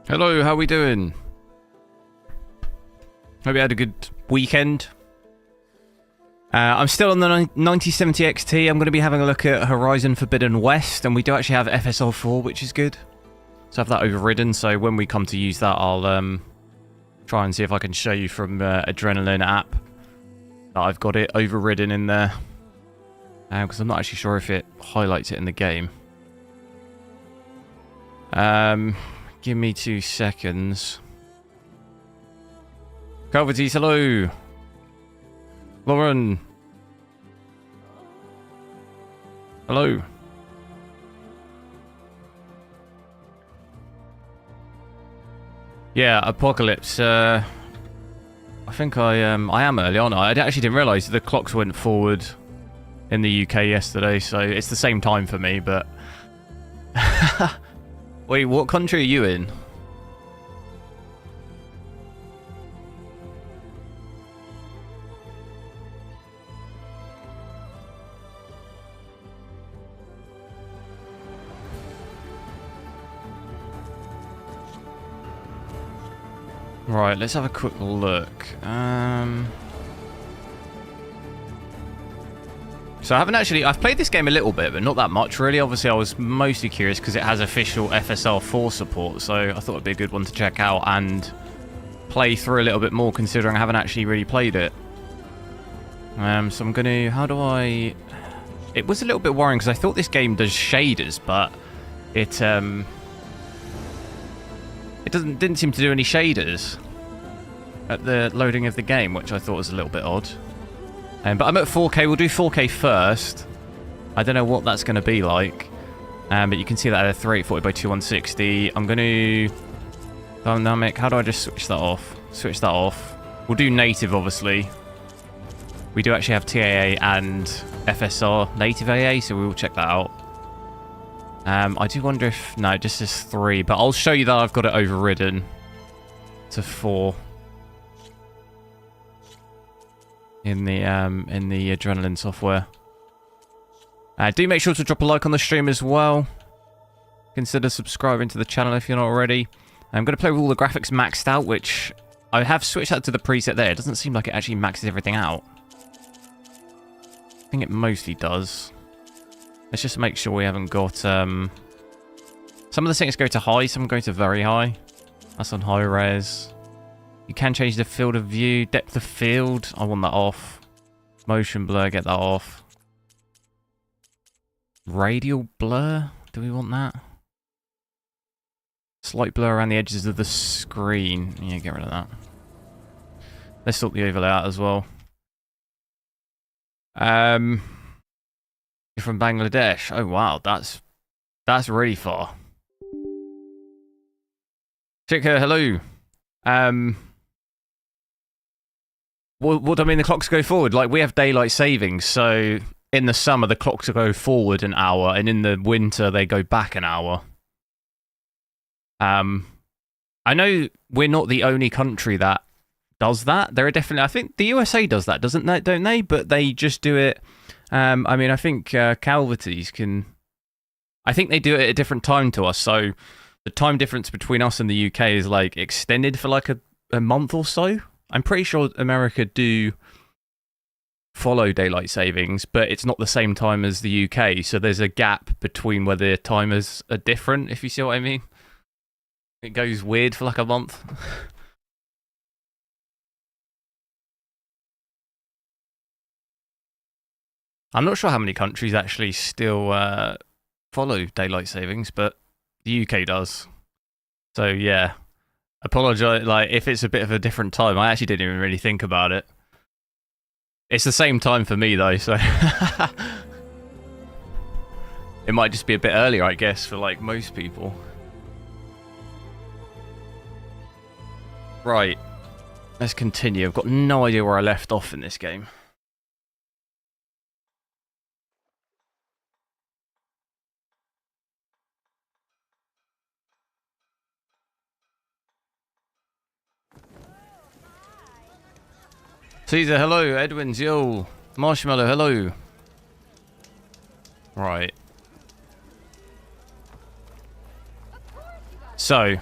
Hello, how we doing? Hope you had a good weekend. I'm still on the 9070 XT. I'm going to be having a look at Horizon Forbidden West, and we do actually have FSR 4, which is good. So I have that overridden, so when we come to use that, I'll try and see if I can show you from Adrenaline app that I've got it overridden in there. Because I'm not actually sure if it highlights it in the game. Give me 2 seconds. Calverties, hello. Lauren. Hello. Yeah, Apocalypse. I think I am early on. I actually didn't realise the clocks went forward in the UK yesterday, so it's the same time for me, but... Wait, what country are you in? Right, let's have a quick look. So I haven't actually... I've played this game a little bit, but not that much, really. Obviously, I was mostly curious because it has official FSR 4 support, so I thought it'd be a good one to check out and play through a little bit more, considering I haven't actually really played it. So I'm going to... How do I... It was a little bit worrying because I thought this game does shaders, but it didn't seem to do any shaders at the loading of the game, which I thought was a little bit odd. But I'm at 4K. We'll do 4K first. I don't know what that's going to be like. But you can see that at a 3840 by 2160. I'm going to... Dynamic. How do I just switch that off? Switch that off. We'll do native, obviously. We do actually have TAA and FSR native AA, so we will check that out. I do wonder if... No, it just says 3. But I'll show you that I've got it overridden to 4. In the Adrenaline software. Do make sure to drop a like on the stream as well. Consider subscribing to the channel if you're not already. I'm going to play with all the graphics maxed out, which I have switched that to the preset there. It doesn't seem like it actually maxes everything out. I think it mostly does. Let's just make sure we haven't got... Some of the settings go to high, some go to very high. That's on high res. You can change the field of view, depth of field. I want that off. Motion blur, get that off. Radial blur, do we want that? Slight blur around the edges of the screen. Yeah, get rid of that. Let's sort the overlay out as well. You're from Bangladesh. Oh wow, that's really far. Chica, hello. What I mean, the clocks go forward. Like, we have daylight savings, so in the summer the clocks go forward an hour, and in the winter they go back an hour. I know we're not the only country that does that. There are definitely... I think the USA does that, don't they? But they just do it... I mean, I think Calverties can... I think they do it at a different time to us, so the time difference between us and the UK is, like, extended for, like, a month or so. I'm pretty sure America do follow daylight savings, but it's not the same time as the UK, so there's a gap between where the timers are different, if you see what I mean. It goes weird for like a month. I'm not sure how many countries actually still follow daylight savings, but the UK does. So yeah. Apologise, like, if it's a bit of a different time. I actually didn't even really think about it. It's the same time for me, though, so... It might just be a bit earlier, I guess, for, like, most people. Right. Let's continue. I've got no idea where I left off in this game. Caesar, hello. Edwin's, yo. Marshmallow, hello. Right. So,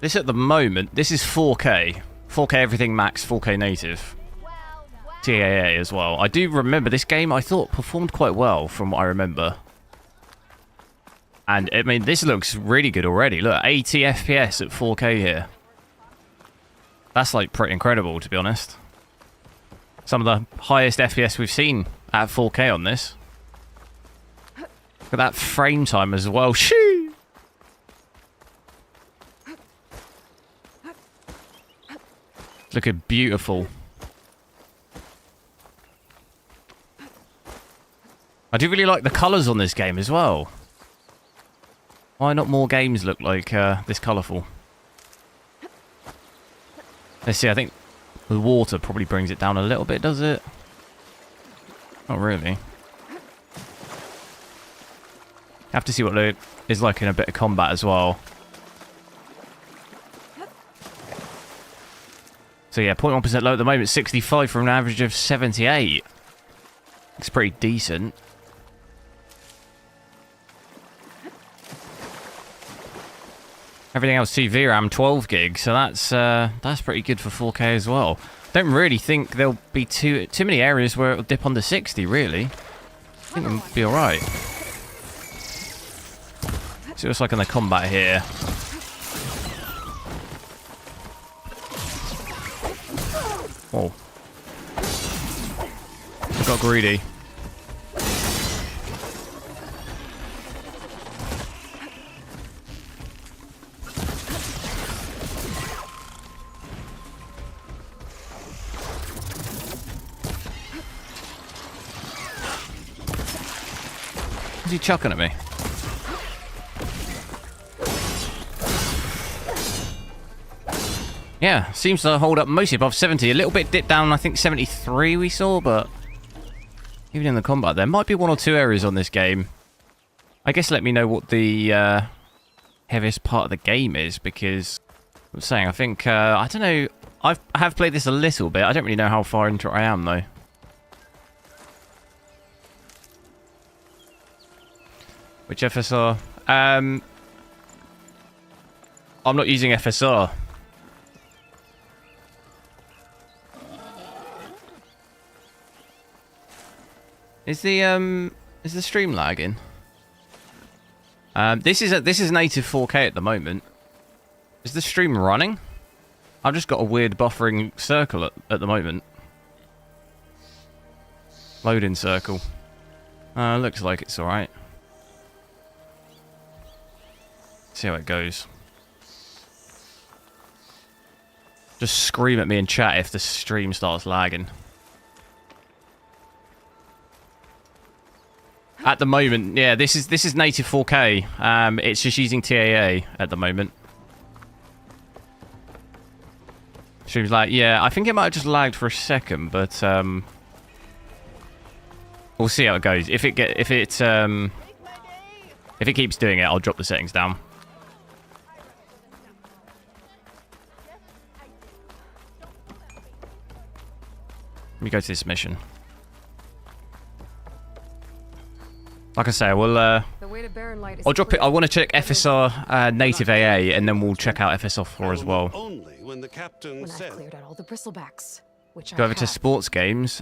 This at the moment, this is 4K. 4K everything max, 4K native. TAA as well. I do remember this game, I thought, performed quite well from what I remember. And, I mean, this looks really good already. Look, 80 FPS at 4K here. That's, like, pretty incredible, to be honest. Some of the highest FPS we've seen at 4K on this. Look at that frame time as well. Shoo! Looking beautiful. I do really like the colours on this game as well. Why not more games look like this colourful? Let's see, I think the water probably brings it down a little bit, does it? Not really. Have to see what it is like in a bit of combat as well. So yeah, 0.1% low at the moment, 65 from an average of 78. It's pretty decent. Everything else TV RAM 12 gig, so that's pretty good for 4K as well. Don't really think there'll be too many areas where it'll dip under 60, really. I think it'll be alright. See what it's like in the combat here. Oh. I got greedy. What's he chucking at me? Yeah, seems to hold up mostly above 70. A little bit dipped down, I think 73 we saw, but even in the combat, there might be one or two areas on this game. I guess let me know what the heaviest part of the game is, because I'm saying, I think, I don't know, I have played this a little bit. I don't really know how far into it I am, though. Which FSR? I'm not using FSR. Is the stream lagging? This is native 4K at the moment. Is the stream running? I've just got a weird buffering circle at the moment. Loading circle. Looks like it's alright. See how it goes. Just scream at me in chat if the stream starts lagging. At the moment, yeah, this is native 4K. It's just using TAA at the moment. Stream's like, yeah, I think it might have just lagged for a second, but we'll see how it goes. If it keeps doing it, I'll drop the settings down. Let me go to this mission. Like I say, I'll drop it. I want to check FSR native AA, and then we'll check out FSR 4 as well. Only when the captain said. Cleared out all the bristlebacks, which Go over to sports games.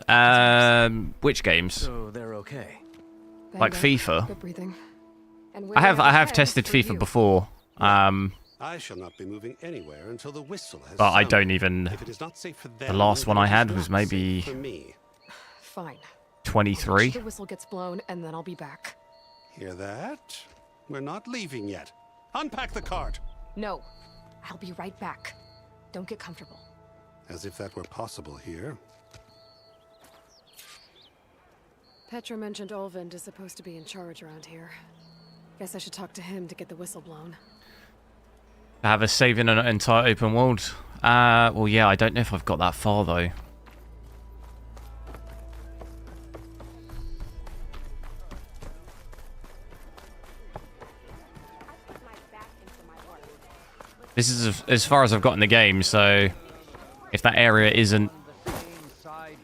Which games? So they're okay. Like FIFA. Good breathing. I have tested FIFA before. I shall not be moving anywhere until the whistle has But I sounded. don't even. If it is not safe for them, The last one it I is had not was maybe safe for me. Fine. 23. The whistle gets blown, and then I'll be back. Hear that? We're not leaving yet. Unpack the cart. No, I'll be right back. Don't get comfortable. As if that were possible here. Petra mentioned Olvind is supposed to be in charge around here. Guess I should talk to him to get the whistle blown. Have a save in an entire open world. Well, yeah, I don't know if I've got that far though. This is as far as I've got in the game, so if that area isn't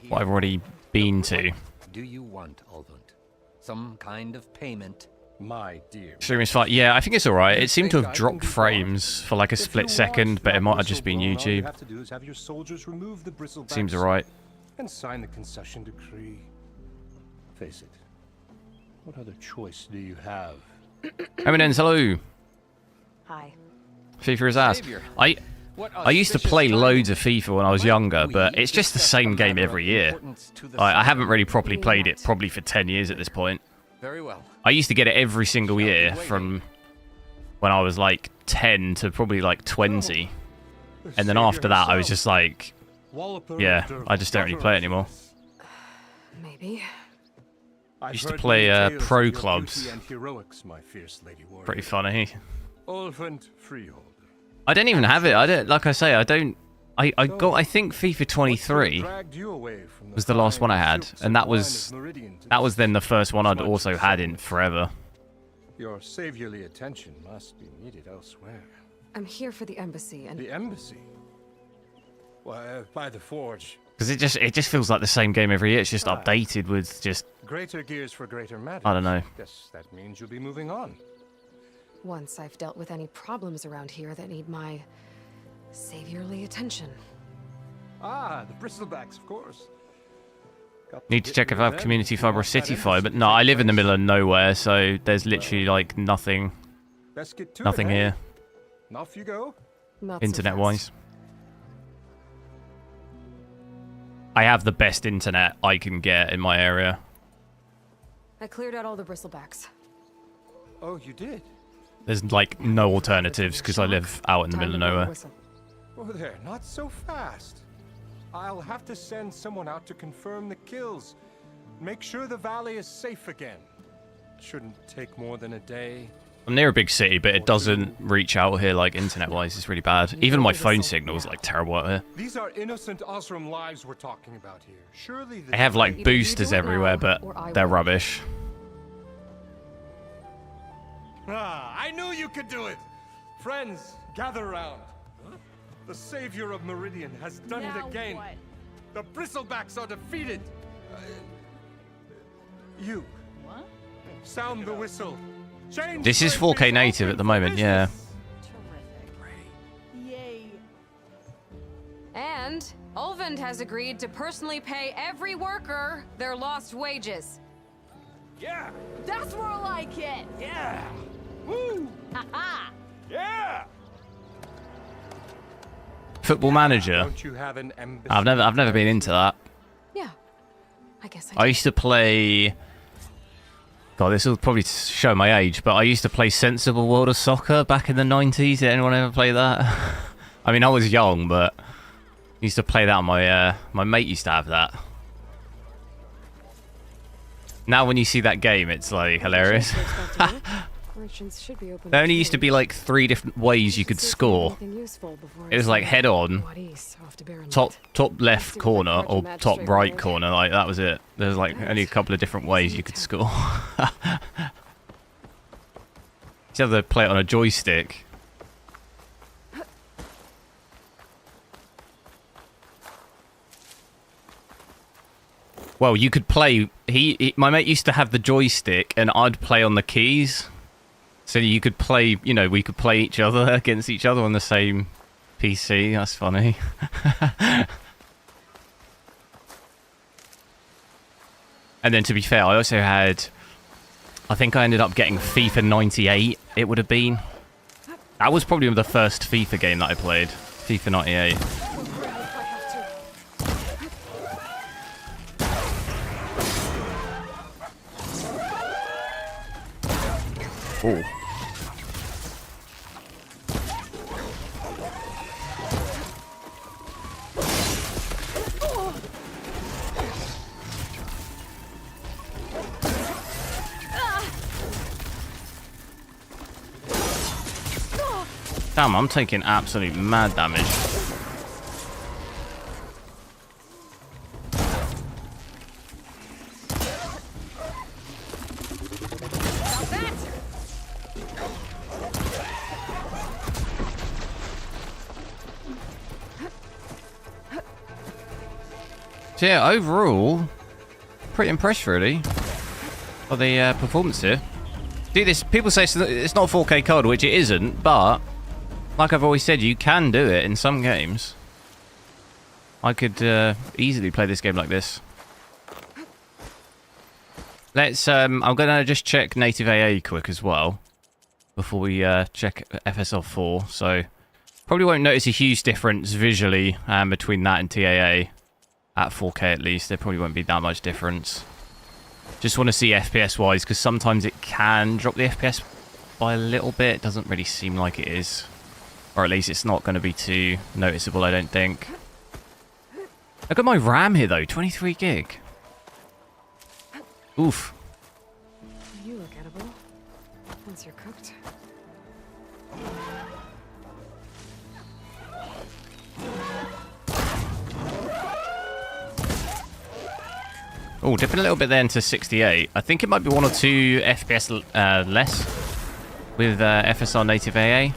what I've already been to. Do you want, Olvund? Some kind of payment? My dear. Stream is fine. Yeah, I think it's alright. It seemed to have dropped frames for like a split second, but it might have just been All you YouTube. have to do is have your soldiers remove the bristlebacks Seems alright. and sign the concession decree. Face it. What other choice do you have? Eminence, hello. Hi. FIFA is ass. I used to play loads of FIFA when I was younger, but it's just the same game every year. I haven't really properly played it probably for 10 years at this point. Very well. I used to get it every single year from when I was like 10 to probably like 20. And then after that, I was just like, yeah, I just don't really play it anymore. Maybe. I've Used to heard play, many tales pro of your clubs. beauty and heroics, my fierce lady warrior. Pretty funny. Ulfant Freeholder. I don't even have it. I don't, like I say, I don't. I got, I think FIFA 23 was the last one I had, and that was then the first one I'd also had in forever. Your saviorly attention must be needed elsewhere. I'm here for the embassy, and The embassy? Why, by the forge. Because it just feels like the same game every year. It's just updated with just, Greater gears for greater matters. I don't know. Guess that means you'll be moving on. once I've dealt with any problems around here that need my saviorly attention. Ah, the bristlebacks, of course. Need to check if I have community fiber or city fiber. No, I live in the middle of nowhere, so there's literally like nothing Best get to here, it, eh? Off you go. Not so internet-wise. fast. I have the best internet I can get in my area. I cleared out all the bristlebacks. Oh, you did? There's like no alternatives because I live out in the Time middle of to blow the nowhere. whistle. Oh, there, not so fast. I'll have to send someone out to confirm the kills. Make sure the valley is safe again. Shouldn't take more than a day. I'm near a big city, but it doesn't reach out here like internet-wise. It's really bad. Even my phone signal is like terrible out here. These are innocent Osram lives we're talking about here. Surely the They have like Either you boosters do it everywhere, now, but or I they're will. rubbish. Ah, I knew you could do it! Friends, gather around. The savior of Meridian has done it again. What? The bristlebacks are defeated. You, What? sound the whistle. Change This is French 4K native open at the for moment, yeah. business. Terrific. Yay. And Ulvund has agreed to personally pay every worker their lost wages. Yeah! That's more like it. Yeah! Woo! Ha Yeah! Football Manager. Don't you have an embassy? I've never been into that. Yeah, I guess I used to play. God, this will probably show my age, but I used to play Sensible World of Soccer back in the 90s. Did anyone ever play that? I mean, I was young, but I used to play that. My mate used to have that. Now, when you see that game, it's like hilarious. Merchants should be open There to only used to trade. be like 3 different ways you could See if score. anything useful before It was I like send head on, Wadis off to Baron top Light. left corner, or top right corner. Like that was it. There's like only a couple of different ways you could score. You have to play it on a joystick. Well, you could play. My mate used to have the joystick, and I'd play on the keys. So you could play. You know, we could play each other against each other on the same PC. That's funny. And then, to be fair, I also had. I think I ended up getting FIFA 98. It would have been. That was probably the first FIFA game that I played. FIFA 98. Oh. Damn, I'm taking absolute mad damage. So yeah, overall, pretty impressed really by the performance here. Do this. People say it's not a 4K card, which it isn't, but like I've always said, you can do it in some games. I could easily play this game like this. Let's. I'm gonna just check native AA quick as well before we check FSR 4. So probably won't notice a huge difference visually between that and TAA at 4K at least. There probably won't be that much difference. Just want to see FPS wise, because sometimes it can drop the FPS by a little bit. It doesn't really seem like it is, or at least it's not going to be too noticeable, I don't think. Look at my RAM here though, 23 gig. Oof. You look edible. Once you're cooked. Oh, dipping a little bit there into 68. I think it might be 1 or 2 FPS less with FSR native AA.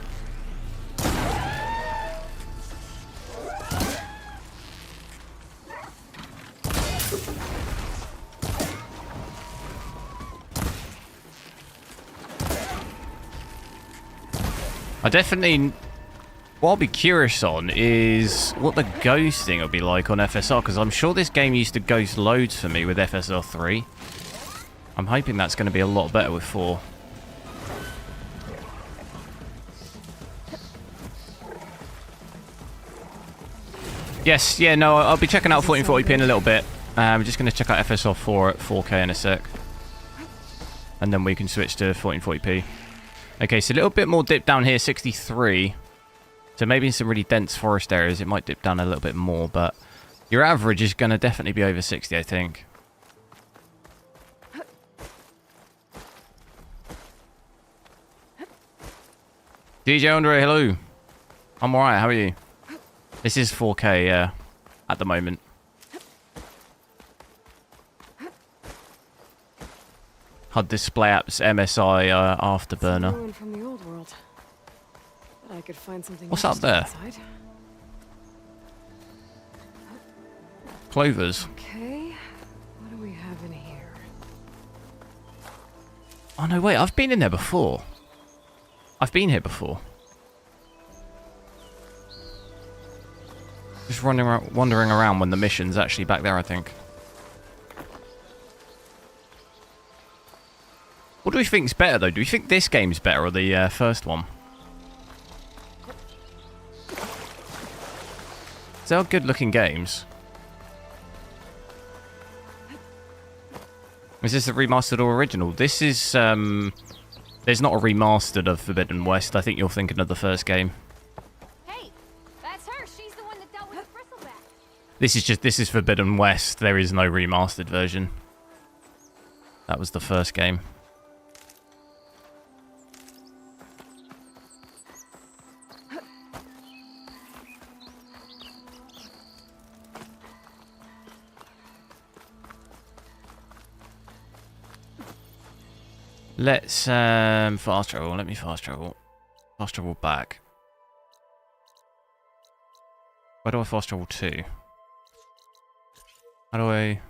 I definitely... What I'll be curious on is what the ghosting will be like on FSR, because I'm sure this game used to ghost loads for me with FSR 3. I'm hoping that's going to be a lot better with 4. Yes, yeah, no, I'll be checking out 1440p in a little bit. I'm just going to check out FSR 4 at 4K in a sec. And then we can switch to 1440p. Okay, so a little bit more dip down here, 63. So maybe in some really dense forest areas, it might dip down a little bit more, but your average is going to definitely be over 60, I think. DJ Andre, hello. I'm alright, how are you? This is 4K, at the moment. HUD display apps, MSI, afterburner. Ruin from the old world. I could find something. What's up there? Inside. Clovers. Okay. What do we have in here? Oh no, wait, I've been in there before. I've been here before. Just wandering around when the mission's actually back there, I think. What do we think's better, though? Do we think this game's better or the first one? They are good-looking games. Is this a remastered or original? This is, there's not a remastered of Forbidden West. I think you're thinking of the first game. Hey, that's her. She's the one that dealt with the bristleback. This is Forbidden West. There is no remastered version. That was the first game. Let's fast travel. Let me fast travel. Fast travel back. Where do I fast travel to? How do I...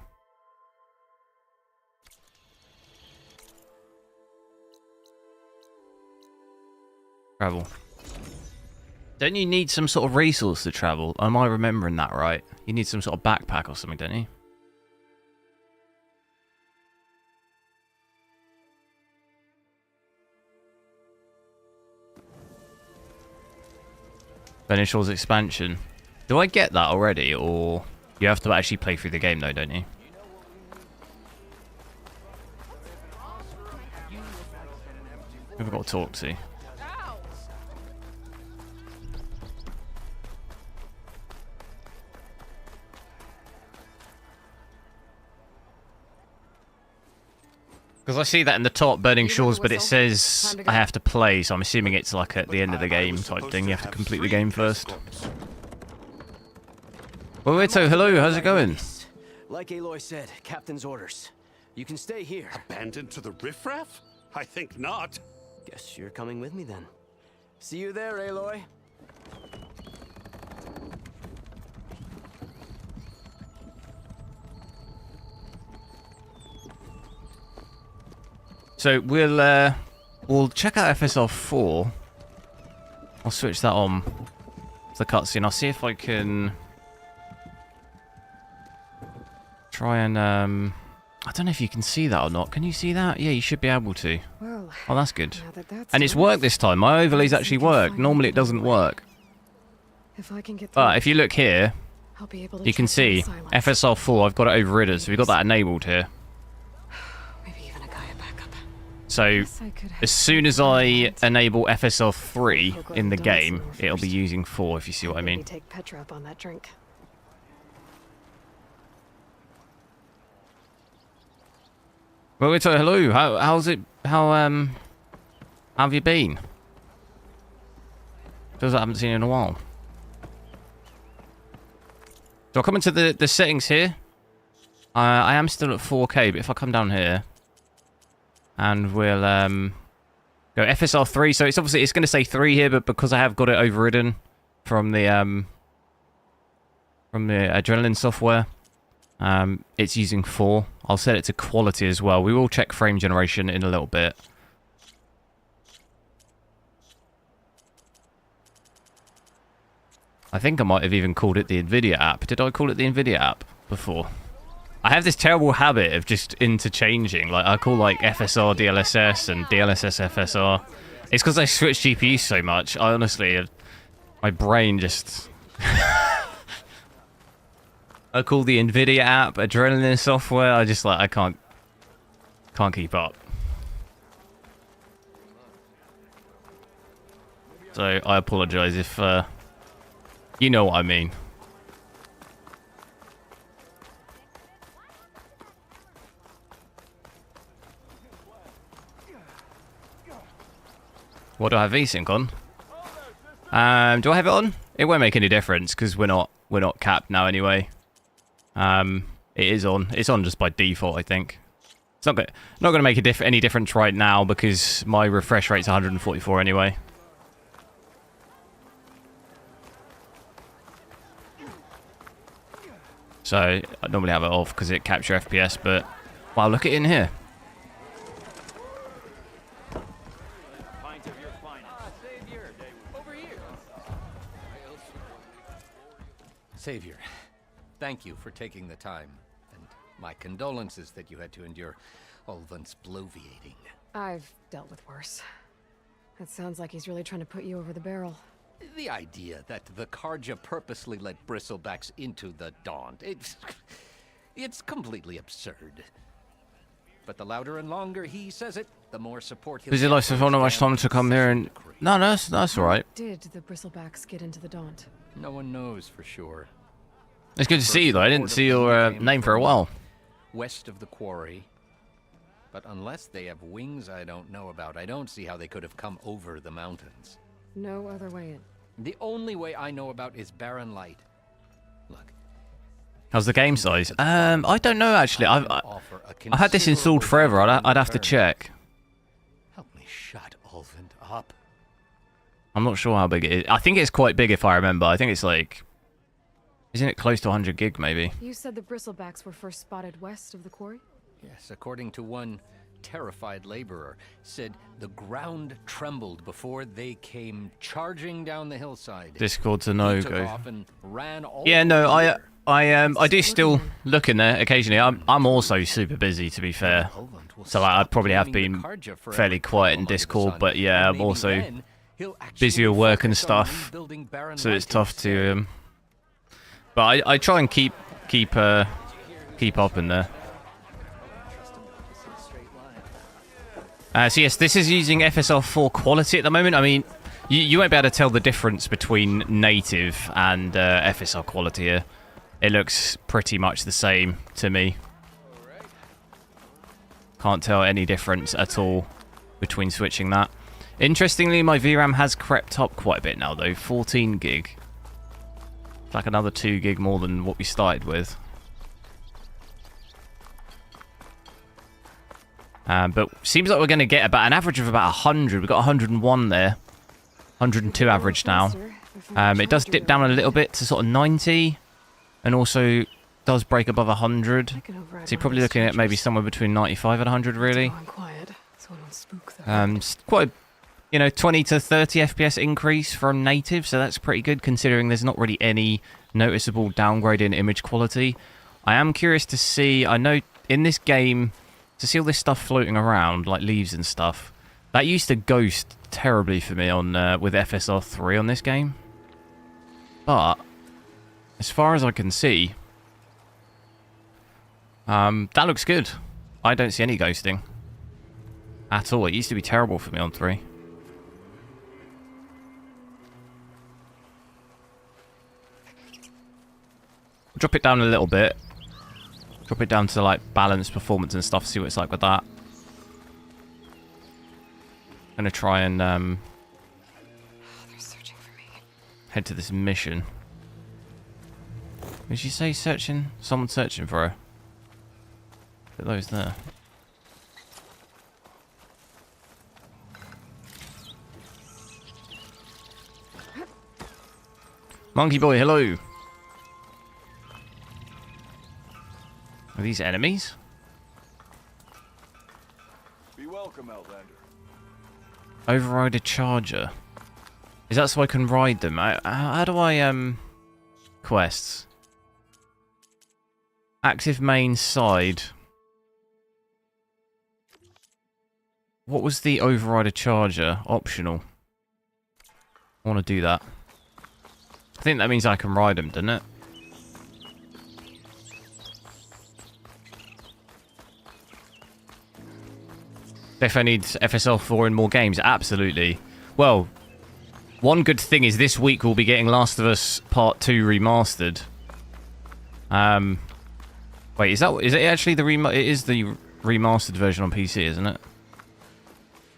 Travel. Don't you need some sort of resource to travel? Am I remembering that right? You need some sort of backpack or something, don't you? Initials expansion. Do I get that already, or you have to actually play through the game though, don't you? Who have I got to talk to? Because I see that in the top, Burning Shores, but it says I have to play, so I'm assuming it's like at the end of the game type thing. You have to complete the game first. Well, hello, how's it going? Like Aloy said, Captain's orders. You can stay here. Abandoned to the riffraff? I think not. Guess you're coming with me then. See you there, Aloy. So we'll we'll check out FSR 4. I'll switch that on to the cutscene. I'll see if I can try and I don't know if you can see that or not. Can you see that? Yeah, you should be able to. Well, Oh, that's good. now that's And it's done, worked this time. My overlays actually can work. finally Normally it get doesn't away. work. If I can get But through, if you look here, I'll be able to you can track down see Silence. FSR 4, I've got it overridden, so we've got that enabled here. Maybe even a Gaia backup. So Guess I could have as soon as I enable FSR 3 Hope in the I've done game, some it'll be first. using 4, if you see what I Maybe mean. take Petra up on that drink. Well, it's hello. How's it? How have you been? Feels like I haven't seen you in a while. So I'll come into the settings here. I am still at 4K, but if I come down here and we'll go FSR 3. So it's obviously it's going to say 3 here, but because I have got it overridden from the Adrenaline software, it's using 4. I'll set it to quality as well. We will check frame generation in a little bit. I think I might have even called it the NVIDIA app. Did I call it the NVIDIA app before? I have this terrible habit of just interchanging. Like, I call, like, FSR DLSS and DLSS FSR. It's because I switch GPUs so much. I honestly... my brain just... I call the NVIDIA app Adrenaline software. I just, like, I can't keep up. So, I apologize if... you know what I mean. What do I have VSync on? Do I have it on? It won't make any difference because we're not capped now anyway. It is on. It's on just by default, I think. It's not going to make any difference right now because my refresh rate's 144 anyway. So I normally have it off because it captures FPS, but wow, look at it in here. Savior, thank you for taking the time, and my condolences that you had to endure Ulven's bloviating. I've dealt with worse. It sounds like he's really trying to put you over the barrel. The idea that the Karja purposely let bristlebacks into the Daunt, it's completely absurd. But the louder and longer he says it, the more support he'll Is it like get so from not his much time to come here and... decree. No, that's alright. Did the bristlebacks get into the Daunt? No one knows for sure. It's good to see you though. I didn't see your name for a while. West of the quarry. But unless they have wings I don't know about, I don't see how they could have come over the mountains. No other way in. The only way I know about is barren light. Look. How's the game size? I don't know actually. I've had this installed forever. I'd have to check. Help me shut Ulven up. I'm not sure how big it is. I think it's quite big if I remember. I think it's like... Isn't it close to 100 gig maybe? You said the bristlebacks were first spotted west of the quarry? Yes, according to one terrified laborer, said the ground trembled before they came charging down the hillside. Discord's a He took no-go. off and ran all Yeah, no, over. I do still look in there occasionally. I'm also super busy to be fair. Ulvund will So like, I'd stop probably have blaming the been Karja for fairly every quiet in problem under the Discord, sun, but yeah, and I'm maybe also then he'll actually busy with work and focus on stuff. rebuilding barren So it's light tough to instead. but I try and keep up in there. So yes, this is using FSR 4 quality at the moment. I mean, you won't be able to tell the difference between native and FSR quality here. It looks pretty much the same to me. Can't tell any difference at all between switching that. Interestingly, my VRAM has crept up quite a bit now though, 14 gig. It's like another 2 gig more than what we started with. But seems like we're going to get about an average of about 100. We've got 101 there. 102 average now. It does dip down a little bit to sort of 90. And also does break above 100. So you're probably looking at maybe somewhere between 95 and 100 really. I'm quiet, so phone will spook though. It's quite a, 20 to 30 FPS increase from native, so that's pretty good considering there's not really any noticeable downgrade in image quality. I am curious to see, I know in this game, to see all this stuff floating around, like leaves and stuff, that used to ghost terribly for me on with FSR 3 on this game. But, as far as I can see, that looks good. I don't see any ghosting at all. It used to be terrible for me on 3. Drop it down a little bit. Drop it down to like balance, performance and stuff. See what it's like with that. Gonna try and They're searching for me. head to this mission. Did she say searching? Someone's searching for her. Look at those there. Monkey boy, hello. Are these enemies? Be welcome, Outlander. Override a charger. Is that so I can ride them? How do I, quests? Active main side. What was the override a charger? Optional. I want to do that. I think that means I can ride them, doesn't it? Definitely needs FSR 4 in more games. Absolutely. Well, one good thing is this week we'll be getting Last of Us Part 2 remastered. Wait, is it actually the it is the remastered version on PC, isn't it?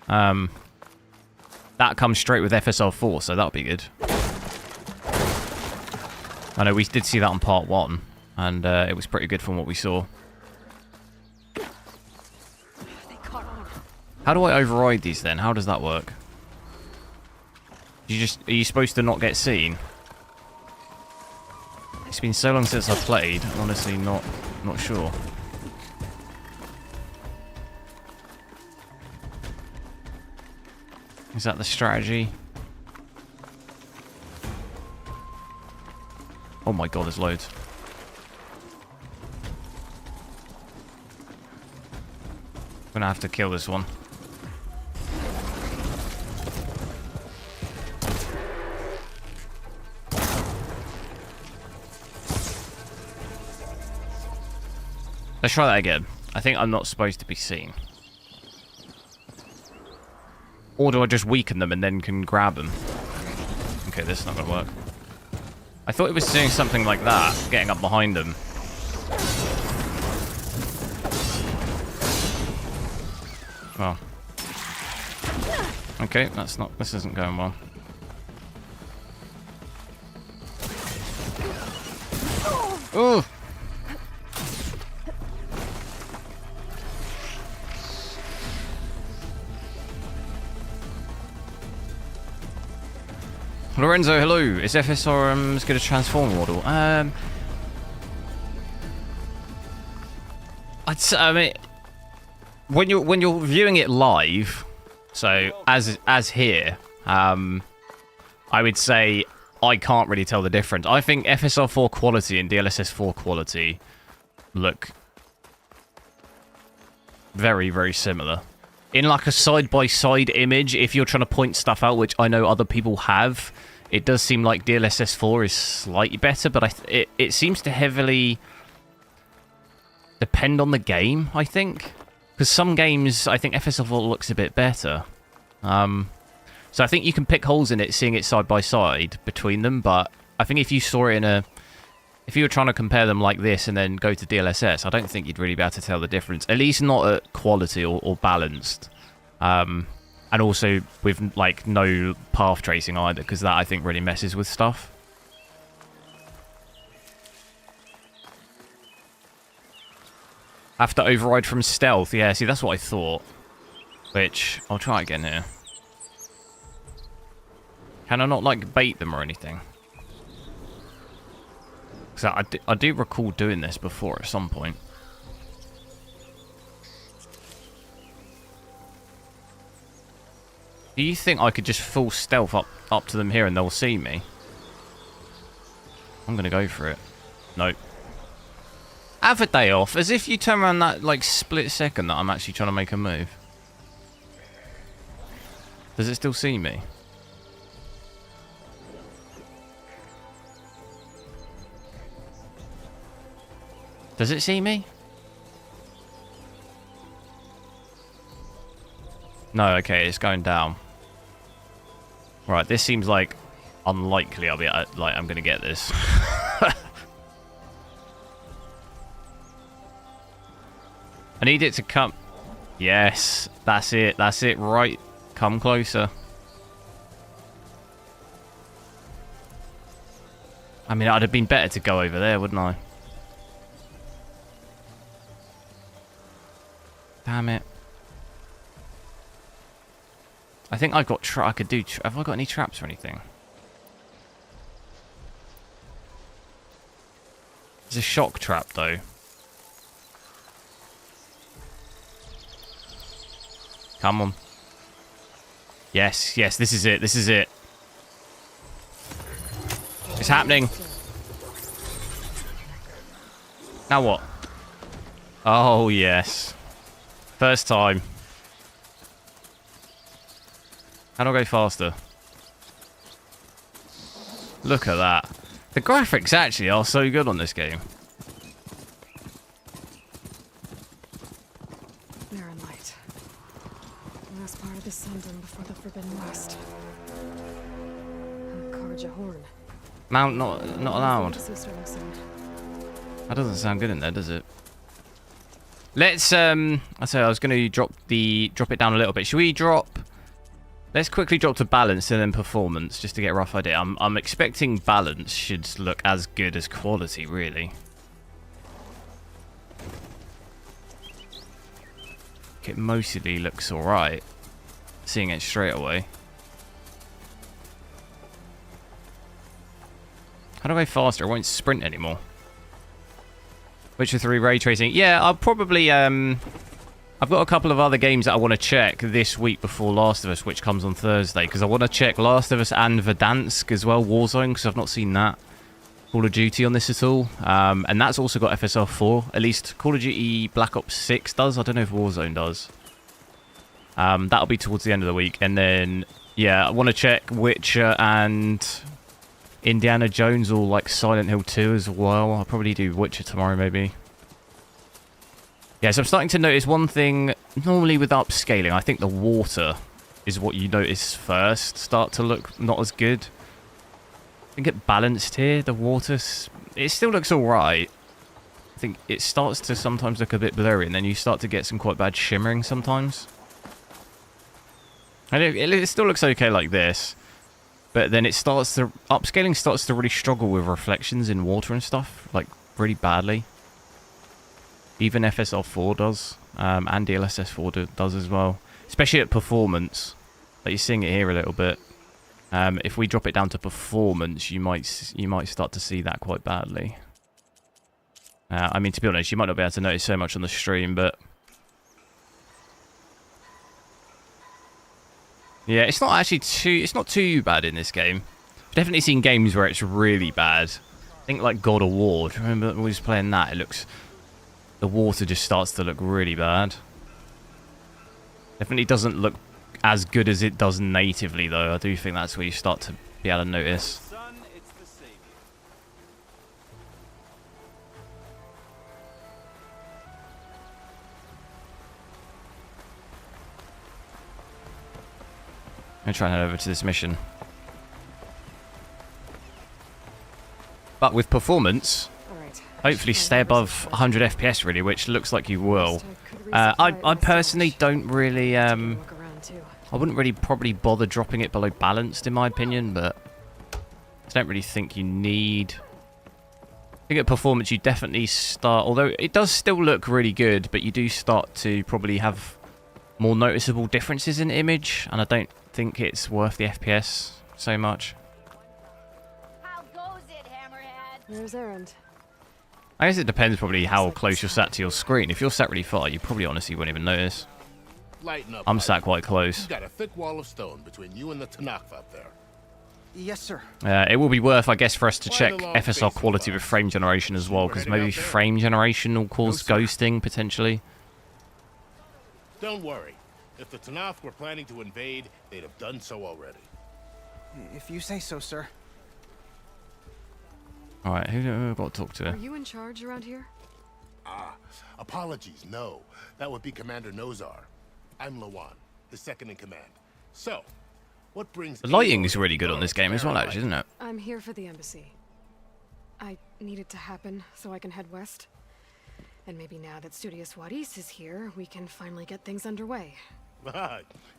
That comes straight with FSR 4, so that'll be good. I know we did see that on Part 1, and it was pretty good from what we saw. How do I override these then? How does that work? Are you supposed to not get seen? It's been so long since I played, I'm honestly not sure. Is that the strategy? Oh my god, there's loads. I'm gonna have to kill this one. Let's try that again. I think I'm not supposed to be seen. Or do I just weaken them and then can grab them? Okay, this is not going to work. I thought it was doing something like that, getting up behind them. Oh. Okay, this isn't going well. Oh! Lorenzo, hello. Is FSR as good as transform model? I mean, when you're viewing it live, so as here, I would say I can't really tell the difference. I think FSR 4 quality and DLSS 4 quality look very, very similar. In like a side-by-side image, if you're trying to point stuff out, which I know other people have, it does seem like DLSS 4 is slightly better, but it seems to heavily depend on the game, I think. Because some games, I think FSR 4 looks a bit better. So I think you can pick holes in it, seeing it side-by-side between them, but I think if you saw it in if you were trying to compare them like this and then go to DLSS, I don't think you'd really be able to tell the difference. At least not at quality or balanced. And also with like no path tracing either, because that I think really messes with stuff. Have to override from stealth. Yeah, see, that's what I thought. Which, I'll try again here. Can I not like bait them or anything? Because I do recall doing this before at some point. Do you think I could just full stealth up to them here and they'll see me? I'm going to go for it. Nope. Have a day off, as if you turn around that, like, split second that I'm actually trying to make a move. Does it still see me? Does it see me? No, okay, it's going down. Right, this seems like unlikely I'm going to get this. I need it to come. Yes, that's it. That's it. Right. Come closer. I mean, I'd have been better to go over there, wouldn't I? Damn it. I think I've got I could do. Have I got any traps or anything? There's a shock trap, though. Come on. Yes, yes, this is it. This is it. It's happening. Now what? Oh, yes. First time. How do I go faster? Look at that. The graphics actually are so good on this game. Barren light. Last part of the Sundom before the Forbidden West. A Karja horn. Mount not allowed. So starting soon. That doesn't sound good in there, does it? Let's I say I was going to drop it down a little bit. Should we drop? Let's quickly drop to balance and then performance, just to get a rough idea. I'm expecting balance should look as good as quality, really. It mostly looks alright, seeing it straight away. How do I go faster? I won't sprint anymore. Witcher 3 ray tracing. Yeah, I'll probably I've got a couple of other games that I want to check this week before Last of Us, which comes on Thursday, because I want to check Last of Us and Verdansk as well, Warzone, because I've not seen that Call of Duty on this at all. And that's also got FSR 4. At least Call of Duty Black Ops 6 does. I don't know if Warzone does. That'll be towards the end of the week. And then, yeah, I want to check Witcher and Indiana Jones, or like Silent Hill 2 as well. I'll probably do Witcher tomorrow, maybe. Yeah, so I'm starting to notice one thing. Normally with upscaling, I think the water is what you notice first. Start to look not as good. I think it balanced here. The water, it still looks alright. I think it starts to sometimes look a bit blurry, and then you start to get some quite bad shimmering sometimes. And it still looks okay like this. But then it starts to... Upscaling starts to really struggle with reflections in water and stuff. Like, really badly. Even FSR 4 does. And DLSS 4 does as well. Especially at performance. Like, you're seeing it here a little bit. If we drop it down to performance, you might start to see that quite badly. I mean, to be honest, you might not be able to notice so much on the stream, but... Yeah, it's not actually too bad in this game. I've definitely seen games where it's really bad. I think like God of War. Do you remember when we was playing that? It looks... The water just starts to look really bad. Definitely doesn't look as good as it does natively, though. I do think that's where you start to be able to notice. Son, it's the savior. I'm going to try and head over to this mission. But with performance, hopefully stay above 100 FPS, really, which looks like you will. I personally don't really... I wouldn't really probably bother dropping it below balanced, in my opinion, but I don't really think you need... I think at performance you definitely start... Although it does still look really good, but you do start to probably have more noticeable differences in image, and I don't think it's worth the FPS so much. How goes it, Hammerhead? There's Errand. I guess it depends probably how close you're sat to your screen. If you're sat really far, you probably honestly won't even notice. Lighten up. I'm sat quite close. You got a thick wall of stone between you and the Tanakh up there. Yes, sir. It will be worth, I guess, for us to Quite check a long FSR space quality of with frame generation as well, because Ready maybe out there? frame generation will cause ghosting, potentially. Don't worry. If the Tanakh were planning to invade, they'd have done so already. If you say so, sir. Alright, who do I got to talk Are to? you in charge around here? Apologies, no. That would be Commander Nozar. I'm Lawan, his second in command. So, what brings... The lighting is really good on this game as well, actually, isn't it? I'm here for the embassy. I need it to happen so I can head west. And maybe now that Studios Juarez is here, we can finally get things underway.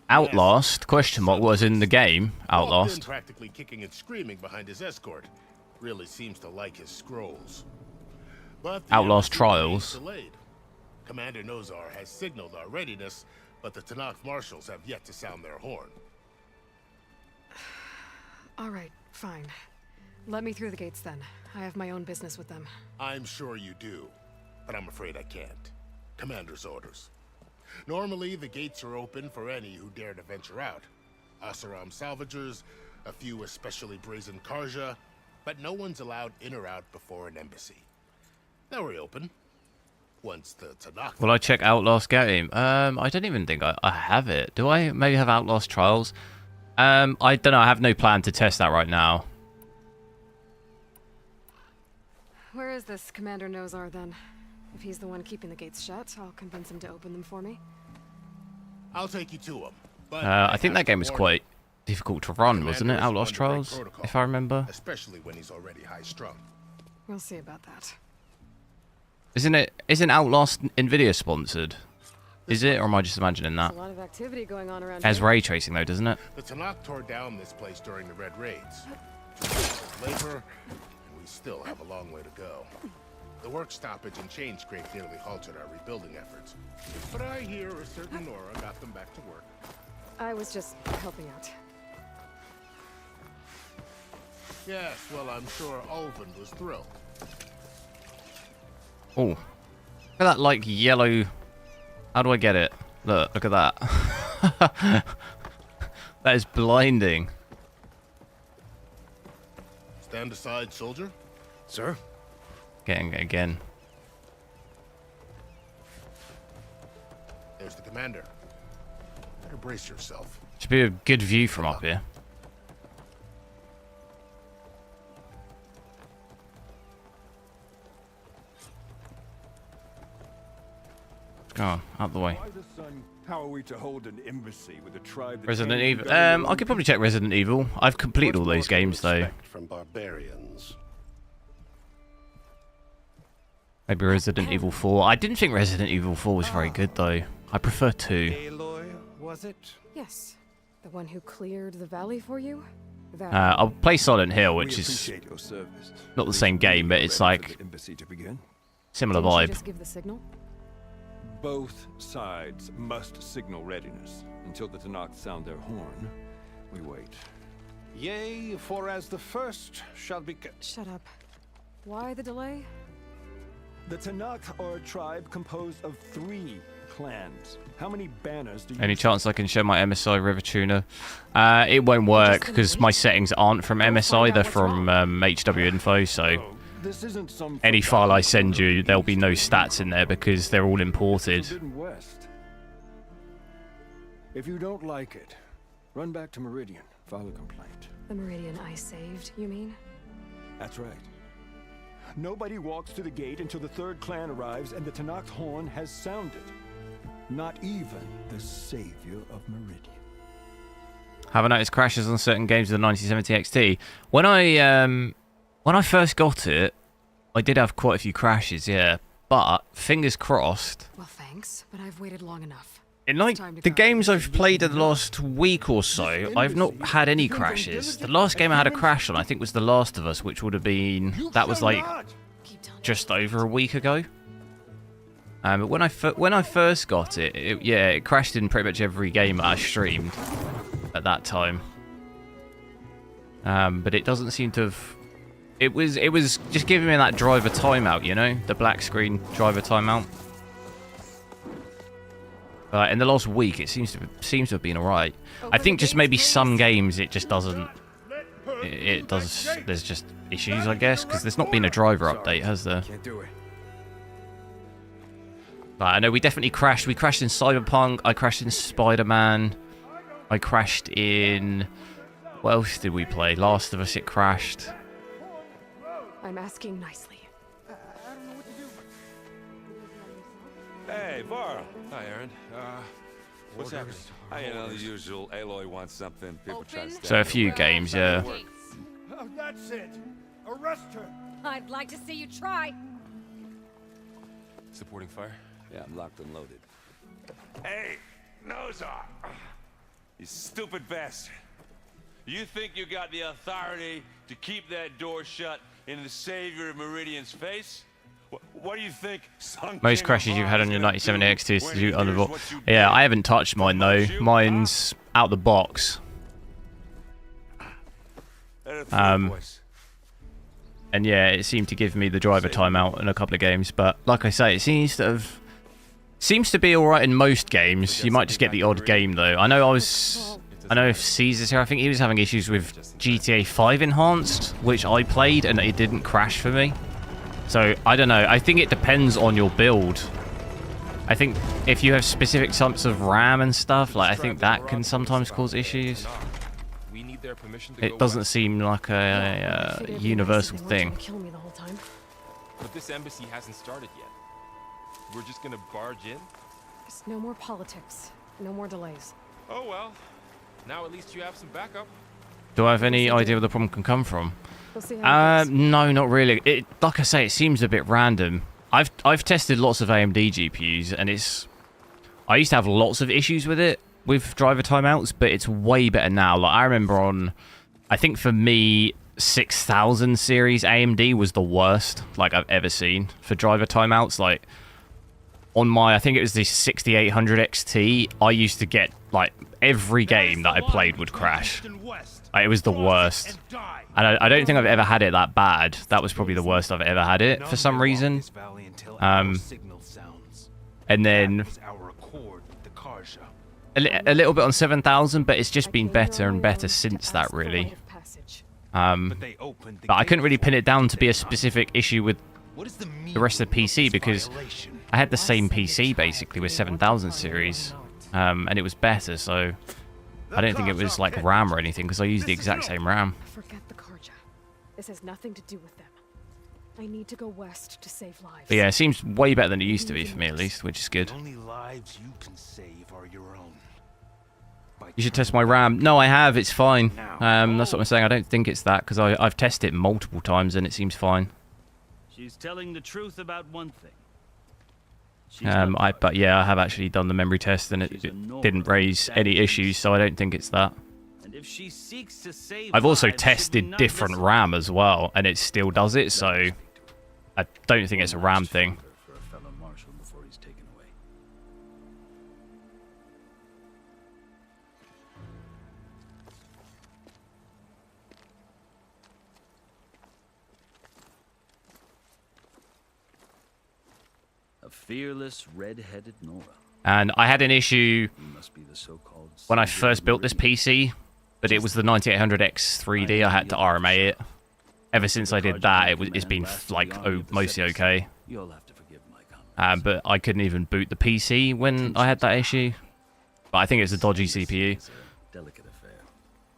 Outlast, question mark, was in the game. Walked in Outlast. practically kicking and screaming behind his escort. Really seems to like his scrolls. But the Outlast embassy Trials. remains delayed. Commander Nozar has signaled our readiness, but the Tanakh marshals have yet to sound their horn. All right, fine. Let me through the gates then. I have my own business with them. I'm sure you do, but I'm afraid I can't. Commander's orders. Normally, the gates are open for any who dare to venture out. Asaram salvagers, a few especially brazen Karja, but no one's allowed in or out before an embassy. Now we're open. Once the Tanakh... Will I check Outlast game? I don't even think I have it. Do I maybe have Outlast Trials? I don't know. I have no plan to test that right now. Where is this Commander Nozar then? If he's the one keeping the gates shut, I'll convince him to open them for me. I'll take you to him. But I think have that game to was warn quite you, difficult to run, wasn't it? Commander is Outlast one to break Trials, protocol, if I remember. especially when he's already high-strung. We'll see about that. Isn't Outlast Nvidia sponsored? Is it, or am I just imagining There's that? a lot of activity going on around Has here. ray tracing though, doesn't it? The Tanakh tore down this place during the Red Raids. Labor, and we still have a long way to go. The work stoppage and chain scrape nearly halted our rebuilding efforts. But I hear a certain Nora got them back to work. I was just helping out. Yes, well, I'm sure Ulvin was thrilled. Oh, look at that like yellow. How do I get it? Look at that. That is blinding. Stand aside, soldier. Sir? Getting it again. There's the commander. Better brace yourself. Should be a good view from up here. Go on, out the way. By the sun, how are we to hold an embassy with a tribe that Resident can't Evil. even govern their I could probably check Resident Evil. I've completed all What more those can you games though. expect from barbarians? Maybe Resident Evil 4. I didn't think Resident Evil 4 was very good though. I prefer 2. Aloy, was it? Yes. The one who cleared the valley for you? That I'll play Silent Hill, which We is appreciate your service. not the Please same game, but it's ready for like the embassy to begin. similar Didn't you vibe. just give the signal? Both sides must signal readiness. Until the Tanakh sound their horn, we wait. Yea, for as the first shall be... Shut up. Why the delay? The Tanakh are a tribe composed of 3 clans. How many banners do you... Any chance I can show my MSI River Tuner? It won't work because my settings aren't from MSI, they're from HW Info, so Oh, this isn't some any file I send forgotten you, there'll be no stats in there because they're all imported. Forbidden West. If you don't like it, run back to Meridian, file a complaint. The Meridian I saved, you mean? That's right. Nobody walks to the gate until the 3rd clan arrives and the Tanakh's horn has sounded. Not even the savior of Meridian. Have I noticed crashes on certain games of the 1970 XT? When I first got it, I did have quite a few crashes, yeah. But fingers crossed. Well, thanks, but I've waited long enough. In like the games I've played in the last week or so, I've not had any crashes. The last game I had a crash on, I think, was The Last of Us, which would have been that was like just over a week ago. But when I first got it, it crashed in pretty much every game I streamed at that time. But it doesn't seem to have. It was just giving me that driver timeout, you know, the black screen driver timeout. In the last week, it seems to have been alright. I think just maybe some games it just doesn't. It does. There's just issues, I guess, because there's not been a driver update, has there? Can't do it. I know we definitely crashed. We crashed in Cyberpunk. I crashed in Spider-Man. I crashed in... What else did we play? Last of Us, it crashed. I'm asking nicely. Hey, Varl. Hi, Aaron. What's happening? You know, the usual. Aloy wants something. People try to stand So a few games, yeah. Oh, that's it. Arrest her. I'd like to see you try. Supporting fire? Yeah, I'm locked and loaded. Hey, nose off! You stupid bastard. You think you got the authority to keep that door shut in the savior of Meridian's face? What do you think? Most crashes you've had on your 97AX2 is to do undervolt. Yeah, I haven't touched mine though. Mine's out the box. And yeah, it seemed to give me the driver timeout in a couple of games, but like I say, it seems to be alright in most games. You might just get the odd game though. I know if Caesar's here, I think he was having issues with GTA 5 Enhanced, which I played and it didn't crash for me. So, I don't know. I think it depends on your build. I think if you have specific types of RAM and stuff, like I think that can sometimes cause issues. It doesn't seem like a universal thing. Kill me the whole time. But this embassy hasn't started yet. We're just gonna barge in? Just no more politics. No more delays. Oh well. Now at least you have some backup. Do I have any idea where the problem can come from? We'll see how it goes. No, not really. Like I say, it seems a bit random. I've tested lots of AMD GPUs, and I used to have lots of issues with it, with driver timeouts, but it's way better now. Like I remember on, I think for me, 6000 series AMD was the worst like I've ever seen for driver timeouts. Like on my, I think it was the 6800 XT, I used to get like every game that I played would crash. Like, it was the worst. And I don't think I've ever had it that bad. That was probably the worst I've ever had it for some reason. And then a little bit on 7000, but it's just been better and better since that, really. But I couldn't really pin it down to be a specific issue with the rest of the PC because I had the same PC basically with 7000 series, and it was better. So I don't think it was like RAM or anything because I used the exact same RAM. Forget the Karja. This has nothing to do with them. I need to go west to save lives. But yeah, it seems way better than it used to be for me at least, which is good. The only lives you can save are your own. You should test my RAM. No, I have. It's fine. That's what I'm saying. I don't think it's that because I've tested it multiple times and it seems fine. She's telling the truth about one thing. But yeah, I have actually done the memory test and it didn't raise any issues, so I don't think it's that. And if she seeks to save I've also lives, tested different RAM as well, and it still does it, so I don't think it's a RAM thing. For a fellow marshal before he's taken away. A fearless, red-headed Nora. And I had an issue Must be the so-called when I first built this PC, but it was the 9800X 3D. I had to RMA it. Ever since I did that, it's been like mostly okay. You'll have to forgive my comments. But I couldn't even boot the PC when I had that issue. But I think it's a dodgy CPU. Delicate affair.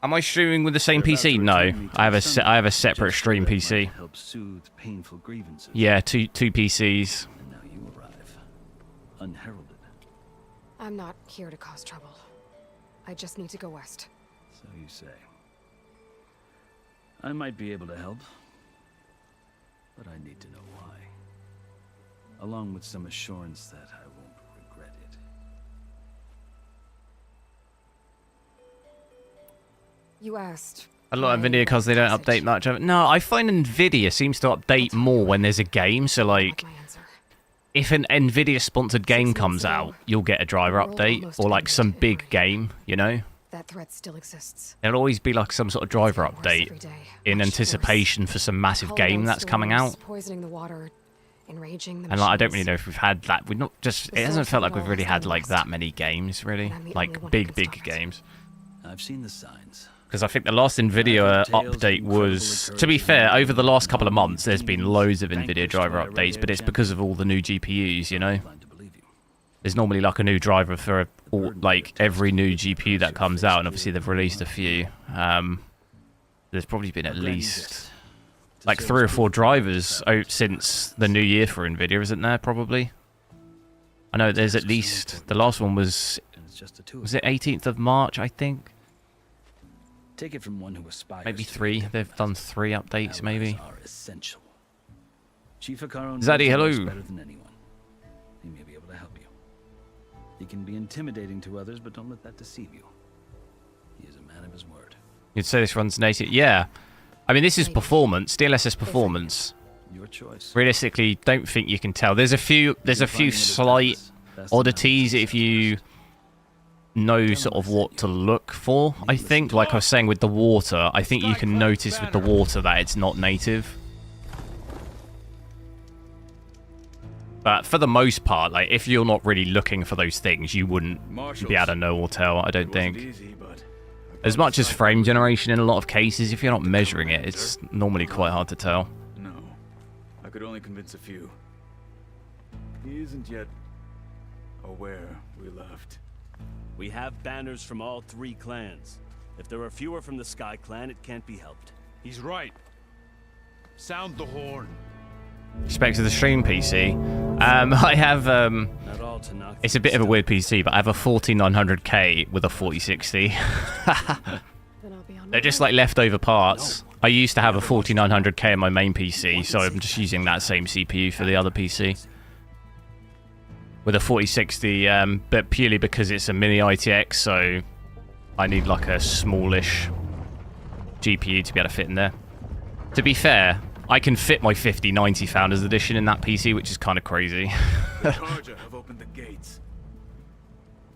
Am I streaming with the same PC? No, I have a separate stream PC. Help soothe painful grievances. Yeah, two PCs. And now you arrive, unheralded. I'm not here to cause trouble. I just need to go west. So you say. I might be able to help, but I need to know why. Along with some assurance that I won't regret it. You asked. A lot of Nvidia because they don't update much of it. No, I find Nvidia seems to update more when there's a game. So like, if an Nvidia sponsored game comes out, you'll get a driver update or like some big game, you know? That threat still exists. There'll always be like some sort of driver update in anticipation for some massive game that's coming out. Poisoning the water. enraging the And like, I don't machines. really know if we've had that. We've not just. It hasn't felt like we've really had like that many games, really, I'm the only like one who big can stop it. games. I've seen the signs. Because I think the last NVIDIA update was, to be fair, over the last couple of months, there's been loads of NVIDIA driver updates, but it's because of all the new GPUs, you know? There's normally like a new driver for like every new GPU that comes out, and obviously they've released a few. There's probably been at least like 3 or 4 drivers out since the new year for NVIDIA, isn't there, probably? I know there's at least, the last one was it 18th of March, I think? Take it from one who aspires. Maybe 3. They've done 3 updates, maybe. Are essential. Chief Hikaru Zaddy, hello. knows better than anyone. He may be able to help you. He can be intimidating to others, but don't let that deceive you. He is a man of his word. You'd say this runs native. Yeah. I mean, this is performance, DLSS performance. Your choice. Realistically, don't think you can tell. There's a few slight oddities if you know sort of what to look for, I think. Like I was saying with the water, I think you can notice with the water that it's not native. But for the most part, like if you're not really looking for those things, you wouldn't be able to know or tell, I don't think. As much as frame generation in a lot of cases, if you're not measuring it, it's normally quite hard to tell. No, I could only convince a few. He isn't yet aware we left. We have banners from all 3 clans. If there are fewer from the Sky Clan, it can't be helped. He's right. Sound the horn. Respect to the stream PC. I have it's a bit of a weird PC, but I have a 4900K with a 4060. They're just like leftover parts. I used to have a 4900K in my main PC, so I'm just using that same CPU for the other PC. With a 4060, but purely because it's a mini ITX, so I need like a smallish GPU to be able to fit in there. To be fair, I can fit my 5090 Founders Edition in that PC, which is kind of crazy. The Karja have opened the gates.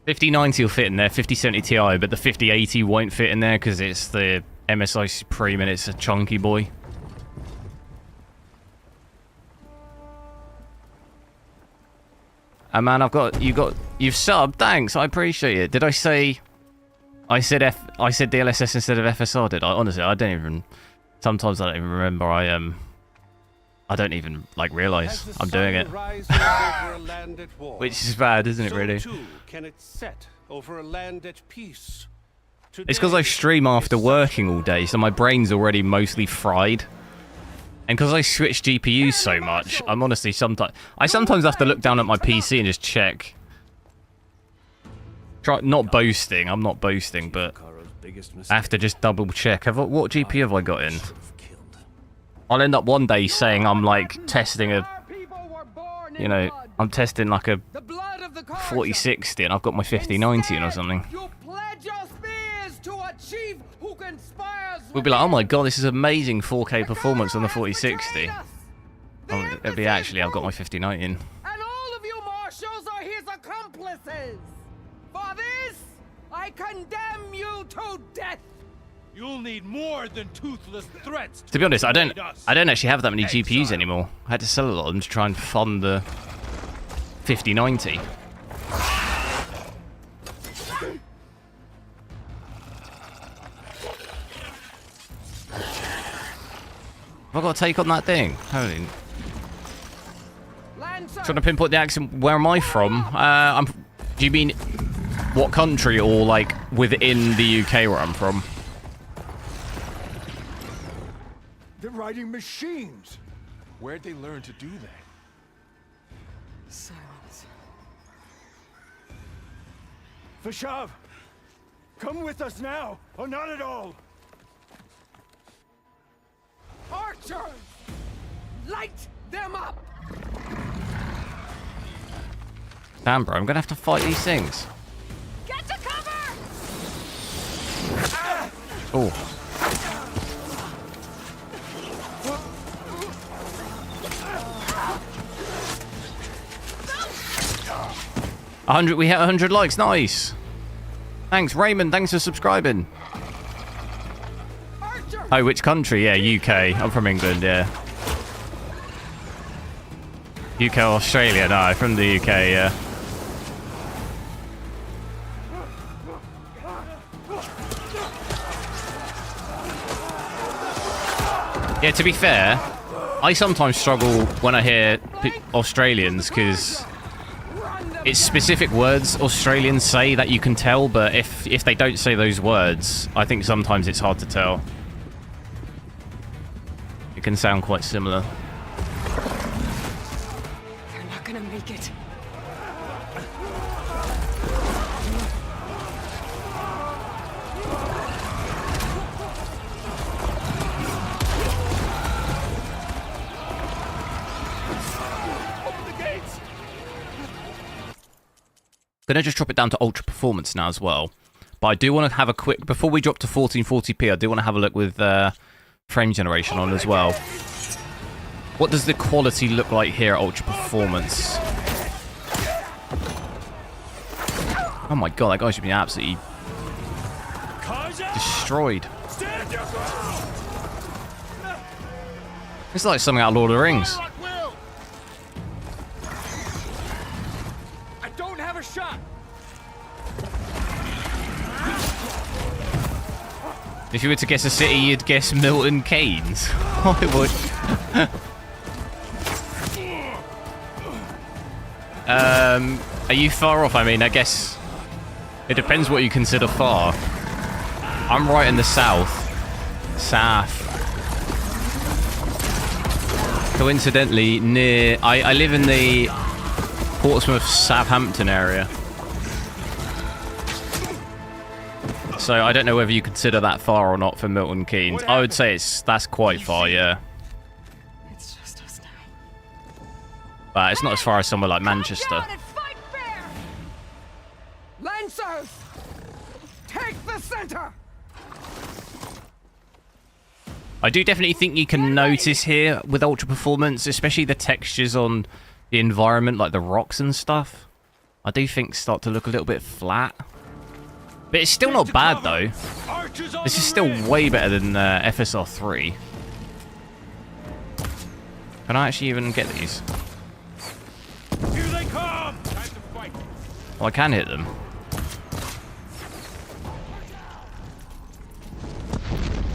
5090 will fit in there, 5070 Ti, but the 5080 won't fit in there because it's the MSI Supreme and it's a chunky boy. Man, you've subbed. Thanks, I appreciate it. Did I say? I said DLSS instead of FSR. Did I? Honestly, I don't even. Sometimes I don't even remember. I don't even like realize I'm doing it. Which is bad, isn't it? Really. So too can it set over a land at peace. It's because I stream after working all day, so my brain's already mostly fried. And because I switch GPUs so much, I'm honestly sometimes have to look down at my PC and just check. Not boasting, I'm not boasting, but I have to just double check. What GPU have I got in? I'll end up one day saying I'm like testing a, you know, I'm testing like a 4060 and I've got my 5090 in or something. We'll be like, oh my god, this is amazing 4K performance on the 4060. It'll be actually, I've got my 5090 in. And all of you marshals are his accomplices. For this, I condemn you to death. You'll need more than toothless threats. To be honest, I don't actually have that many GPUs anymore. I had to sell a lot of them to try and fund the 5090. Have I got to take on that thing? Holy. Trying to pinpoint the accent. Where am I from? Do you mean what country or like within the UK where I'm from? They're riding machines. Where'd they learn to do that? Silence. Vashav, come with us now, or not at all. Archers! Light them up! Damn, bro, I'm gonna have to fight these things. Get to cover! Oh. We hit 100 likes, nice. Thanks, Raymond. Thanks for subscribing. Oh, which country? Yeah, UK. I'm from England. Yeah. UK or Australia? No, from the UK, yeah. Yeah, to be fair, I sometimes struggle when I hear Australians because it's specific words Australians say that you can tell, but if they don't say those words, I think sometimes it's hard to tell. It can sound quite similar. They're not gonna make it. Gonna just drop it down to ultra performance now as well, but I do want to have a quick before we drop to 1440p. I do want to have a look with frame generation on as well. What does the quality look like here at ultra performance? Oh my god, that guy should be absolutely destroyed. It's like something out of Lord of the Rings. Shot. If you were to guess a city, you'd guess Milton Keynes. Hollywood. Are you far off? I mean, I guess it depends what you consider far. I'm right in the south. Coincidentally, near... I live in the Portsmouth, Southampton area. So I don't know whether you consider that far or not for Milton Keynes. I would say that's quite far, yeah. It's just us now. But it's not as far as somewhere like Manchester. Lancers! Take the center! I do definitely think you can notice here with ultra performance, especially the textures on the environment, like the rocks and stuff, I do think start to look a little bit flat. But it's still not bad though. This is still way better than FSR 3. Can I actually even get these? Here they come! Time to fight. Well, I can hit them.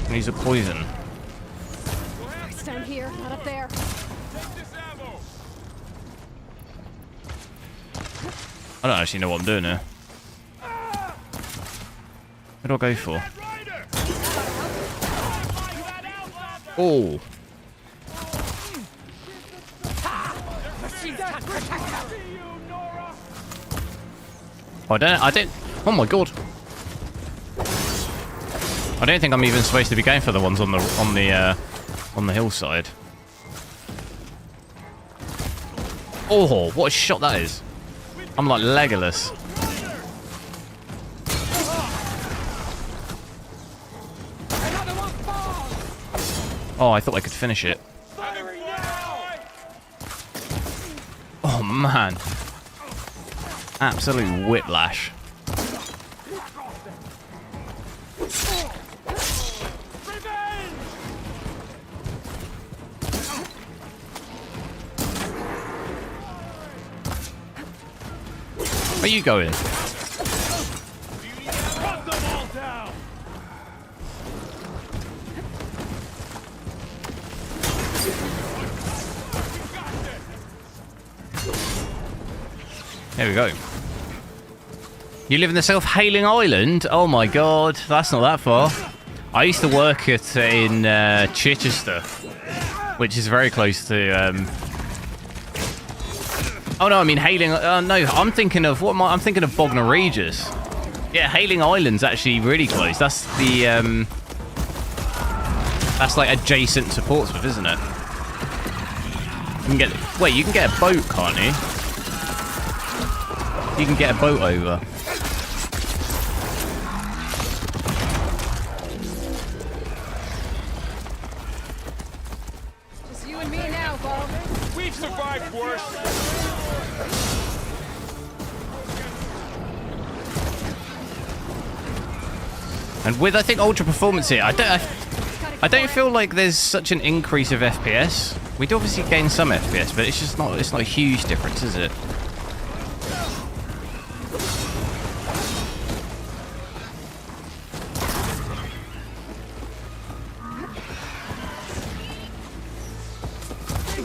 These are poison. It's down here, not up there. I don't actually know what I'm doing here. What do I go for? Oh. I don't. Oh my god. I don't think I'm even supposed to be going for the ones on the hillside. Oh, what a shot that is! I'm like Legolas. Oh, I thought I could finish it. Oh man. Absolute whiplash. Where are you going? There we go. You live in the Self-Hailing Island? Oh my god, that's not that far. I used to work in Chichester, which is very close to... Oh no, I mean Hailing... no, I'm thinking of... I'm thinking of Bognor Regis. Yeah, Hailing Island's actually really close. That's the... that's like adjacent to Portsmouth, isn't it? You can get... Wait, you can get a boat, can't you? You can get a boat over. Just you and me now, Bo. We've survived worse. And with, I think, ultra performance here, I don't... I don't feel like there's such an increase of FPS. We do obviously gain some FPS, but it's just not. It's not a huge difference, is it?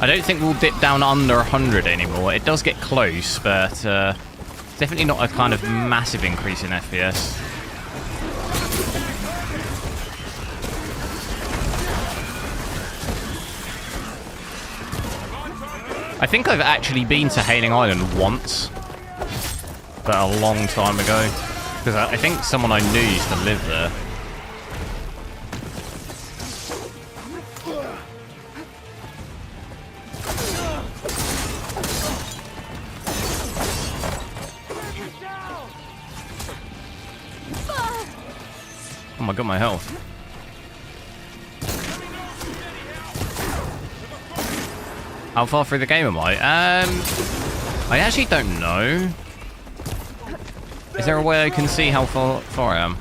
I don't think we'll dip down under 100 anymore. It does get close, but definitely not a kind of massive increase in FPS. I think I've actually been to Hailing Island once, but a long time ago, because I think someone I knew used to live there. Oh my god, my health. How far through the game am I? I actually don't know. Is there a way I can see how far I am?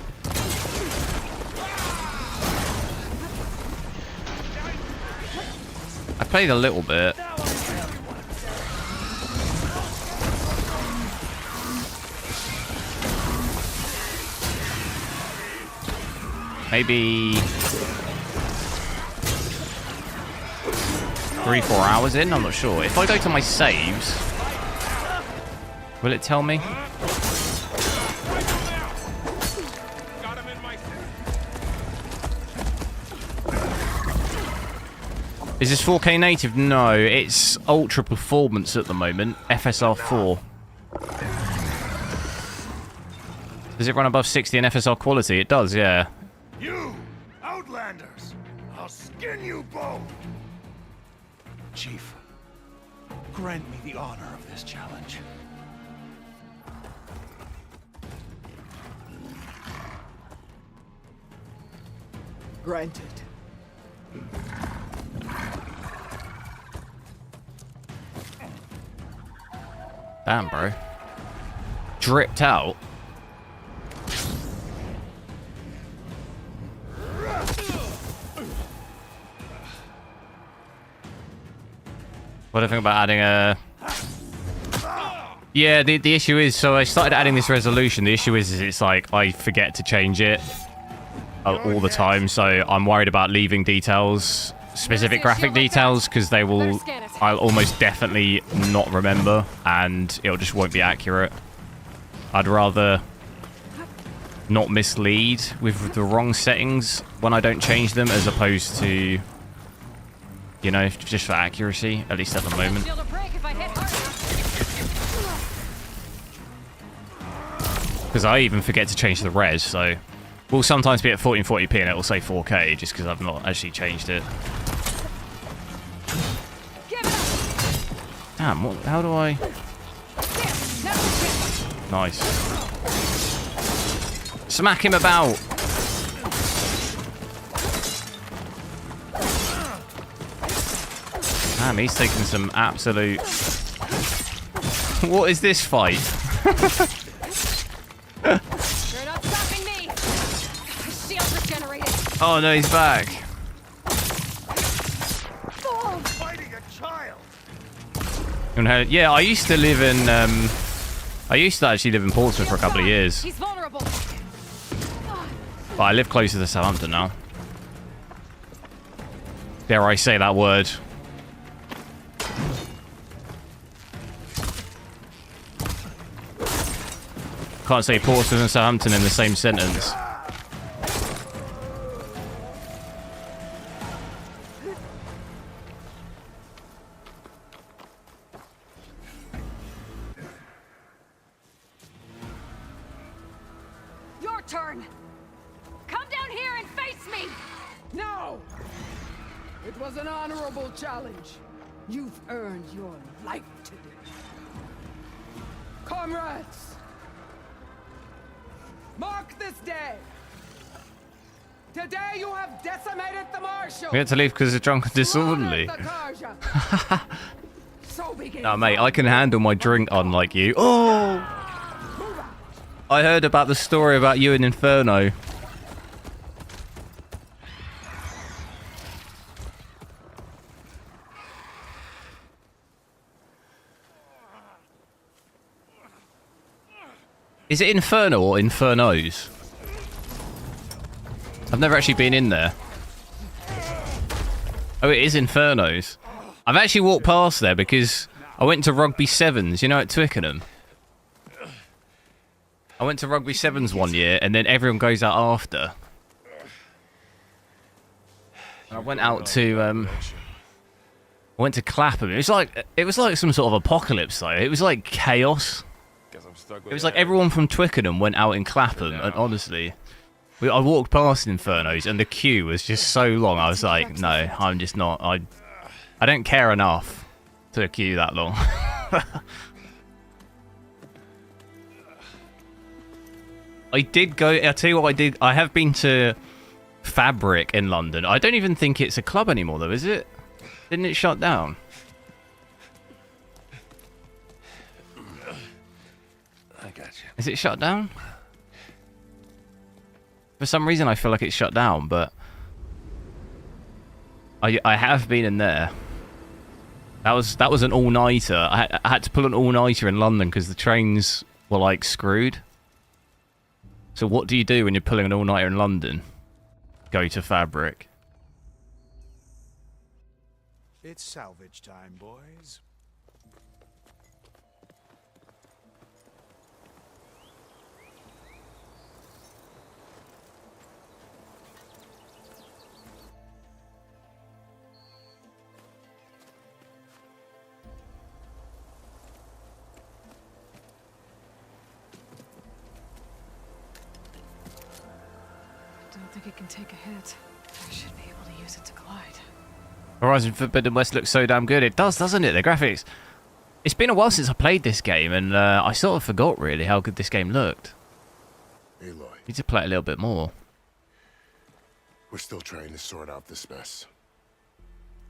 I played a little bit. Maybe 3-4 hours in, I'm not sure. If I go to my saves, will it tell me? Is this 4K native? No, it's ultra performance at the moment. FSR 4. Does it run above 60 in FSR quality? It does, yeah. You, Outlanders! I'll skin you both! Chief, grant me the honor of this challenge. Granted. Damn, bro. Dripped out. What do I think about adding a... Yeah, the issue is, so I started adding this resolution. The issue is it's like I forget to change it all the time, so I'm worried about leaving details, specific graphic details, because they will... I'll almost definitely not remember, and it just won't be accurate. I'd rather not mislead with the wrong settings when I don't change them, as opposed to... You know, just for accuracy, at least at the moment. Because I even forget to change the res, so... We'll sometimes be at 1440p and it'll say 4K, just because I've not actually changed it. Damn, what, how do I... Nice. Smack him about! Damn, he's taking some absolute... What is this fight? You're not stopping me. Shield regenerated. Oh no, he's back. Fighting a child. Yeah, I used to live in... I used to actually live in Portsmouth for a couple of years. He's vulnerable. But I live closer to Southampton now. Dare I say that word? Can't say Portsmouth and Southampton in the same sentence. Your turn. Come down here and face me. No! It was an honorable challenge. You've earned your life today. Comrades! Mark this day. Today you have decimated the Marshal. We had to leave because of drunk and disorderly. No, mate, I can handle my drink unlike you. Oh! I heard about the story about you in Inferno. Is it Inferno or Infernos? I've never actually been in there. Oh, it is Infernos. I've actually walked past there because I went to Rugby Sevens, you know, at Twickenham. I went to Rugby Sevens one year, and then everyone goes out after. I went out to I went to Clapham. It was like some sort of apocalypse though. It was like chaos. It was like everyone from Twickenham went out in Clapham, and honestly, I walked past Infernos, and the queue was just so long. I was like, no, I'm just not. I don't care enough to queue that long. I did go. I'll tell you what I did. I have been to Fabric in London. I don't even think it's a club anymore, though, is it? Didn't it shut down? I got you. Is it shut down? For some reason, I feel like it's shut down, but I have been in there. That was an all-nighter. I had to pull an all-nighter in London because the trains were like screwed. So what do you do when you're pulling an all-nighter in London? Go to Fabric. It's salvage time, boys. Don't think it can take a hit. I should be able to use it to glide. Horizon Forbidden West looks so damn good. It does, doesn't it? The graphics. It's been a while since I played this game, and I sort of forgot really how good this game looked. Aloy. Need to play it a little bit more. We're still trying to sort out this mess.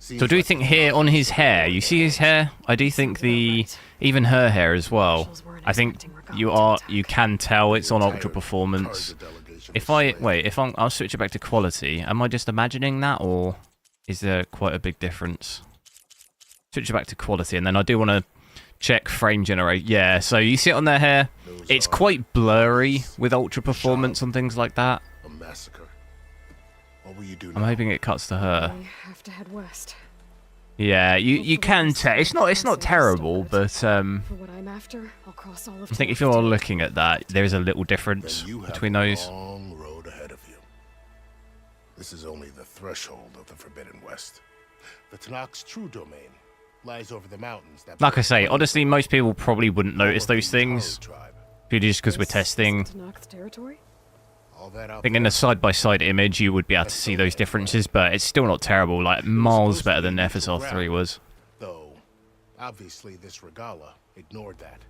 So do you think here on his hair, you see his hair? I do think even her hair as well. I think you can tell it's on ultra performance. I'll switch it back to quality. Am I just imagining that, or is there quite a big difference? Switch it back to quality, and then I do want to check frame generate. Yeah, so you see it on their hair. It's quite blurry with ultra performance and things like that. A massacre. What will you do now? I'm hoping it cuts to her. We have to head west. Yeah, you can tell. It's not terrible, but For what I'm after, I'll cross all of I think if you're looking at that, there is a little difference between those. Long road ahead of you. This is only the threshold of the Forbidden West. The Tanakh's true domain lies over the mountains that... Like I say, honestly, most people probably wouldn't notice those things. Purely just because we're testing. I think in a side-by-side image, you would be able to see those differences, but it's still not terrible. Like, miles better than FSR 3 was. Though, obviously this Regala ignored that.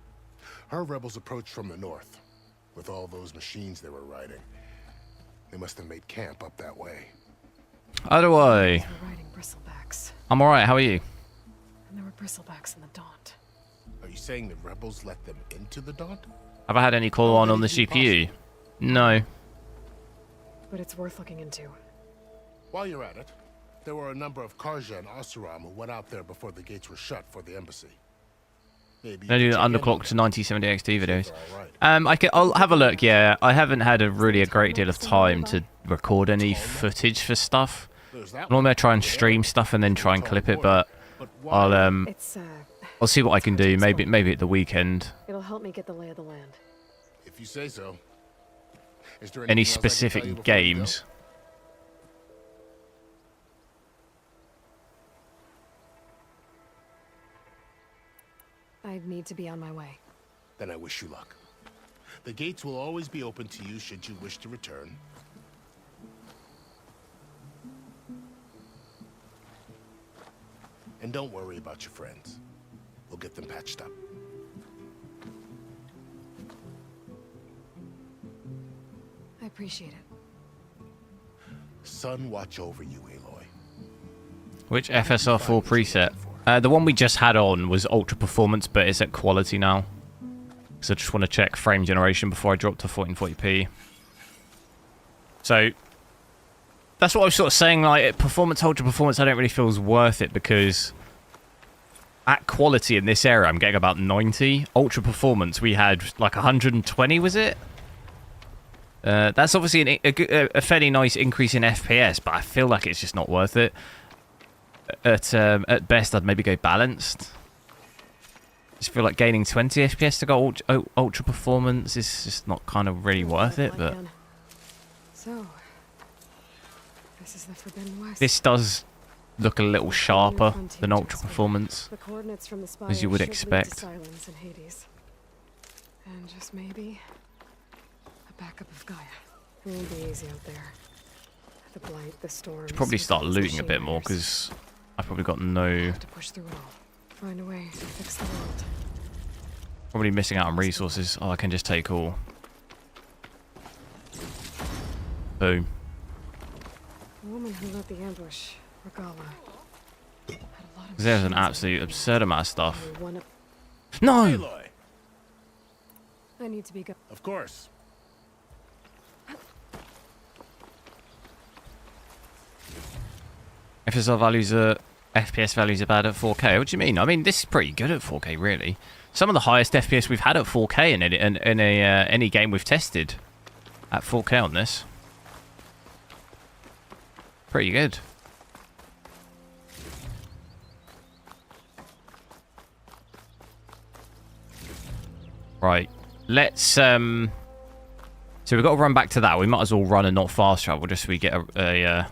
Her rebels approached from the north, with all those machines they were riding. They must have made camp up that way. How do I? I'm alright, how are you? And there were bristlebacks in the Daunt. Are you saying the rebels let them into the Daunt? Have I had any call on the CPU? No. But it's worth looking into. While you're at it, there were a number of Karja and Asuram who went out there before the gates were shut for the embassy. Maybe I do underclock to 9070 XT videos. I'll have a look. Yeah, I haven't had a great deal of time to record any footage for stuff. Normally I try and stream stuff and then try and clip it, but I'll see what I can do. Maybe at the weekend. It'll help me get the lay of the land. If you say so. Is there Any specific games? I need to be on my way. Then I wish you luck. The gates will always be open to you should you wish to return. And don't worry about your friends. We'll get them patched up. I appreciate it. Sun watch over you, Aloy. Which FSR 4 preset? The one we just had on was ultra performance, but it's at quality now. So I just want to check frame generation before I drop to 1440p. So that's what I was sort of saying. Like performance, ultra performance, I don't really feel is worth it because at quality in this area, I'm getting about 90. Ultra performance, we had like 120, was it? That's obviously a fairly nice increase in FPS, but I feel like it's just not worth it. At best, I'd maybe go balanced. Just feel like gaining 20 FPS to go ultra performance is just not kind of really worth it. But so, this is the Forbidden West. This does look a little sharper than ultra performance, the coordinates from the spire as you would should lead to expect. Silence and Hades. And just maybe a backup of Gaia. It won't be easy out there. The blight, the storms. Should probably start looting a bit more because I've probably got no. Have to push through it all. Find a way to fix the world. Probably missing out on resources. Oh, I can just take all. Boom. The woman who led the ambush, Regala, had a lot of. There's an absolute absurd amount of stuff. No! I need to be go. Of course. FSR values are FPS values are bad at 4K. What do you mean? I mean, this is pretty good at 4K, really. Some of the highest FPS we've had at 4K in any game we've tested at 4K on this. Pretty good. Right. Let's So we've got to run back to that. We might as well run and not fast travel just so we get a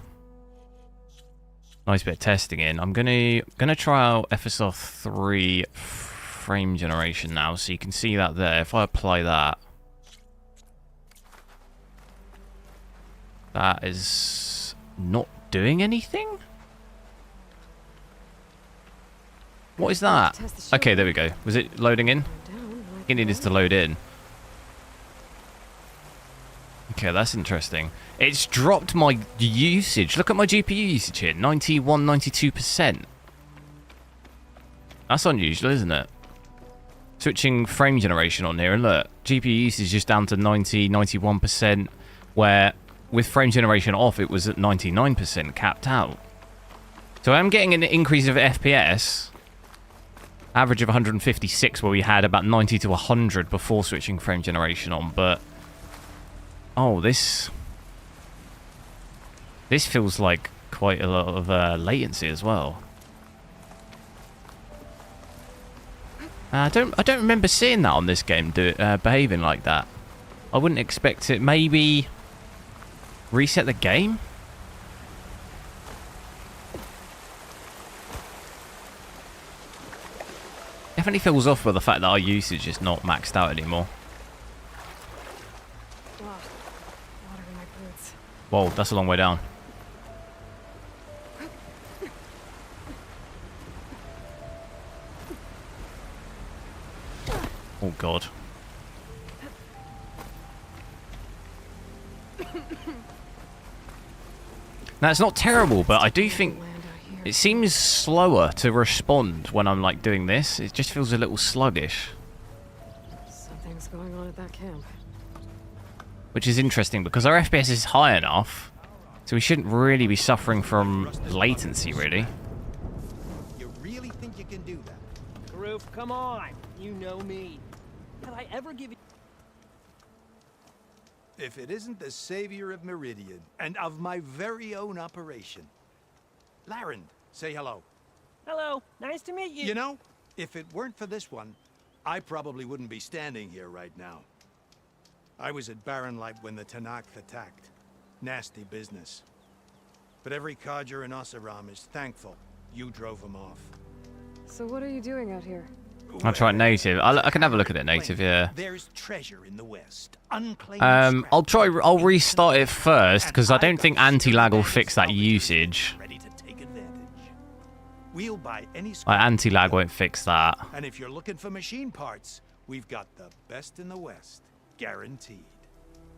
nice bit of testing in. I'm gonna try out FSR 3 frame generation now, so you can see that there. If I apply that, that is not doing anything. What is that? Okay, there we go. Was it loading in? It needed to load in. Okay, that's interesting. It's dropped my usage. Look at my GPU usage here. 91, 92%. That's unusual, isn't it? Switching frame generation on here, and look, GPU usage is just down to 90, 91%, where with frame generation off, it was at 99%, capped out. So I'm getting an increase of FPS, average of 156, where we had about 90 to 100 before switching frame generation on, but oh, this feels like quite a lot of latency as well. I don't remember seeing that on this game behaving like that. I wouldn't expect it. Maybe reset the game. Definitely feels off with the fact that our usage is not maxed out anymore. Whoa, that's a long way down. Oh god. Now it's not terrible, but I do think it seems slower to respond when I'm like doing this. It just feels a little sluggish. Something's going on at that camp. Which is interesting because our FPS is high enough, so we shouldn't really be suffering from latency, really. You really think you can do that? Karoof, come on. You know me. Have I ever given... If it isn't the savior of Meridian, and of my very own operation. Laren, say hello. Hello, nice to meet you. You know, if it weren't for this one, I probably wouldn't be standing here right now. I was at Barren Light when the Tanakh attacked. Nasty business. But every codger in Oseram is thankful you drove them off. So what are you doing out here? I'll try native. I can have a look at it native, yeah. There's treasure in the west. Unclaimed I'll restart it first because I don't think anti-lag will fix that usage. We'll buy any Anti-lag won't fix that. And if you're looking for machine parts, we've got the best in the west, guaranteed.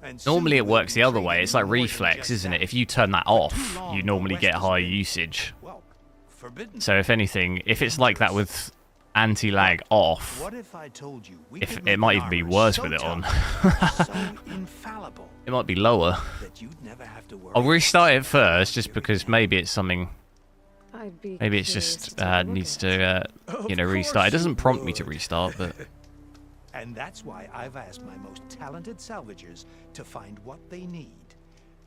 And Normally it works the other way. It's like reflex, isn't it? If you turn that off, you normally get high usage. So if anything, if it's like that with anti-lag off, what if I told you it might even be worse with it on. It might be lower. I'll restart it first just because maybe it's something I'd be Maybe it's curious just to take a look needs at. to restart. It doesn't prompt me to restart, but And that's why I've asked my most talented salvagers to find what they need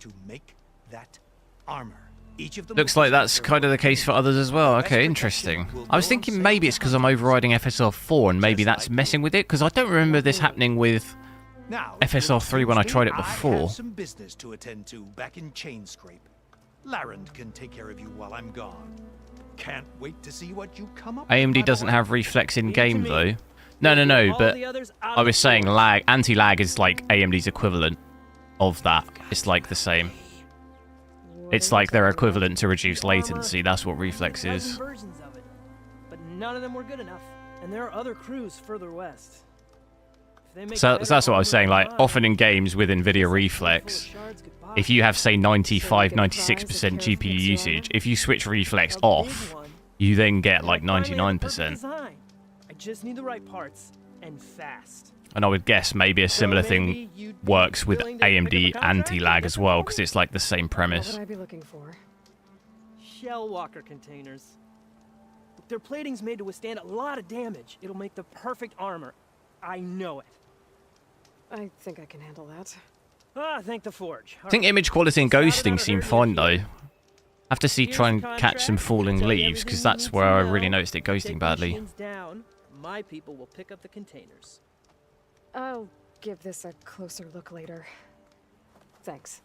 to make that armor. Each of them looks like that's kind of the case for others as well. Okay, interesting. I was thinking maybe it's because I'm overriding FSR 4 and maybe that's messing with it, because I don't remember this happening with FSR 3 when I tried it I before. have some business to attend to back in Chainscrape. Larend can take care of you while I'm gone. Can't wait to see what you come up with, my AMD doesn't boy. have reflex in game though. No, but I was saying anti-lag is like AMD's equivalent of that. It's like the same. It's like their equivalent to reduced latency. That's what reflex is. Versions of it, but none of them were good enough, and there are other crews further west. If they make So better that's what I was armor saying. than Like mine, often in games with NVIDIA Reflex, if you have say 95, 96% GPU usage, if you switch reflex off, you then get like 99%. design. I just need the right parts and fast. And I would guess maybe a similar thing works with AMD anti-lag as well, because it's like the same What premise. would I be looking for? Shell walker containers. Their plating's made to withstand a lot of damage. It'll make the perfect armor. I know it. I think I can handle that. Ah, thank the forge. I think image quality and ghosting seem fine though. I have to see try and catch some falling leaves, because that's where I really noticed it ghosting badly. Technicians down, my people will pick up the containers. I'll give this a closer look later. Thanks.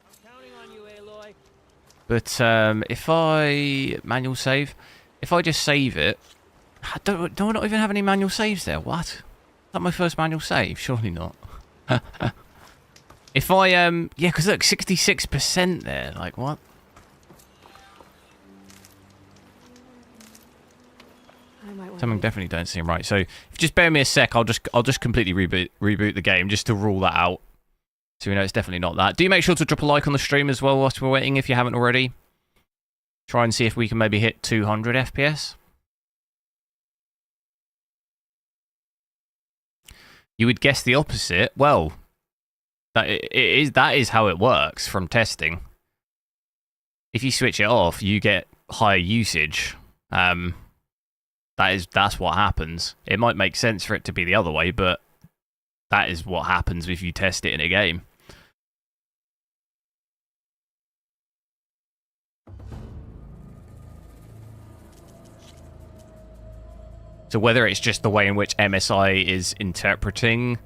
I'm counting on you, Aloy. But if I manual save, if I just save it, do I not even have any manual saves there? What? Is that my first manual save? Surely not. If I yeah, because look, 66% there. Like what? Something definitely don't seem right. So if you just bear me a sec, I'll just completely reboot the game just to rule that out. So we know it's definitely not that. Do make sure to drop a like on the stream as well whilst we're waiting if you haven't already. Try and see if we can maybe hit 200 FPS. You would guess the opposite. Well, that is how it works from testing. If you switch it off, you get higher usage. That's what happens. It might make sense for it to be the other way, but that is what happens if you test it in a game. So whether it's just the way in which MSI is interpreting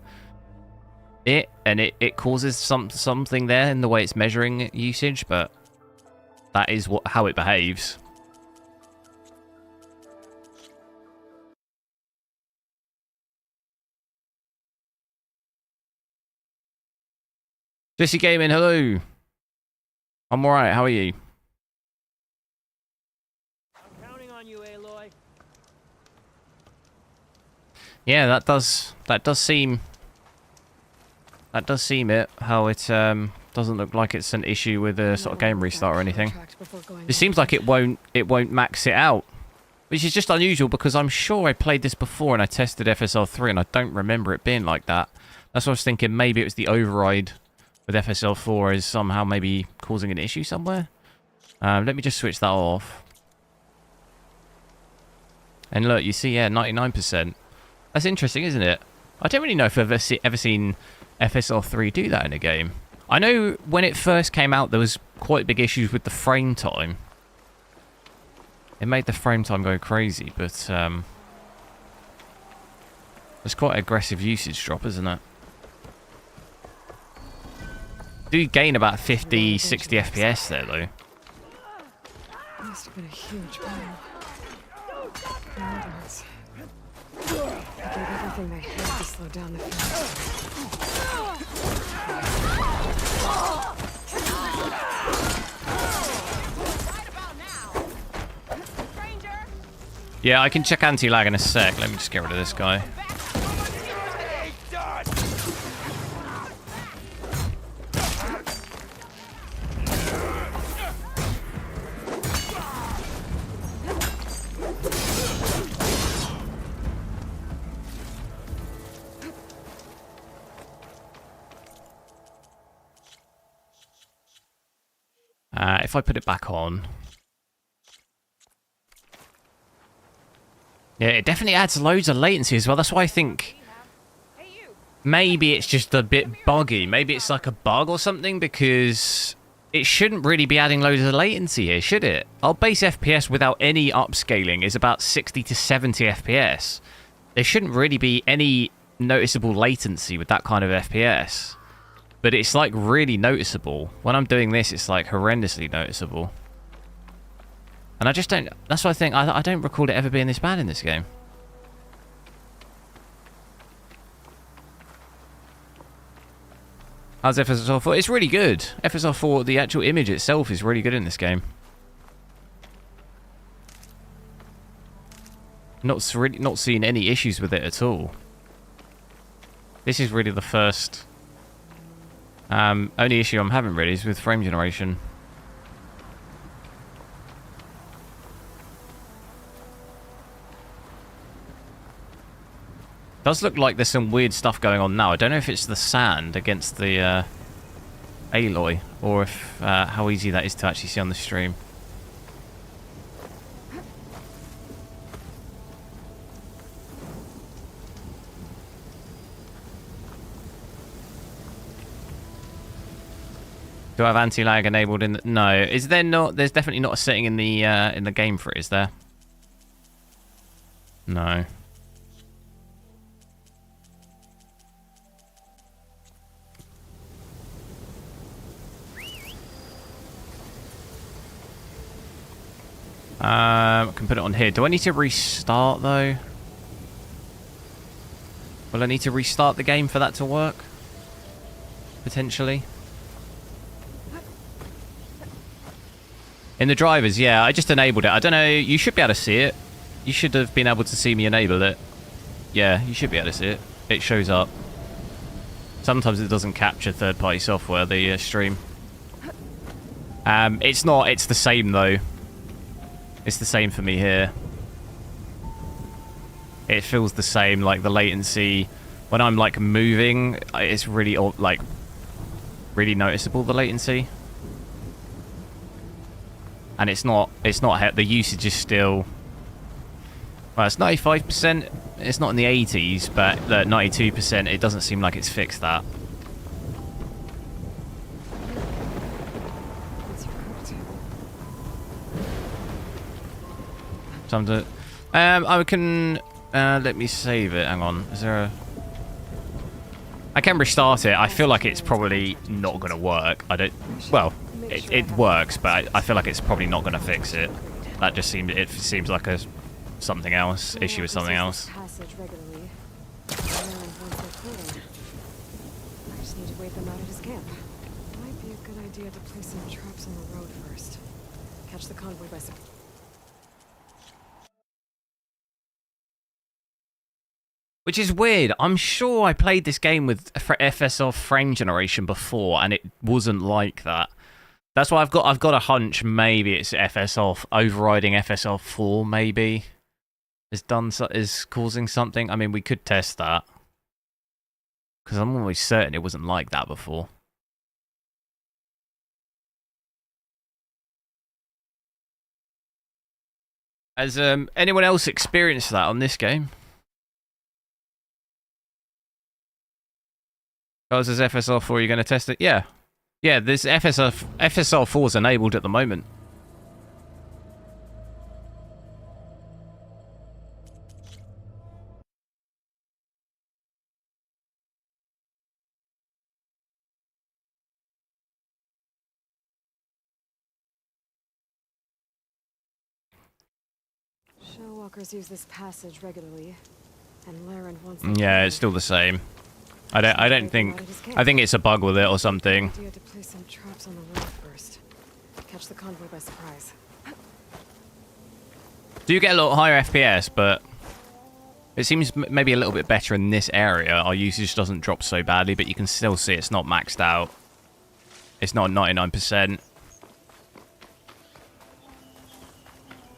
it, and it causes something there in the way it's measuring usage, but that is how it behaves. Jesse Gaming, hello. I'm alright, how are you? I'm counting on you, Aloy. Yeah, that does seem it, how it doesn't look like it's an issue with a sort of game restart or anything. It seems like it won't max it out, which is just unusual because I'm sure I played this before and I tested FSR 3 and I don't remember it being like that. That's what I was thinking. Maybe it was the override with FSR 4 is somehow maybe causing an issue somewhere. Let me just switch that off. And look, you see, yeah, 99%. That's interesting, isn't it? I don't really know if I've ever seen FSR 3 do that in a game. I know when it first came out, there was quite big issues with the frame time. It made the frame time go crazy, but it's quite an aggressive usage drop, isn't it? Do gain about 50, 60 FPS there, though. Must have been a huge battle. Mountains. I gave everything they had to slow down the Yeah, I can check anti-lag in a sec. Let me just get rid of this guy. If I put it back on, Yeah, it definitely adds loads of latency as well. That's why I think maybe it's just a bit buggy. Maybe it's like a bug or something, because it shouldn't really be adding loads of latency here, should it? Our base FPS without any upscaling is about 60 to 70 FPS. There shouldn't really be any noticeable latency with that kind of FPS. But it's like really noticeable. When I'm doing this, it's like horrendously noticeable. And I just don't... That's why I think... I don't recall it ever being this bad in this game. How's FSR 4? It's really good. FSR 4, the actual image itself is really good in this game. Not seeing any issues with it at all. This is really the first... only issue I'm having really is with frame generation. Does look like there's some weird stuff going on now. I don't know if it's the sand against the alloy, or if how easy that is to actually see on the stream. Do I have anti-lag enabled in the... No. Is there not... There's definitely not a setting in the game for it, is there? No. I can put it on here. Do I need to restart, though? Will I need to restart the game for that to work? Potentially. In the drivers, yeah. I just enabled it. I don't know. You should be able to see it. You should have been able to see me enable it. Yeah, you should be able to see it. It shows up. Sometimes it doesn't capture third-party software, the stream. It's not. It's the same, though. It's the same for me here. It feels the same, like the latency. When I'm like moving, it's really like really noticeable, the latency. And it's not the usage is still, well, it's 95%. It's not in the 80s, but the 92%, it doesn't seem like it's fixed that. I can let me save it. Hang on. Is there a... I can restart it. I feel like it's probably not going to work. I don't... Well, it works, but I feel like it's probably not going to fix it. That just seems... It seems like a something else. Issue with something else. I just need to wait them out at his camp. Might be a good idea to place some traps on the road first. Catch the convoy by surprise. Which is weird. I'm sure I played this game with FSR frame generation before, and it wasn't like that. That's why I've got a hunch. Maybe it's FSR overriding FSR 4. Maybe is causing something. I mean, we could test that because I'm always certain it wasn't like that before. Has anyone else experienced that on this game? Oh, is this FSR 4? You're going to test it? Yeah. Yeah, this FSR 4 is enabled at the moment. Shellwalkers use this passage regularly, and Laren wants... Yeah, it's still the same. I don't think... I think it's a bug with it or something. Idea to place some traps on the road first. Catch the convoy by surprise. Do you get a lot higher FPS, but it seems maybe a little bit better in this area. Our usage doesn't drop so badly, but you can still see it's not maxed out. It's not 99%.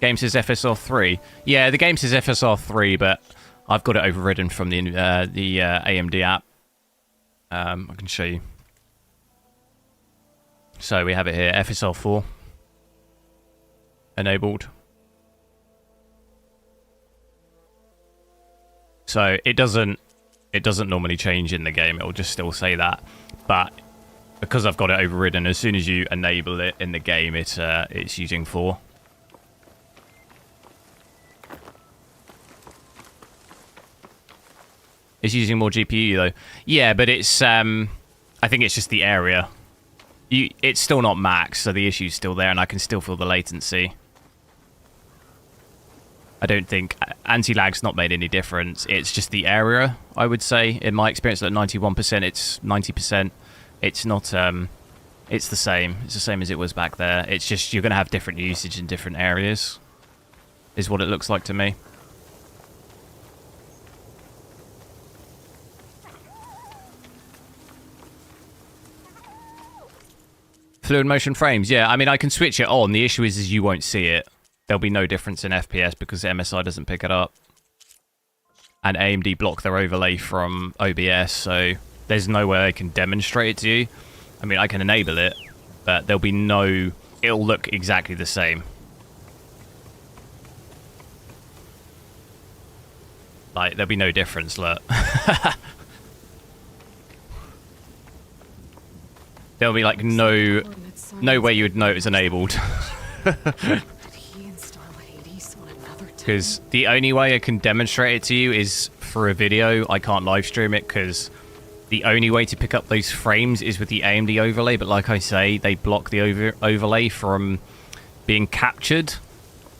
Game says FSR 3. Yeah, the game says FSR 3, but I've got it overridden from the AMD app. I can show you. So we have it here, FSR 4 enabled. So it doesn't normally change in the game. It'll just still say that. But because I've got it overridden, as soon as you enable it in the game, it's using 4. It's using more GPU though. Yeah, but it's I think it's just the area. It's still not max, so the issue's still there, and I can still feel the latency. I don't think anti-lag's not made any difference. It's just the area, I would say. In my experience, at 91%, it's 90%. It's not. It's the same. It's the same as it was back there. It's just you're gonna have different usage in different areas, is what it looks like to me. Fluid motion frames, yeah. I mean, I can switch it on. The issue is you won't see it. There'll be no difference in FPS because MSI doesn't pick it up. And AMD block their overlay from OBS, so there's no way I can demonstrate it to you. I mean, I can enable it, but there'll be no... It'll look exactly the same. Like, there'll be no difference, look. There'll be like no way you would know it was enabled. Because the only way I can demonstrate it to you is for a video. I can't live stream it because the only way to pick up those frames is with the AMD overlay. But like I say, they block the overlay from being captured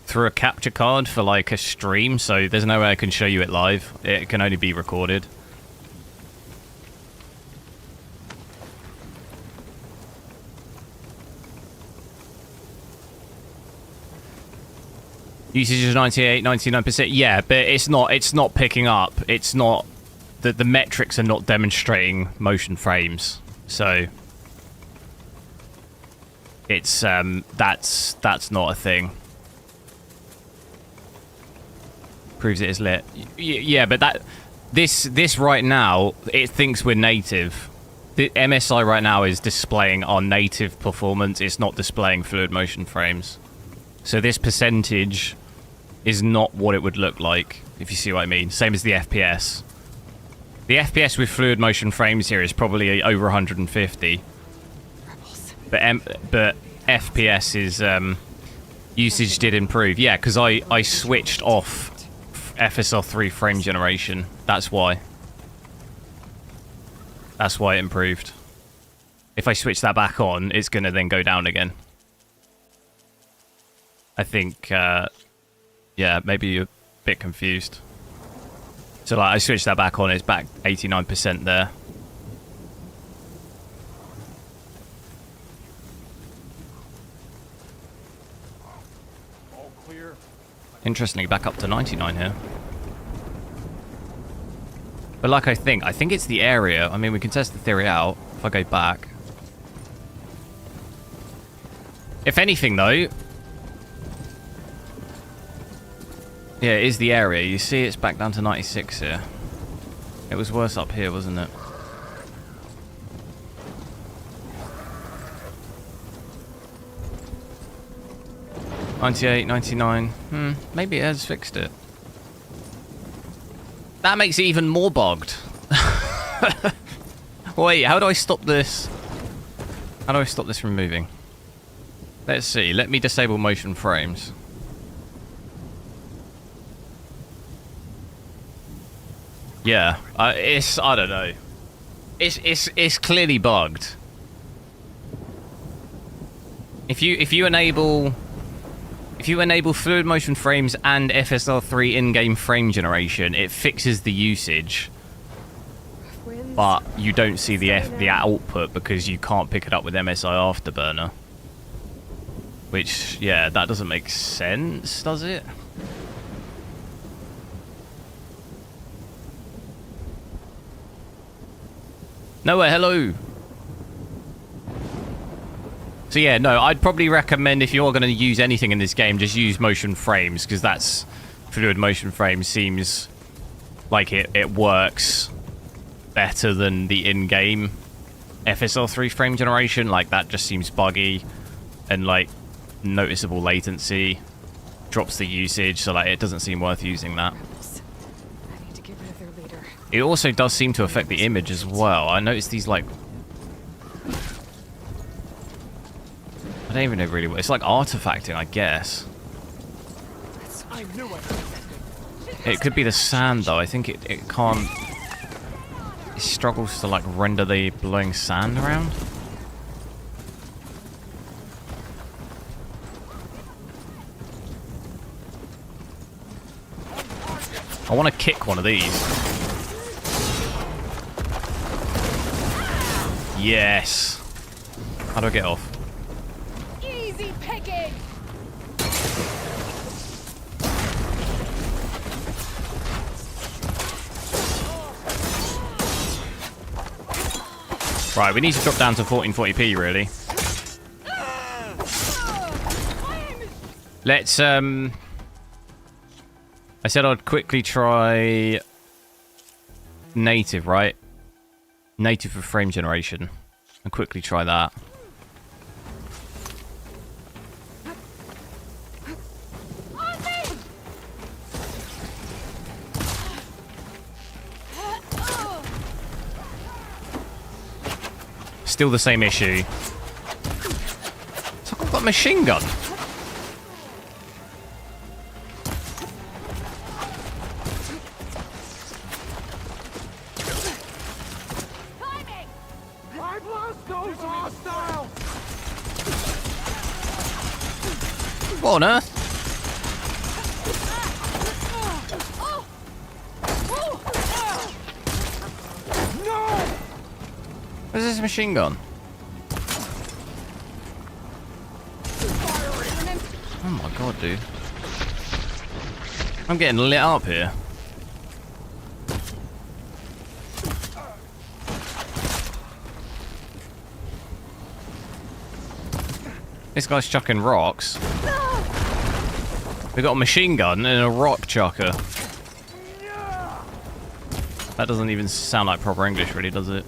through a capture card for like a stream. So there's no way I can show you it live. It can only be recorded. Usage is 98, 99%. Yeah, but it's not picking up. It's not the metrics are not demonstrating motion frames. So it's that's not a thing. Proves it is lit. Yeah, but this right now, it thinks we're native. The MSI right now is displaying our native performance. It's not displaying fluid motion frames. So this percentage is not what it would look like, if you see what I mean. Same as the FPS. The FPS with fluid motion frames here is probably over 150. But FPS is... usage did improve. Yeah, because I switched off FSR 3 frame generation. That's why. That's why it improved. If I switch that back on, it's going to then go down again. I think... yeah, maybe you're a bit confused. So like, I switched that back on, it's back 89% there. All clear. Interestingly, back up to 99 here. But like I think it's the area. I mean, we can test the theory out if I go back. If anything though... Yeah, it is the area. You see it's back down to 96 here. It was worse up here, wasn't it? $98, $99. Maybe it has fixed it. That makes it even more bugged. Wait, how do I stop this? How do I stop this from moving? Let's see. Let me disable motion frames. Yeah, I don't know. It's clearly bugged. If you enable fluid motion frames and FSR 3 in-game frame generation, it fixes the usage. But you don't see the output because you can't pick it up with MSI Afterburner. Which, yeah, that doesn't make sense, does it? Nowhere, hello. So yeah, no, I'd probably recommend if you're going to use anything in this game, just use motion frames, because that's fluid motion frames seems like it works better than the in-game FSR 3 frame generation. Like that just seems buggy and like noticeable latency, drops the usage, so like it doesn't seem worth using that. I need to get rid of their It also does seem to affect the image as well. I noticed these, like... I don't even know really what... It's like artifacting, I guess. I knew it. It could be the sand, though. I think it can't... It struggles to, like, render the blowing sand around. I want to kick one of these. Yes. How do I get off? Easy picking. Right, we need to drop down to 1440p, really. Let's, I said I'd quickly try native, right? Native for frame generation. And quickly try that. Still the same issue. It's like I've got a machine gun. I've lost those hostile. What on earth? Where's this machine gun? Oh my god, dude. I'm getting lit up here. This guy's chucking rocks. We got a machine gun and a rock chucker. That doesn't even sound like proper English, really, does it?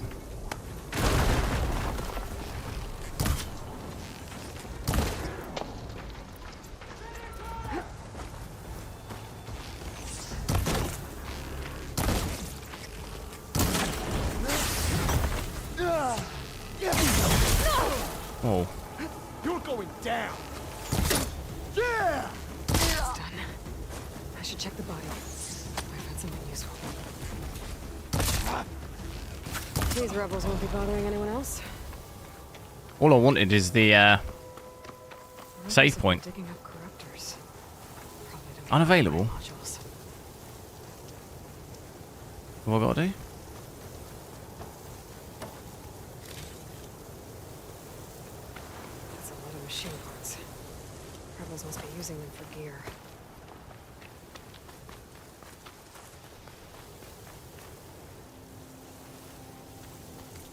Oh. You're going down. Yeah. It's done. I should check the body. Might find something useful. These rebels won't be bothering anyone else. All I wanted is the save point. Digging up corruptors. Unavailable. Modules. What have I got to do? That's a lot of machine parts. Rebels must be using them for gear.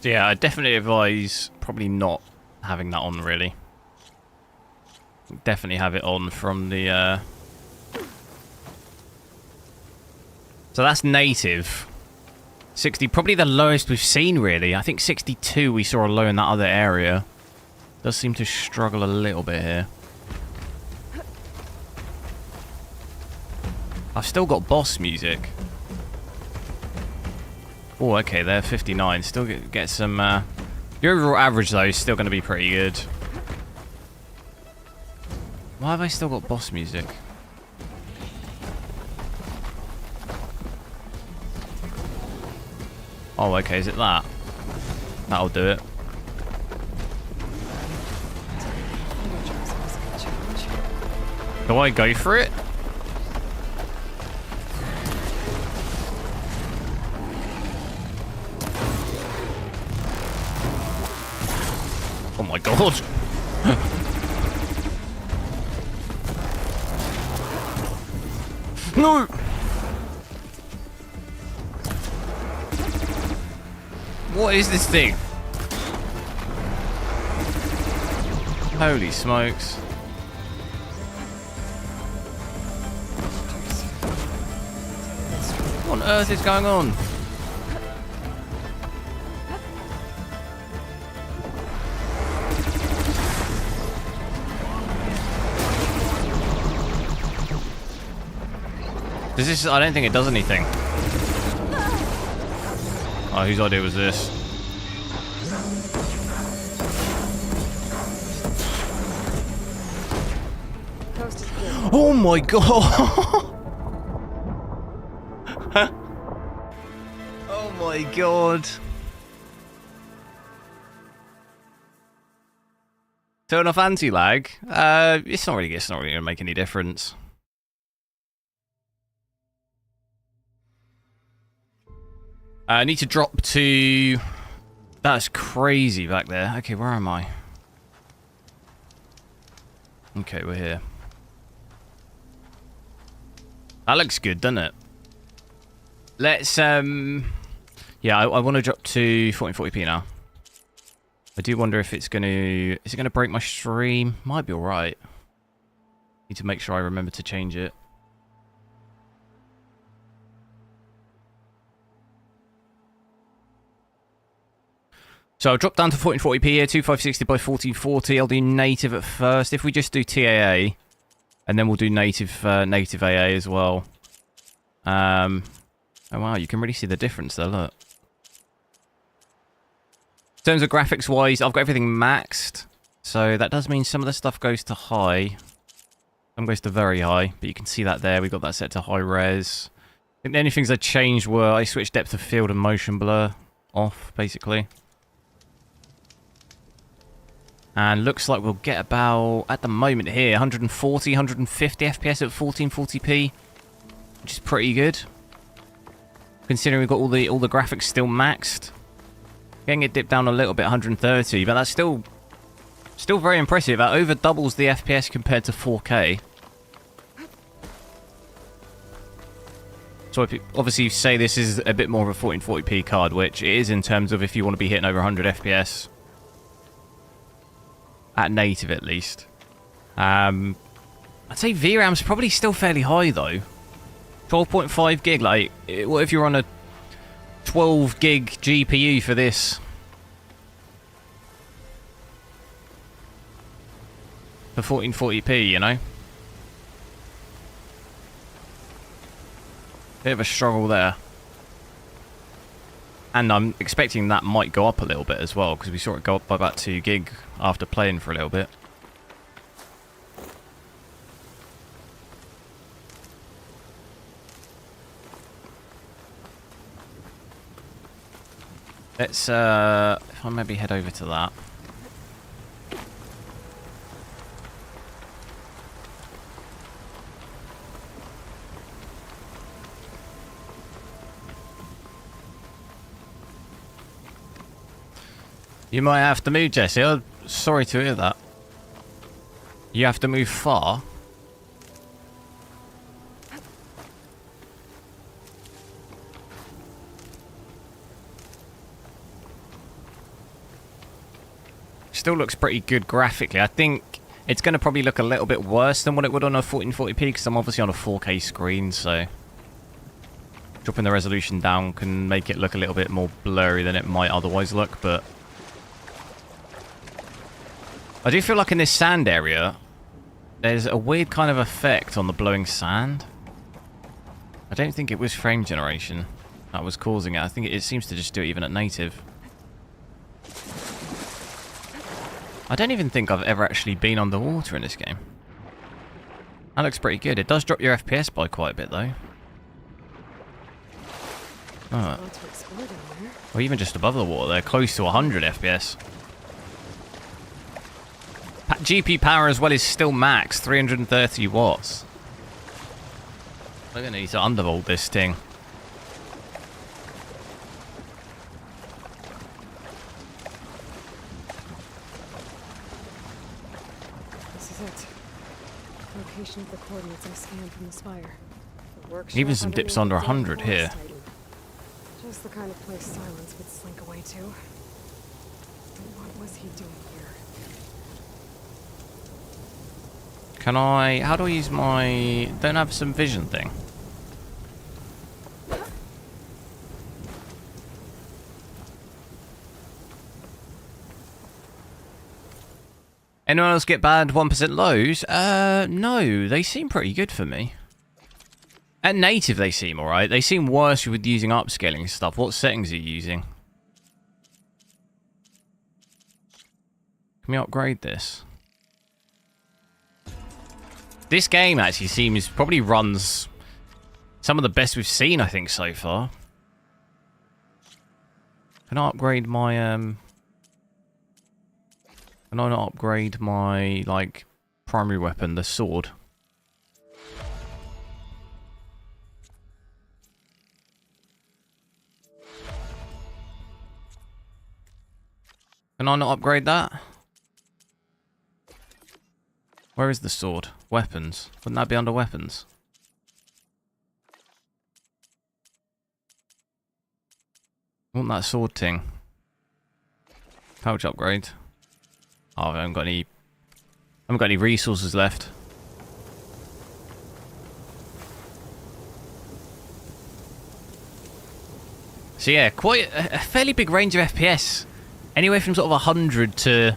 So yeah, I definitely advise probably not having that on, really. Definitely have it on from the... So that's native. 60, probably the lowest we've seen, really. I think 62 we saw a low in that other area. Does seem to struggle a little bit here. I've still got boss music. Oh, okay, they're 59. Still get some... Your overall average, though, is still going to be pretty good. Why have I still got boss music? Oh, okay, is it that? That'll do it. Do I go for it? Oh my god. No! What is this thing? Holy smokes. What on earth is going on? Does this... I don't think it does anything. Oh, whose idea was this? Coast is good. Oh my god! Oh my god. Turn off anti-lag. It's not really gonna make any difference. I need to drop to... That's crazy back there. Okay, where am I? Okay, we're here. That looks good, doesn't it? Let's, yeah, I want to drop to 1440p now. I do wonder if it's going to... Is it going to break my stream? Might be alright. Need to make sure I remember to change it. So I'll drop down to 1440p here, 2560 by 1440. I'll do native at first. If we just do TAA, and then we'll do native native AA as well. Oh wow, you can really see the difference there, look. In terms of graphics wise, I've got everything maxed. So that does mean some of the stuff goes to high. Some goes to very high, but you can see that there. We got that set to high res. I think the only things I changed were I switched depth of field and motion blur off, basically. And looks like we'll get about, at the moment here, 140, 150 FPS at 1440p, which is pretty good. Considering we've got all the graphics still maxed. Getting it dipped down a little bit, 130, but that's still very impressive. That over doubles the FPS compared to 4K. So if you obviously say this is a bit more of a 1440p card, which it is in terms of if you want to be hitting over 100 FPS. At native, at least. I'd say VRAM's probably still fairly high, though. 12.5 gig, like, what if you're on a 12 gig GPU for this? For 1440p, you know? Bit of a struggle there. And I'm expecting that might go up a little bit as well, because we saw it go up by about 2 gig after playing for a little bit. Let's, if I maybe head over to that. You might have to move, Jesse. I'm sorry to hear that. You have to move far. Still looks pretty good graphically. I think it's going to probably look a little bit worse than what it would on a 1440p because I'm obviously on a 4K screen, so dropping the resolution down can make it look a little bit more blurry than it might otherwise look, but I do feel like in this sand area, there's a weird kind of effect on the blowing sand. I don't think it was frame generation that was causing it. I think it seems to just do it even at native. I don't even think I've ever actually been underwater in this game. That looks pretty good. It does drop your FPS by quite a bit, though. Oh. Or even just above the water, they're close to 100 FPS. GPU power as well is still max, 330 watts. We're going to need to undervolt this thing. This is it. Location of the coordinates I scanned from the spire. Even some dips under 100 here. Just the kind of place silence would slink away to. What was he doing here? Can I... How do I use my... Don't I have some vision thing? Anyone else get bad 1% lows? No, they seem pretty good for me. At native, they seem alright. They seem worse with using upscaling stuff. What settings are you using? Can we upgrade this? This game actually seems probably runs some of the best we've seen, I think, so far. Can I upgrade my Can I not upgrade my like primary weapon, the sword? Can I not upgrade that? Where is the sword? Weapons. Wouldn't that be under weapons? I want that sword thing. Pouch upgrade. Oh, I haven't got any resources left. So yeah, quite a fairly big range of FPS. Anywhere from sort of 100 to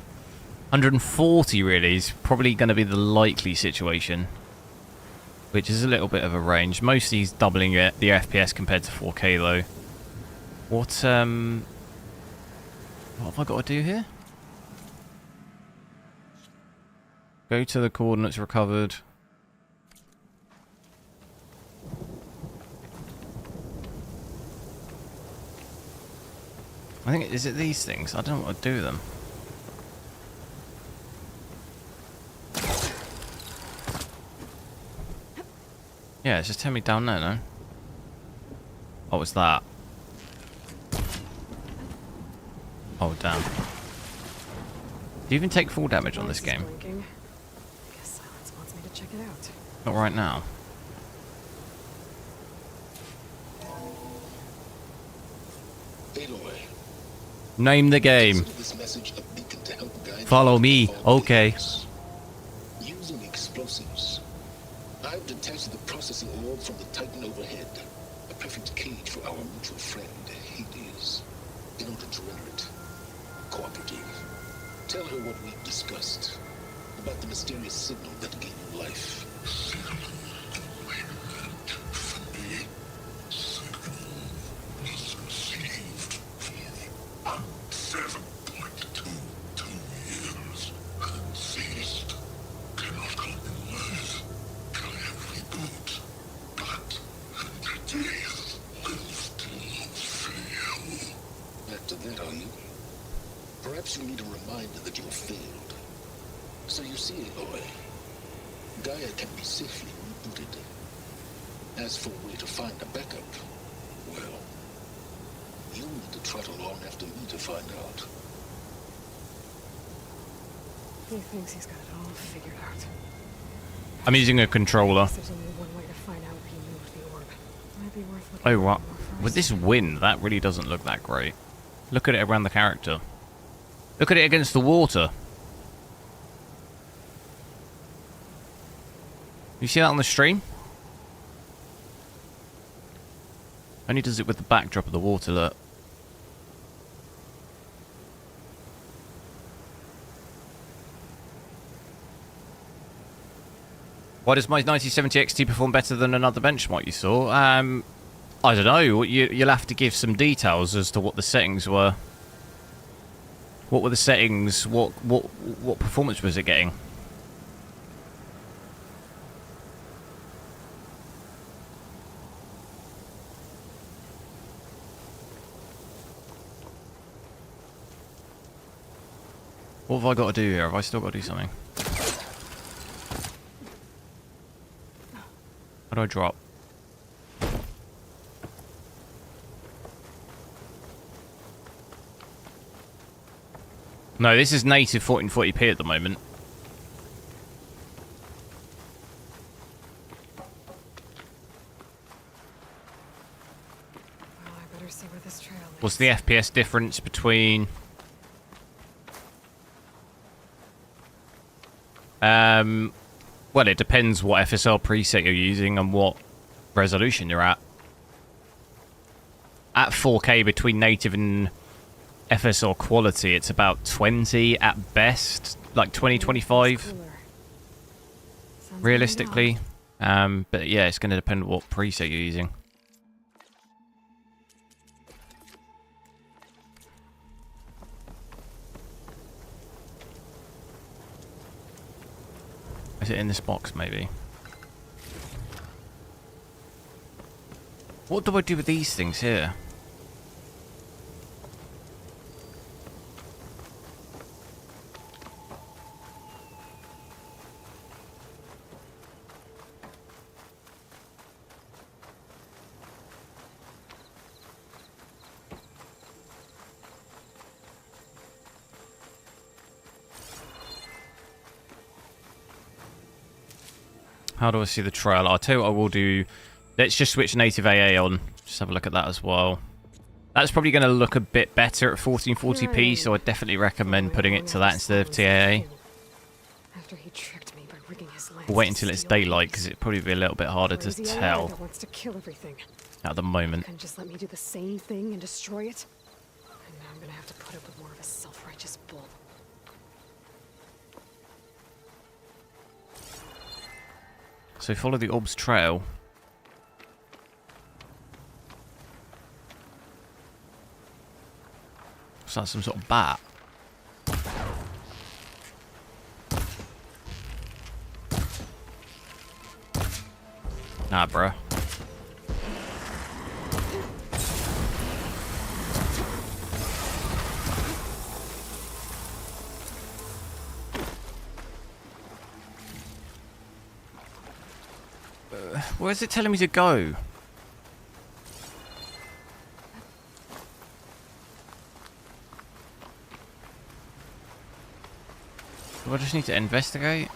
140 really is probably going to be the likely situation. Which is a little bit of a range. Mostly he's doubling the FPS compared to 4K though. What have I got to do here? Go to the coordinates recovered. I think, is it these things? I don't know what to do with them. Yeah, it's just telling me down there, no? Oh, it's that. Oh, damn. Do you even take full damage on this game? Blinking. I guess Silence wants me to check it out. Not right now. Aloy. Name the game. Follow me. Okay. Using explosives. I've detached the processing orb from the Titan overhead. A perfect cage for our mutual friend, Hades. In order to render it cooperative, tell her what we've discussed about the mysterious signal that gave you life. After that, are you? Perhaps you need a reminder that you have failed. So you see, Aloy, Gaia can be safely rebooted. As for a way to find a backup, well, you'll need to trot along after me to find out. He thinks he's got it all figured out. I'm using a controller. There's only one way to find out if he moved the orb. Might be worth looking Oh, what? more first. With this wind, that really doesn't look that great. Look at it around the character. Look at it against the water. You see that on the stream? Only does it with the backdrop of the water, look. Why does my 9070 XT perform better than another benchmark you saw? I don't know. You'll have to give some details as to what the settings were. What were the settings? What performance was it getting? What have I got to do here? Have I still got to do something? How do I drop? No, this is native 1440p at the moment. Well, I better see where this trail leads. What's the FPS difference between... well, it depends what FSR preset you're using and what resolution you're at. At 4K between native and FSR quality, it's about 20 at best, like 20, 25. Realistically, But yeah, it's going to depend on what preset you're using. Is it in this box, maybe? What do I do with these things here? How do I see the trail? I'll tell you what I will do. Let's just switch native AA on. Just have a look at that as well. That's probably going to look a bit better at 1440p, so I'd definitely recommend putting it to that instead of TAA. After he tricked me by rigging his lens. We'll wait until it's daylight, because it'd probably be a little bit harder to tell Wants to kill everything. at the moment. Couldn't just let me do the same thing and destroy it. And now I'm gonna have to put up with more of a self-righteous bull. So follow the orb's trail. Is that some sort of bat? Nah, bruh. Where's it telling me to go? Do I just need to investigate?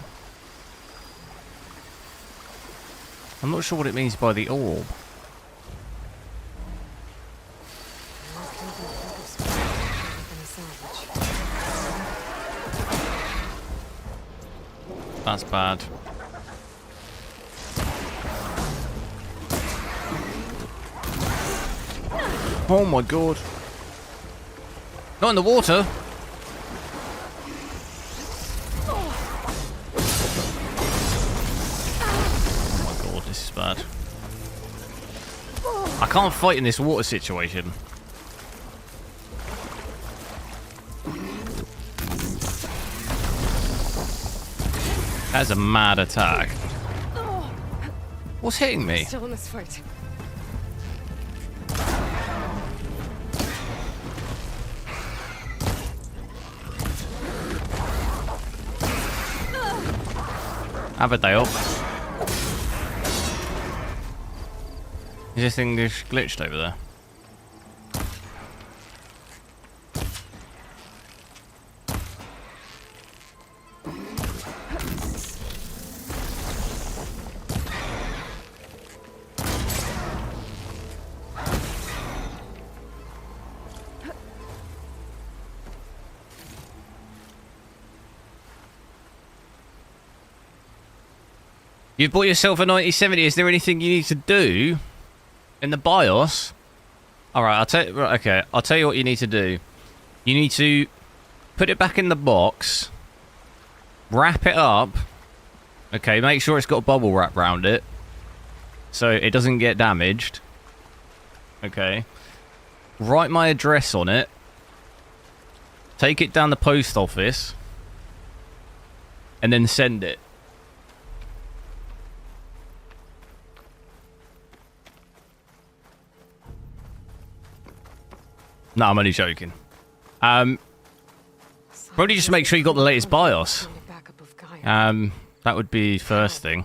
I'm not sure what it means by the orb. That's bad. Oh my god. Not in the water. Oh my god, this is bad. I can't fight in this water situation. That's a mad attack. What's hitting me? Still in this fight. Have a day off. Is this thing just glitched over there? You've bought yourself a 9070. Is there anything you need to do in the BIOS? Alright, I'll tell you what you need to do. You need to put it back in the box, wrap it up. Okay, make sure it's got a bubble wrap around it so it doesn't get damaged. Okay. Write my address on it. Take it down the post office. And then send it. No, I'm only joking. Probably just make sure you got the latest BIOS. That would be first thing.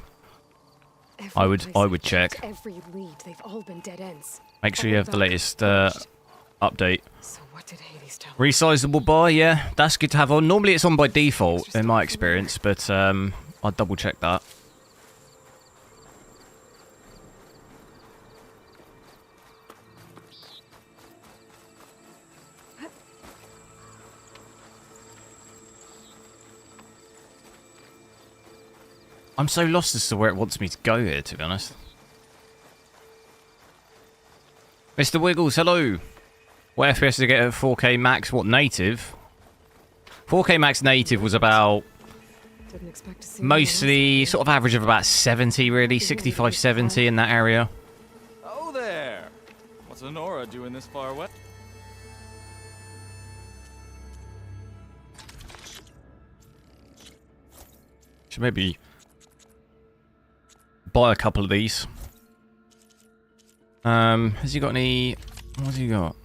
I would check. Every lead, they've all been dead ends. Make sure you have the latest update. So what did Hades tell Resizable bar, yeah, that's good to have on. Normally it's on by default in my experience, but I'll double check that. I'm so lost as to where it wants me to go here, to be honest. Mr. Wiggles, hello. What FPS did I get at 4K max? What, native? 4K max native was about Didn't expect to see Mostly sort of average of about 70, really. 65, 70 in that area. Oh there! What's Honora doing this far west? Should maybe buy a couple of these. Has he got any... What's he got?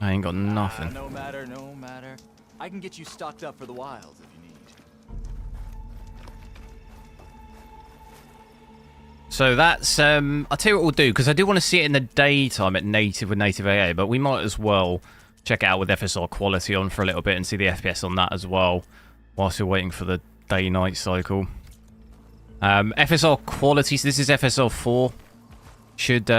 I ain't got nothing. No matter, no matter. I can get you stocked up for the wilds if you need. So that's, I'll tell you what we'll do, because I do want to see it in the daytime at native with native AA, but we might as well check it out with FSR quality on for a little bit and see the FPS on that as well, whilst we're waiting for the day-night cycle. FSR quality, so this is FSR 4, should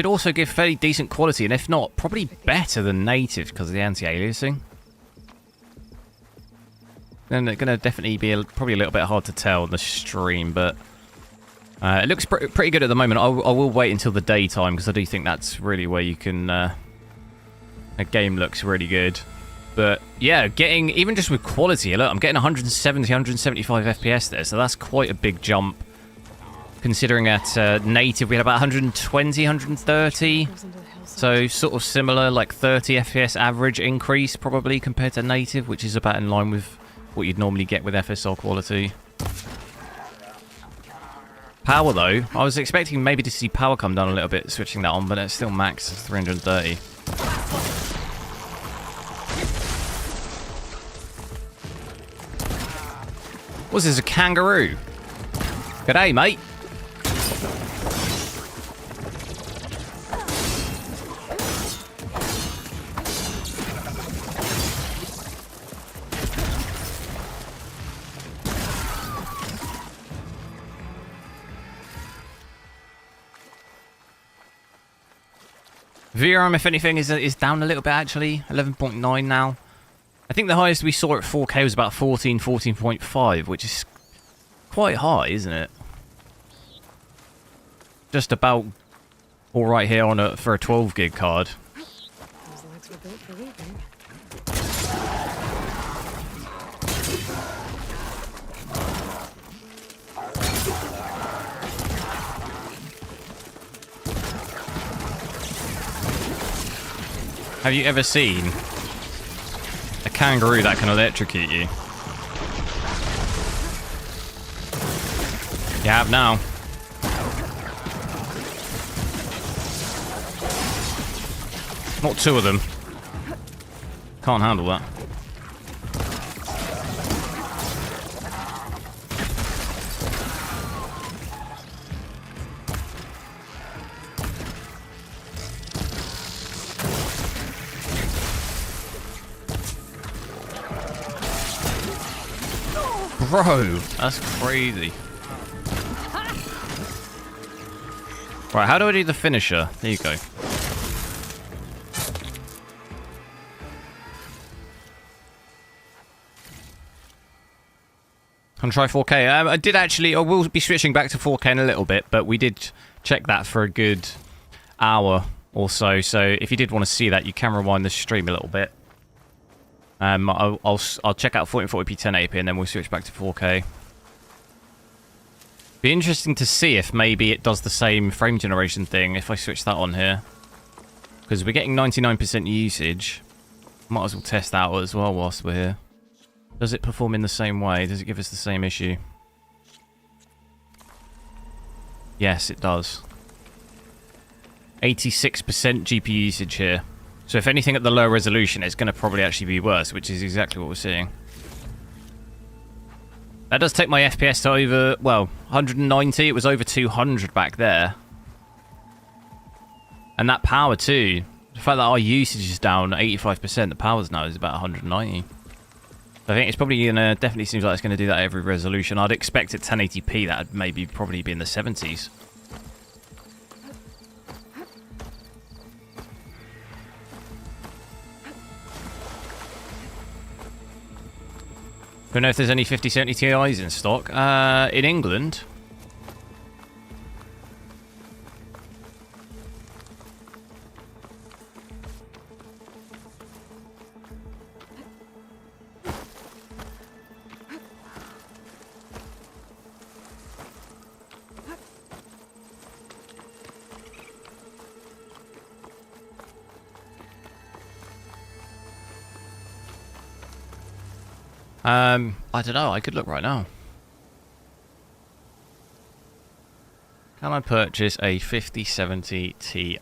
also give fairly decent quality, and if not, probably better than native because of the anti-aliasing. Then they're going to definitely be probably a little bit hard to tell on the stream, but it looks pretty good at the moment. I will wait until the daytime because I do think that's really where you can... a game looks really good. But yeah, getting, even just with quality, look, I'm getting 170, 175 FPS there, so that's quite a big jump. Considering at native we had about 120, 130. So sort of similar, like 30 FPS average increase probably compared to native, which is about in line with what you'd normally get with FSR quality. Power though, I was expecting maybe to see power come down a little bit switching that on, but it's still max 330. What's this, a kangaroo? G'day, mate. VRM, if anything, is down a little bit, actually. 11.9 now. I think the highest we saw at 4K was about 14, 14.5, which is quite high, isn't it? Just about alright here on for a 12 gig card. Those legs were built for leaping. Have you ever seen a kangaroo that can electrocute you? You have now. Not two of them. Can't handle that. Bro, that's crazy. Right, how do I do the finisher? There you go. I'll try 4K. I did actually, I will be switching back to 4K in a little bit, but we did check that for a good hour or so. So if you did want to see that, you can rewind the stream a little bit. I'll check out 1440p 1080p and then we'll switch back to 4K. Be interesting to see if maybe it does the same frame generation thing if I switch that on here. Because we're getting 99% usage. Might as well test that out as well whilst we're here. Does it perform in the same way? Does it give us the same issue? Yes, it does. 86% GPU usage here. So if anything at the low resolution, it's going to probably actually be worse, which is exactly what we're seeing. That does take my FPS to over, well, 190. It was over 200 back there. And that power too. The fact that our usage is down 85%, the power's now is about 190. So I think it's probably going to, definitely seems like it's going to do that every resolution. I'd expect at 1080p that would maybe probably be in the 70s. Don't know if there's any 5070 Ti's in stock. In England. I don't know. I could look right now. Can I purchase a 5070 Ti?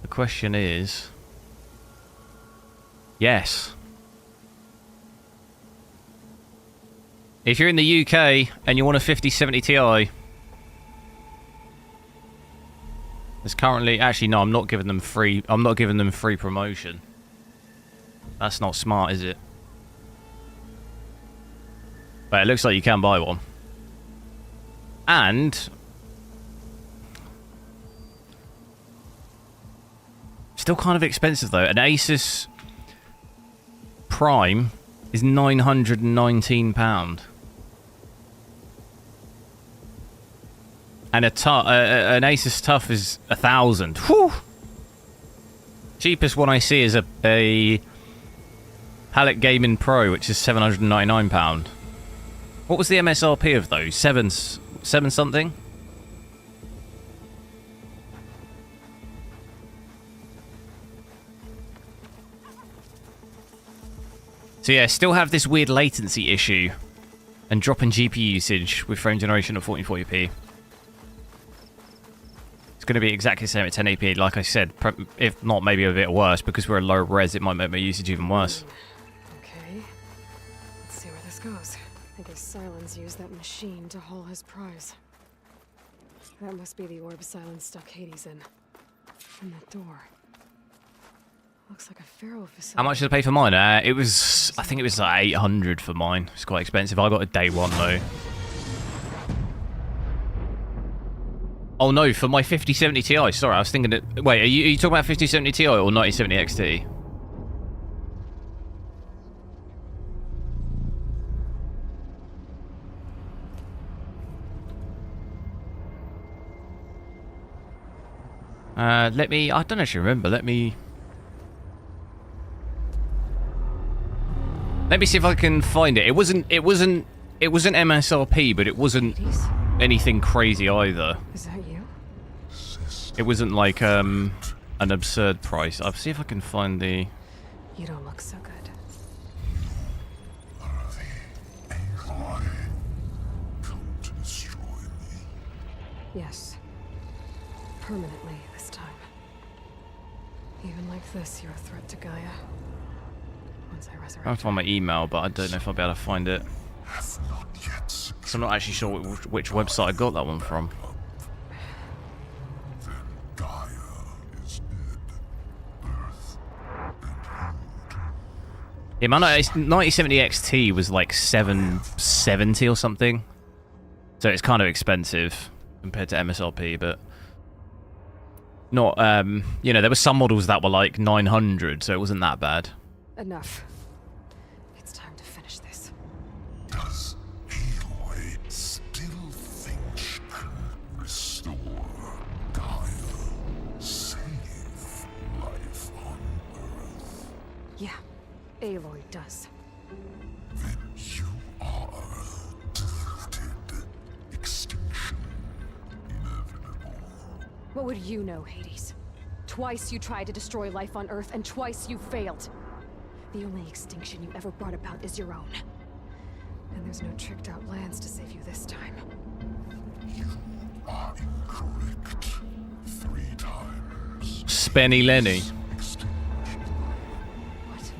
The question is... Yes. If you're in the UK and you want a 5070 Ti... There's currently... Actually, no, I'm not giving them free... I'm not giving them free promotion. That's not smart, is it? But it looks like you can buy one. And... Still kind of expensive, though. An Asus Prime is £919. And an Asus TUF is £1,000. Whew! Cheapest one I see is a Palette Gaming Pro, which is £799. What was the MSRP of those? Seven something? So yeah, still have this weird latency issue and drop in GPU usage with frame generation at 1440p. It's going to be exactly the same at 1080p, like I said. If not, maybe a bit worse, because we're a low res, it might make my usage even worse. Okay. Let's see where this goes. I guess Silence used that machine to haul his prize. That must be the orb Silence stuck Hades in. And that door. Looks like a Pharaoh facility. How much did I pay for mine? I think it was like 800 for mine. It's quite expensive. I got a day one though. Oh no, for my 5070 Ti. Sorry, I was thinking that. Wait, are you talking about 5070 Ti or 9070 XT? Let me. I don't actually remember. Let me see if I can find it. It wasn't MSRP, but it wasn't anything crazy either. Is that you? It wasn't like an absurd price. I'll see if I can find the... You don't look so good. Yes. Permanently this time. Even like this, you're a threat to Gaia. Once I resurrect. I'll find my email, but I don't know if I'll be able to find it. So I'm not actually sure which website I got that one from. Yeah, my 9070 XT was like 770 or something. So it's kind of expensive compared to MSRP, but not, you know, there were some models that were like 900, so it wasn't that bad. Enough. It's time to finish this. Does Aloy still think she can restore Gaia, save life on Earth? Yeah, Aloy does. Then you are tilted. Extinction inevitable. What would you know, Hades? Twice you tried to destroy life on Earth, and twice you failed. The only extinction you ever brought about is your own. And there's no tricked out lands to save you this time. You are incorrect 3 times. Spenny Lenny. What?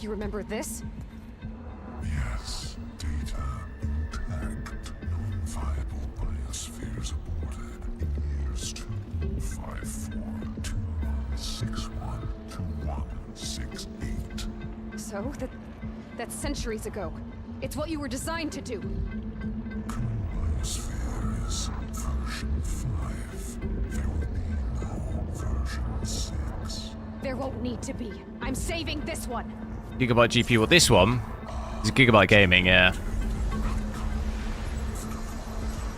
You remember this? Yes, data intact. Non-viable biospheres aborted in years 25421612168. So, that's centuries ago. It's what you were designed to do. Biosphere is version 5. There will be no version 6. There won't need to be. I'm saving this one. Gigabyte GPU. Well, this one is Gigabyte Gaming, yeah.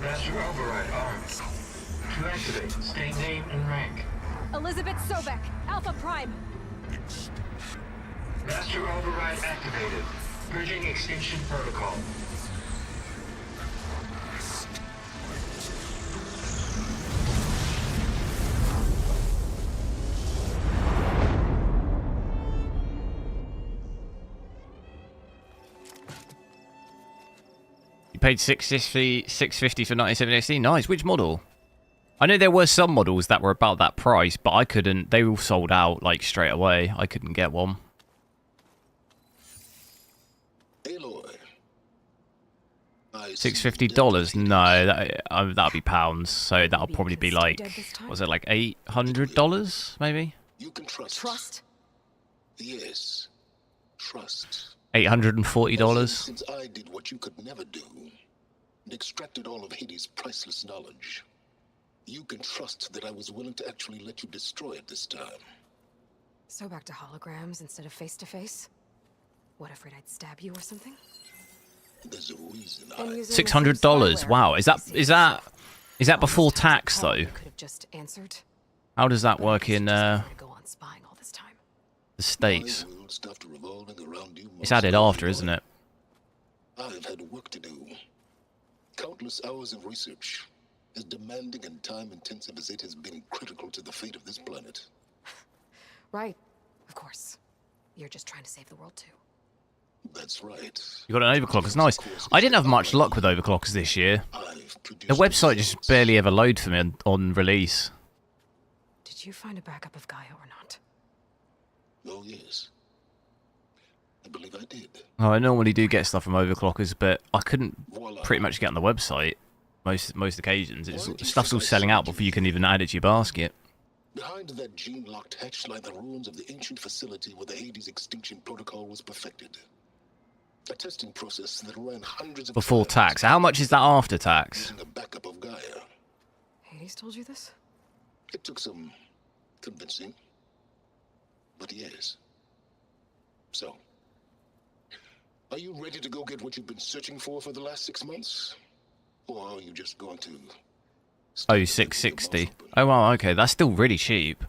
Master override armed. To activate, state name and rank. Elizabeth Sobek, Alpha Prime. Master override activated. Bridging extinction protocol. You paid $650 for 97 XT. Nice. Which model? I know there were some models that were about that price, but I couldn't. They all sold out like straight away. I couldn't get one. $650? No, that'll be pounds. So that'll probably be like, was it like $800 maybe? You can trust. Yes, trust. $840. Since I did what you could never do, and extracted all of Hades' priceless knowledge, you can trust that I was willing to actually let you destroy it this time. So back to holograms instead of face-to-face? What, afraid I'd stab you or something? There's a reason $600. Wow, is that before tax though? How does that work in the States? It's added after, isn't it? I've had work to do. Countless hours of research, as demanding and time-intensive as it has been critical to the fate of this planet. Right, of course. You're just trying to save the world too. That's right. You got an overclocker. It's nice. I didn't have much luck with overclockers this year. The website just barely ever loads for me on release. Did you find a backup of Gaia or not? Oh, yes. I believe I did. Oh, I normally do get stuff from overclockers, but I couldn't pretty much get on the website most occasions. Stuff's all selling out before you can even add it to your basket. Behind that gene-locked hatch lie the ruins of the ancient facility where the Hades extinction protocol was perfected. A testing process that ran hundreds of Before tax. How much is that after tax? using a backup of Gaia. Hades told you this? It took some convincing, but yes. So, are you ready to go get what you've been searching for the last 6 months? Or are you just going to... Oh, 660. Oh, wow, okay. That's still really cheap.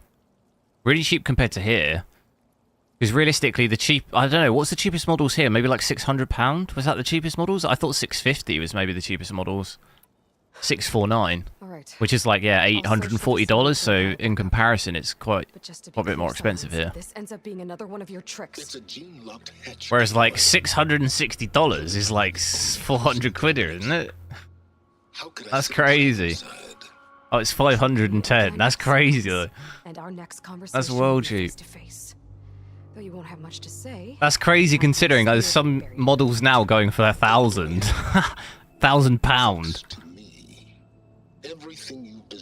Really cheap compared to here. Because realistically, the cheap... I don't know, what's the cheapest models here? Maybe like £600? Was that the cheapest models? I thought 650 was maybe the cheapest models. 649. Which is like, yeah, $840. So in comparison, it's quite a bit more expensive here. This ends up being another one of your tricks. It's a gene-locked hatch. Whereas like $660 is like 400 quid, isn't it? That's crazy. Oh, it's 510. That's crazy though. And our next conversation That's well cheap. Though you won't have much to say. That's crazy considering there's some models now going for £1,000. £1,000.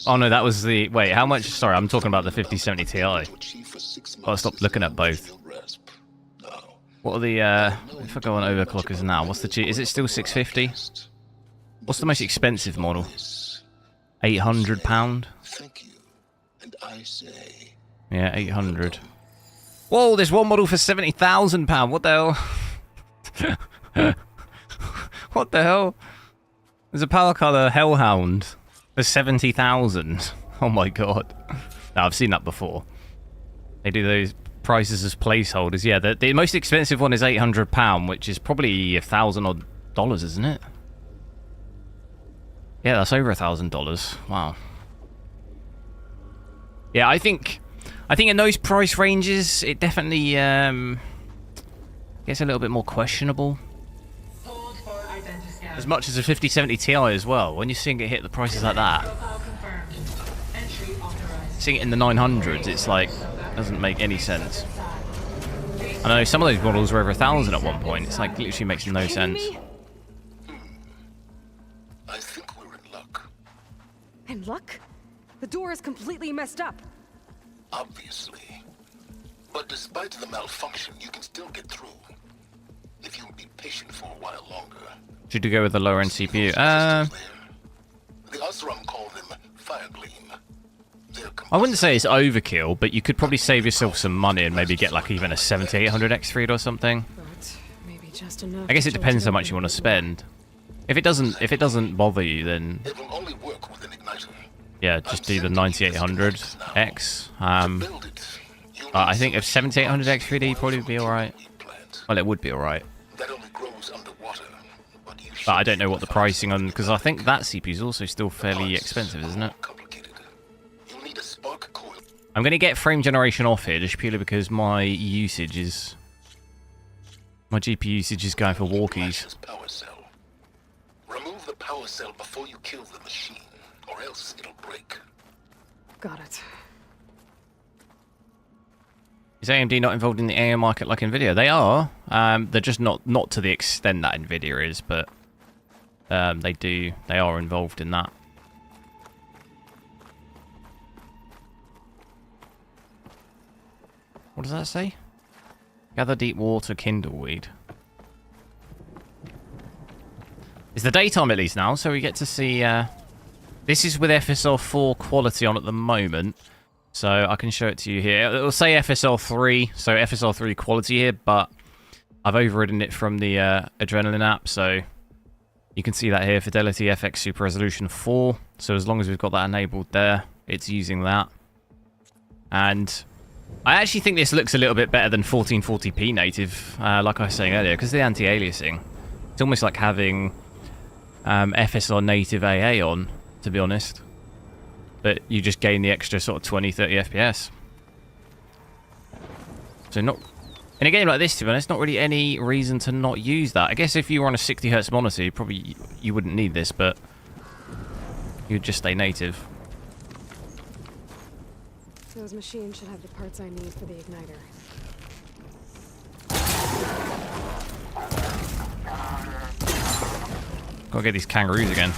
Oh no, that was the... Wait, how much? Sorry, I'm talking about the 5070 Ti. Gotta stop looking at both. What are the... if I go on overclockers now, what's the cheap... Is it still 650? What's the most expensive model? £800? Thank you. And I say... Yeah, 800. Whoa, there's one model for £70,000. What the hell? What the hell? There's a power color Hellhound for 70,000. Oh my god. No, I've seen that before. They do those prices as placeholders. Yeah, the most expensive one is £800, which is probably $1,000 odd, isn't it? Yeah, that's over $1,000. Wow. Yeah, I think in those price ranges, it definitely gets a little bit more questionable. As much as a 5070 Ti as well. When you're seeing it hit the prices like that, seeing it in the 900s, it's like doesn't make any sense. I know some of those models were over $1,000 at one point. It's like literally makes no sense. I think we're in luck. In luck? The door is completely messed up. Obviously. But despite the malfunction, you can still get through. If you'll be patient for a while longer. Should you go with the lower end CPU? The Osram call them Firegleam. I wouldn't say it's overkill, but you could probably save yourself some money and maybe get like even a 7800 X3 or something. Maybe just enough. I guess it depends how much you want to spend. If it doesn't bother you, then It will only work with an igniter. yeah, just do the 9800 X. I think if 7800 X3D probably would be alright. Well, it would be alright. That only grows underwater. But I don't know what the pricing on, because I think that CPU is also still fairly expensive, isn't it? You'll need a spark coil. I'm going to get frame generation off here just purely because my usage is... My GPU usage is going for walkies. power cell before you kill the machine, or else it'll break. Got it. Is AMD not involved in the AI market like Nvidia? They are. They're just not to the extent that Nvidia is, but they are involved in that. What does that say? Gather deep water, kindle weed. It's the daytime at least now, so we get to see... this is with FSR 4 quality on at the moment, so I can show it to you here. It'll say FSR 3, so FSR 3 quality here, but I've overridden it from the Adrenaline app, so you can see that here, Fidelity FX Super Resolution 4. So as long as we've got that enabled there, it's using that. And I actually think this looks a little bit better than 1440p native, like I was saying earlier, because of the anti-aliasing. It's almost like having FSR native AA on, to be honest. But you just gain the extra sort of 20-30 FPS. So not... in a game like this, to be honest, not really any reason to not use that. I guess if you were on a 60Hz monitor, you wouldn't need this, but you'd just stay native. Those machines should have the parts I need for the igniter. Gotta get these kangaroos again.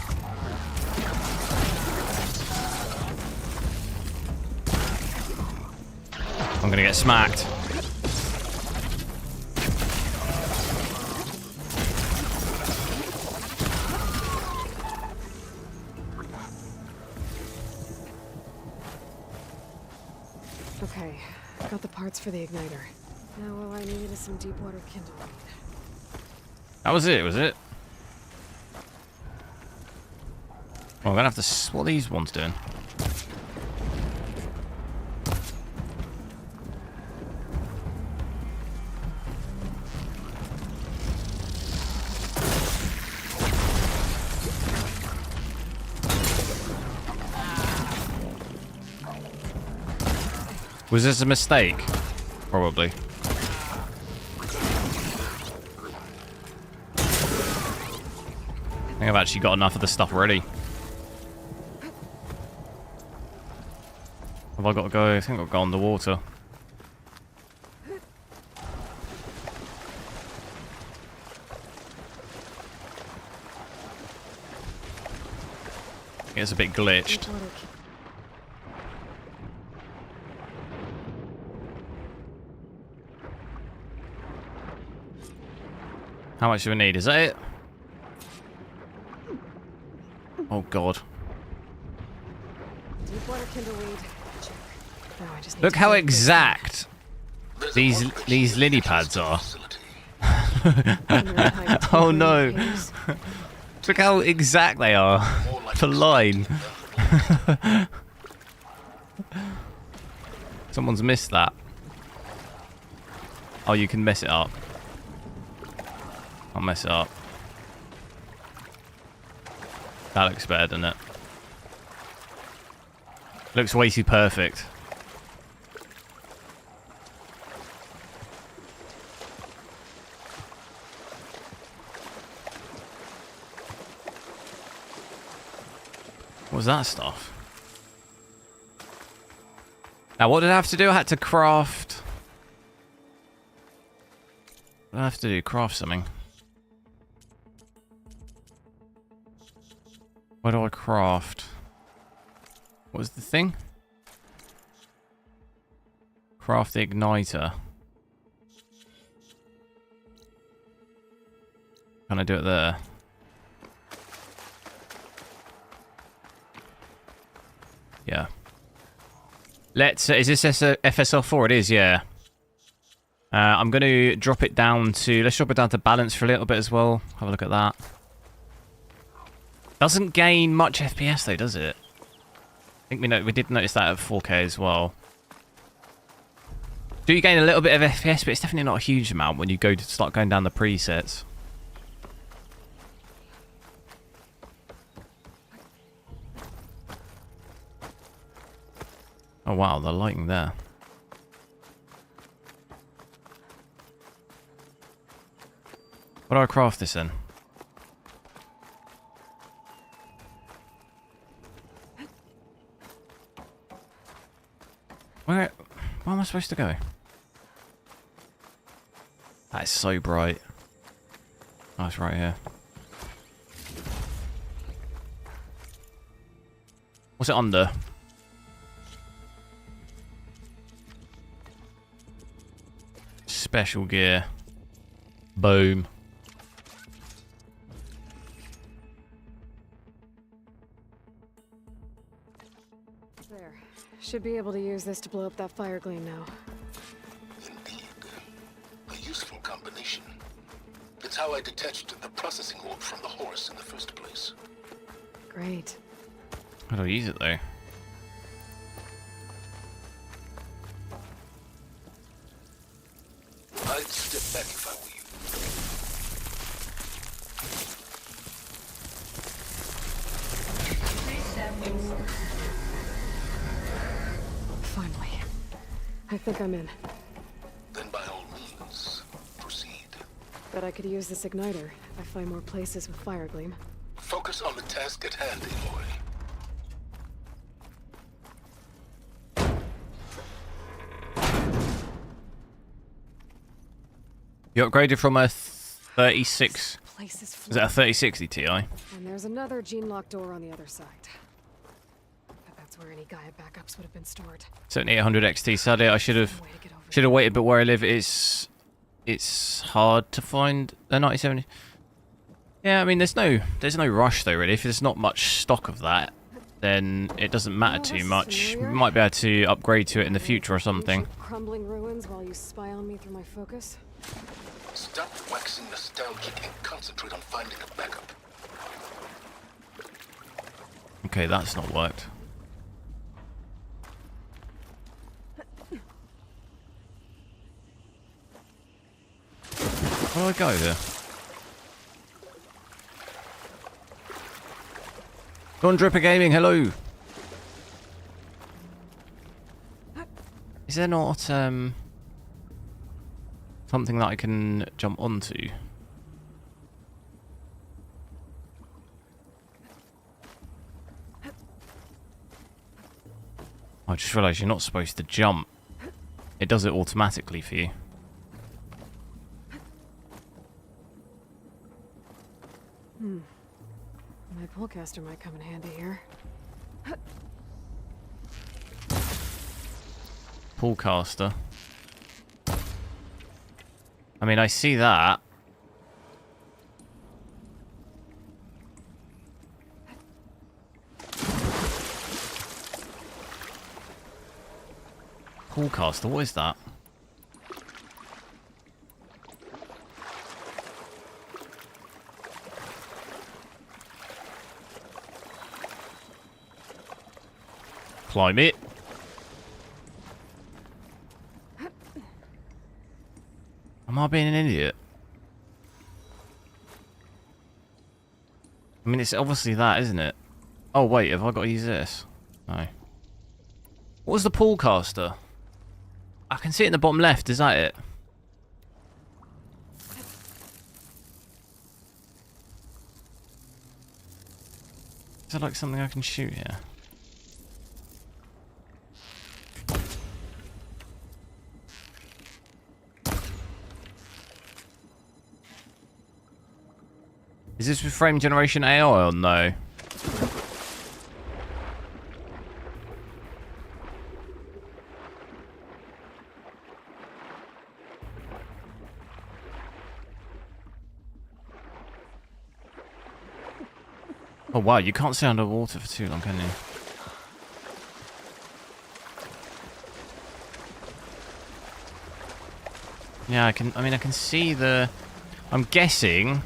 I'm gonna get smacked. Okay, got the parts for the igniter. Now all I need is some deep water kindle. That was it, was it? Well, I'm gonna have to... what are these ones doing? Was this a mistake? Probably. I think I've actually got enough of the stuff ready. Have I got to go? I think I'll go on the water. It's a bit glitched. How much do we need? Is that it? Oh god. Deep water kindle weed. Check. Now I just need Look to how make exact these lily pads are. Oh no. Look how exact they are. The line. Someone's missed that. Oh, you can mess it up. I'll mess it up. That looks better, doesn't it? Looks way too perfect. What was that stuff? Now, what did I have to do? I had to craft... what did I have to do? Craft something. What do I craft? What was the thing? Craft the igniter. Can I do it there? Yeah. Let's... is this FSR 4? It is, yeah. I'm going to drop it down to... let's drop it down to balance for a little bit as well. Have a look at that. Doesn't gain much FPS though, does it? I think we did notice that at 4K as well. Do you gain a little bit of FPS, but it's definitely not a huge amount when you go to start going down the presets. Oh wow, the lighting there. What do I craft this in? am I supposed to go? That is so bright. Oh, it's right here. What's it under? Special gear. Boom. There. Should be able to use this to blow up that fire gleam now. Indeed. A useful combination. It's how I detached the processing orb from the horse in the first place. Great. How do I use it though? I'd step back if I were you. Finally. I think I'm in. Then by all means, proceed. Bet I could use this igniter if I find more places with fire gleam. Focus on the task at hand, Aloy. You upgraded from a 36. Place is Is that a 3060 Ti? And there's another gene lock door on the other side. Bet that's where any Gaia backups would have been stored. 7800 XT. Sadly, I should have waited, but where I live it's hard to find a 9070. Yeah, I mean there's no rush though really. If there's not much stock of that, then it doesn't matter too much. We might be able to upgrade to it in the future or something. Crumbling ruins while you spy on me through my focus. Stop waxing nostalgic and concentrate on finding a backup. Okay, that's not worked. Where do I go there? Don Dripper Gaming, hello. Is there not something that I can jump onto? I just realised you're not supposed to jump. It does it automatically for you. My pullcaster might come in handy here. Pullcaster. I mean, I see that. Pullcaster, what is that? Climb it. Am I being an idiot? I mean, it's obviously that, isn't it? Oh, wait, have I got to use this? No. What was the pullcaster? I can see it in the bottom left, is that it? Is there like something I can shoot here? Is this with frame generation AI or no? Oh wow, you can't stay underwater for too long, can you? Yeah, I can. I mean, I can see the. I'm guessing.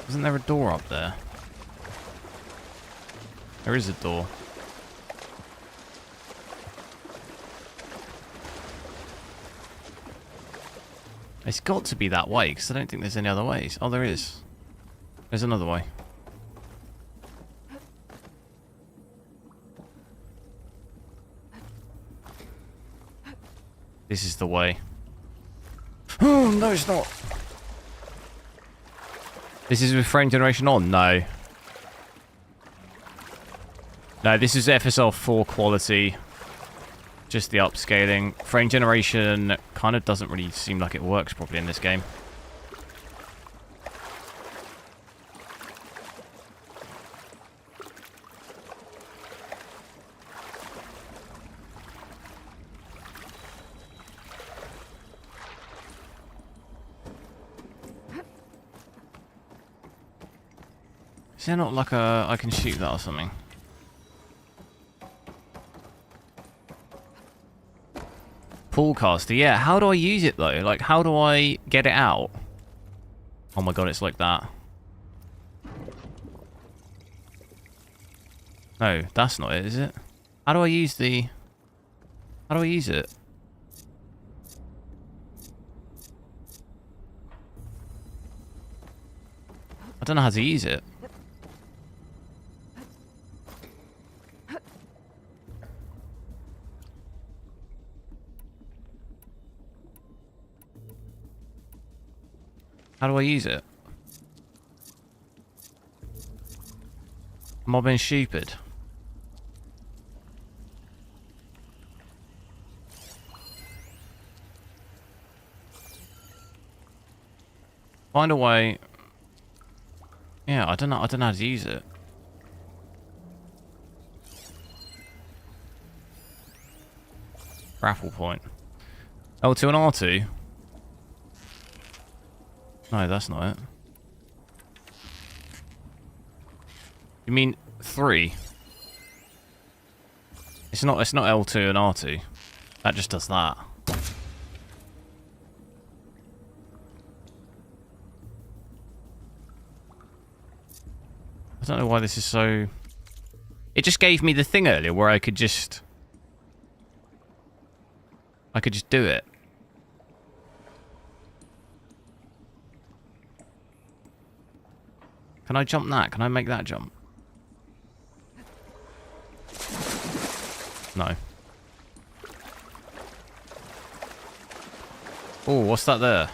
Isn't there a door up there? There is a door. It's got to be that way, because I don't think there's any other ways. Oh, there is. There's another way. This is the way. Oh, no, it's not. This is with frame generation on? No. No, this is FSR 4 quality. just the upscaling. Frame generation kind of doesn't really seem like it works properly in this game. Is there not like a... I can shoot that or something? Poolcaster, yeah. How do I use it though? Like, how do I get it out? Oh my god, it's like that. No, that's not it, is it? How do I use the... How do I use it? I don't know how to use it. How do I use it? Am I being stupid? Find a way. Yeah, I don't know how to use it. Grapple point. L2 and R2? No, that's not it. You mean 3? It's not L2 and R2. That just does that. I don't know why this is so... It just gave me the thing earlier where I could just do it. Can I jump that? Can I make that jump? No. Oh, what's that there?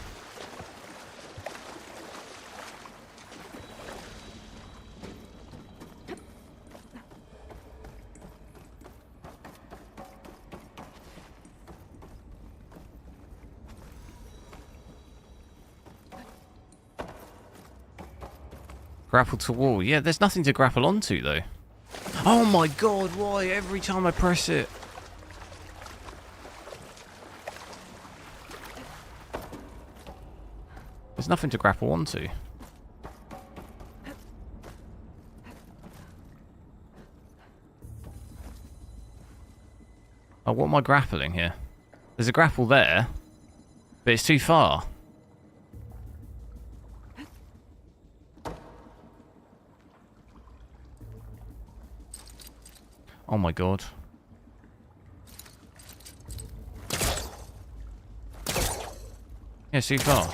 Grapple to wall. Yeah, there's nothing to grapple onto, though. Oh my god, why? Every time I press it. There's nothing to grapple onto. Oh, what am I grappling here? There's a grapple there, but it's too far. Oh my god. Yeah, it's too far.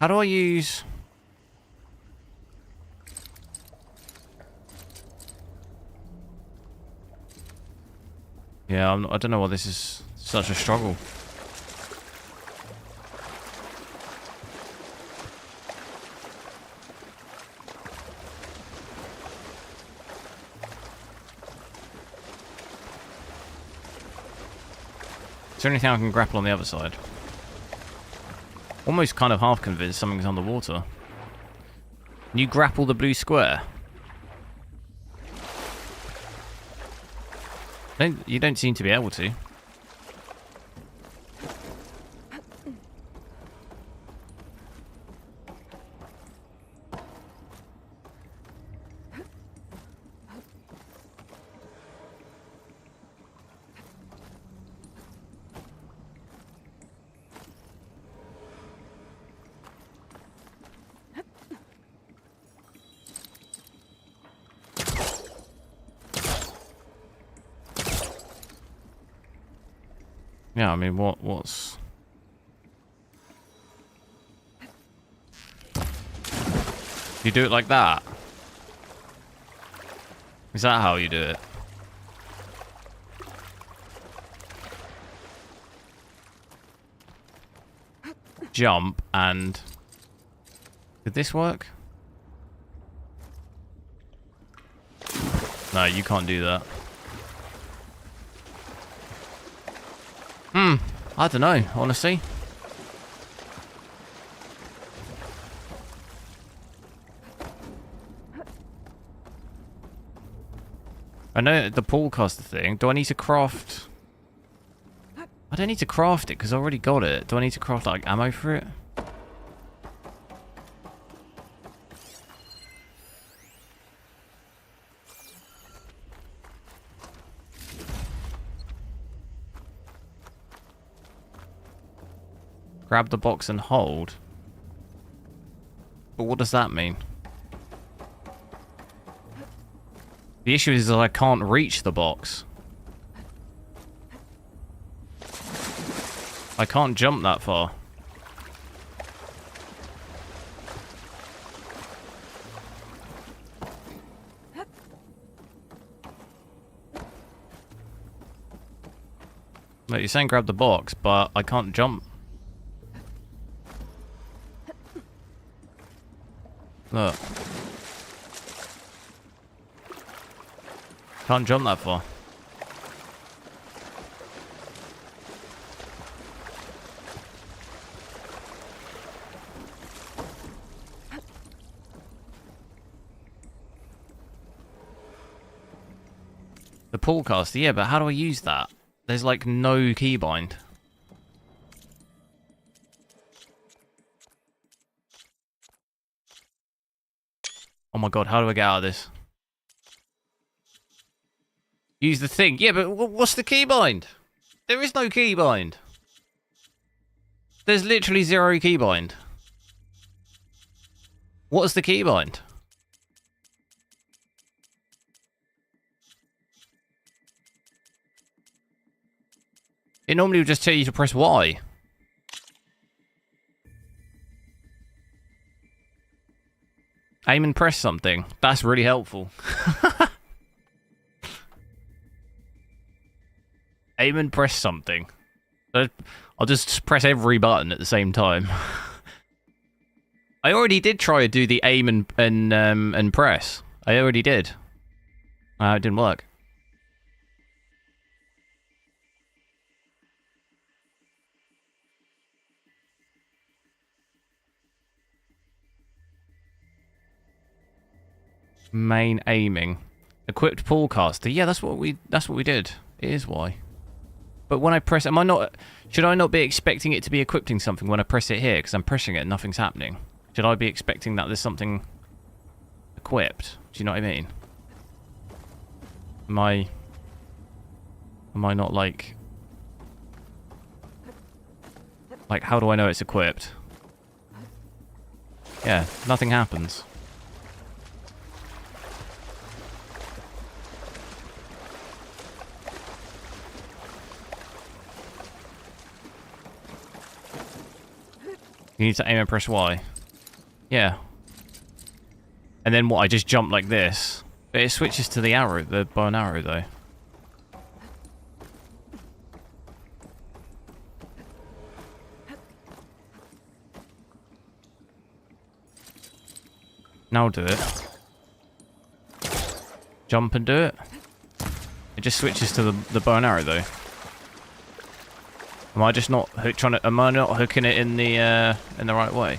How do I use... Yeah, I don't know why this is such a struggle. Is there anything I can grapple on the other side? Almost kind of half convinced something's underwater. Can you grapple the blue square? You don't seem to be able to. Yeah, I mean, what's... You do it like that? Is that how you do it? Jump and... Did this work? No, you can't do that. I don't know, honestly. I know the poolcaster thing. Do I need to craft... I don't need to craft it because I already got it. Do I need to craft like ammo for it? Grab the box and hold. But what does that mean? The issue is that I can't reach the box. I can't jump that far. Look, you're saying grab the box, but I can't jump. Look. Can't jump that far. The poolcaster, yeah, but how do I use that? There's like no keybind. Oh my god, how do I get out of this? Use the thing. Yeah, but what's the keybind? There is no keybind. There's literally zero keybind. What's the keybind? It normally would just tell you to press Y. Aim and press something. That's really helpful. Aim and press something. I'll just press every button at the same time. I already did try to do the aim and press. I already did. It didn't work. Main aiming. Equipped poolcaster. Yeah, that's what we did. It is why. But when I press, should I not be expecting it to be equipping something when I press it here? Because I'm pressing it and nothing's happening. Should I be expecting that there's something equipped? Do you know what I mean? Am I not like, how do I know it's equipped? Yeah, nothing happens. You need to aim and press Y. Yeah. And then what, I just jump like this? But it switches to the arrow, the bow and arrow though. Now I'll do it. Jump and do it. It just switches to the bow and arrow though. Am I just not am I not hooking it in the right way?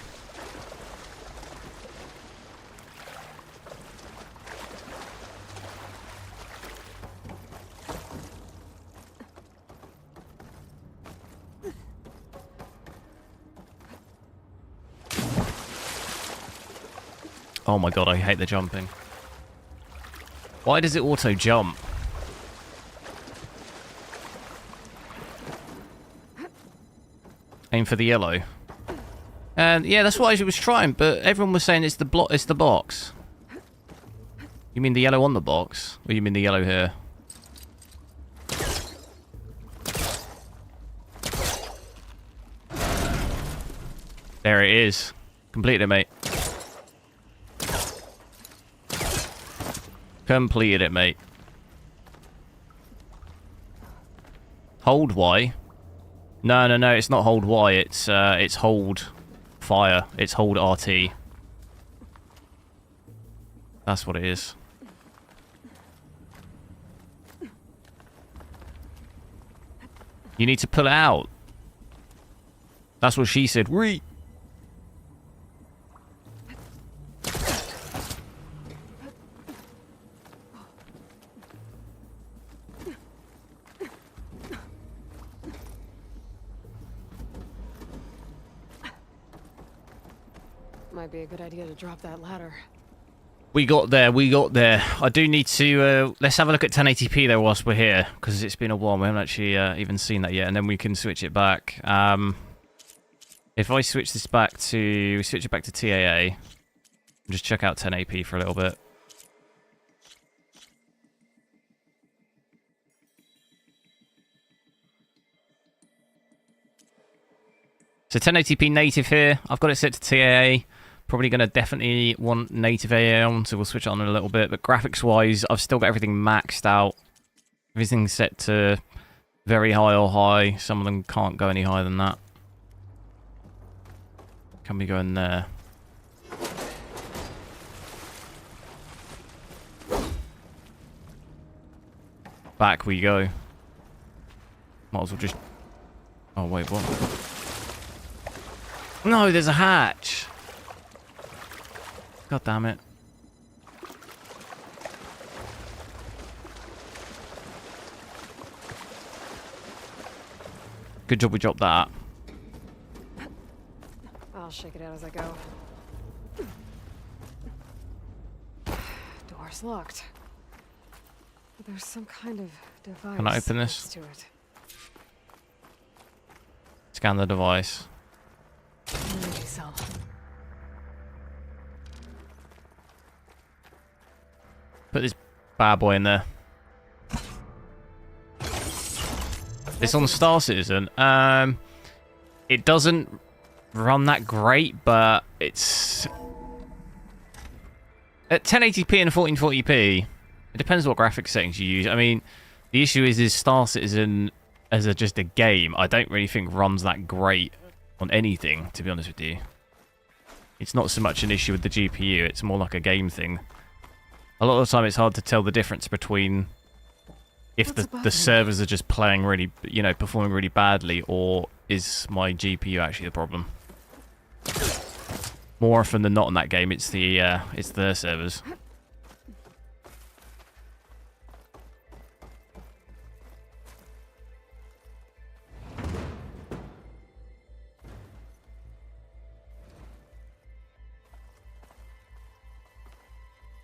Oh my god, I hate the jumping. Why does it auto jump? Aim for the yellow. And yeah, that's what I was trying, but everyone was saying it's the box. You mean the yellow on the box? Or you mean the yellow here? There it is. Completed it, mate. Completed it, mate. Hold Y. No, it's not hold Y, it's hold fire. It's hold RT. That's what it is. You need to pull it out. That's what she said. Wee. Might be a good idea to drop that ladder. We got there, we got there. I do need to... let's have a look at 1080p there whilst we're here, because it's been a while. We haven't actually even seen that yet, and then we can switch it back. If I switch this back to... switch it back to TAA, just check out 1080p for a little bit. So 1080p native here. I've got it set to TAA. Probably going to definitely want native AA on, so we'll switch it on in a little bit. But graphics-wise, I've still got everything maxed out. Everything's set to very high or high. Some of them can't go any higher than that. Can we go in there? Back we go. Might as well just... oh, wait, what? No, there's a hatch! God damn it. Good job we dropped that. I'll shake it out as I go. Door's locked. There's some kind of device. Can I open this? next to it. Scan the device. Energy cell. Put this bad boy in there. It's on Star Citizen. It doesn't run that great, but it's at 1080p and 1440p. It depends what graphics settings you use. I mean, the issue is Star Citizen as just a game, I don't really think runs that great on anything, to be honest with you. It's not so much an issue with the GPU, it's more like a game thing. A lot of the time it's hard to tell the difference between if the servers are just playing really, you know, performing really badly, or is my GPU actually the problem. More often than not in that game, it's the servers.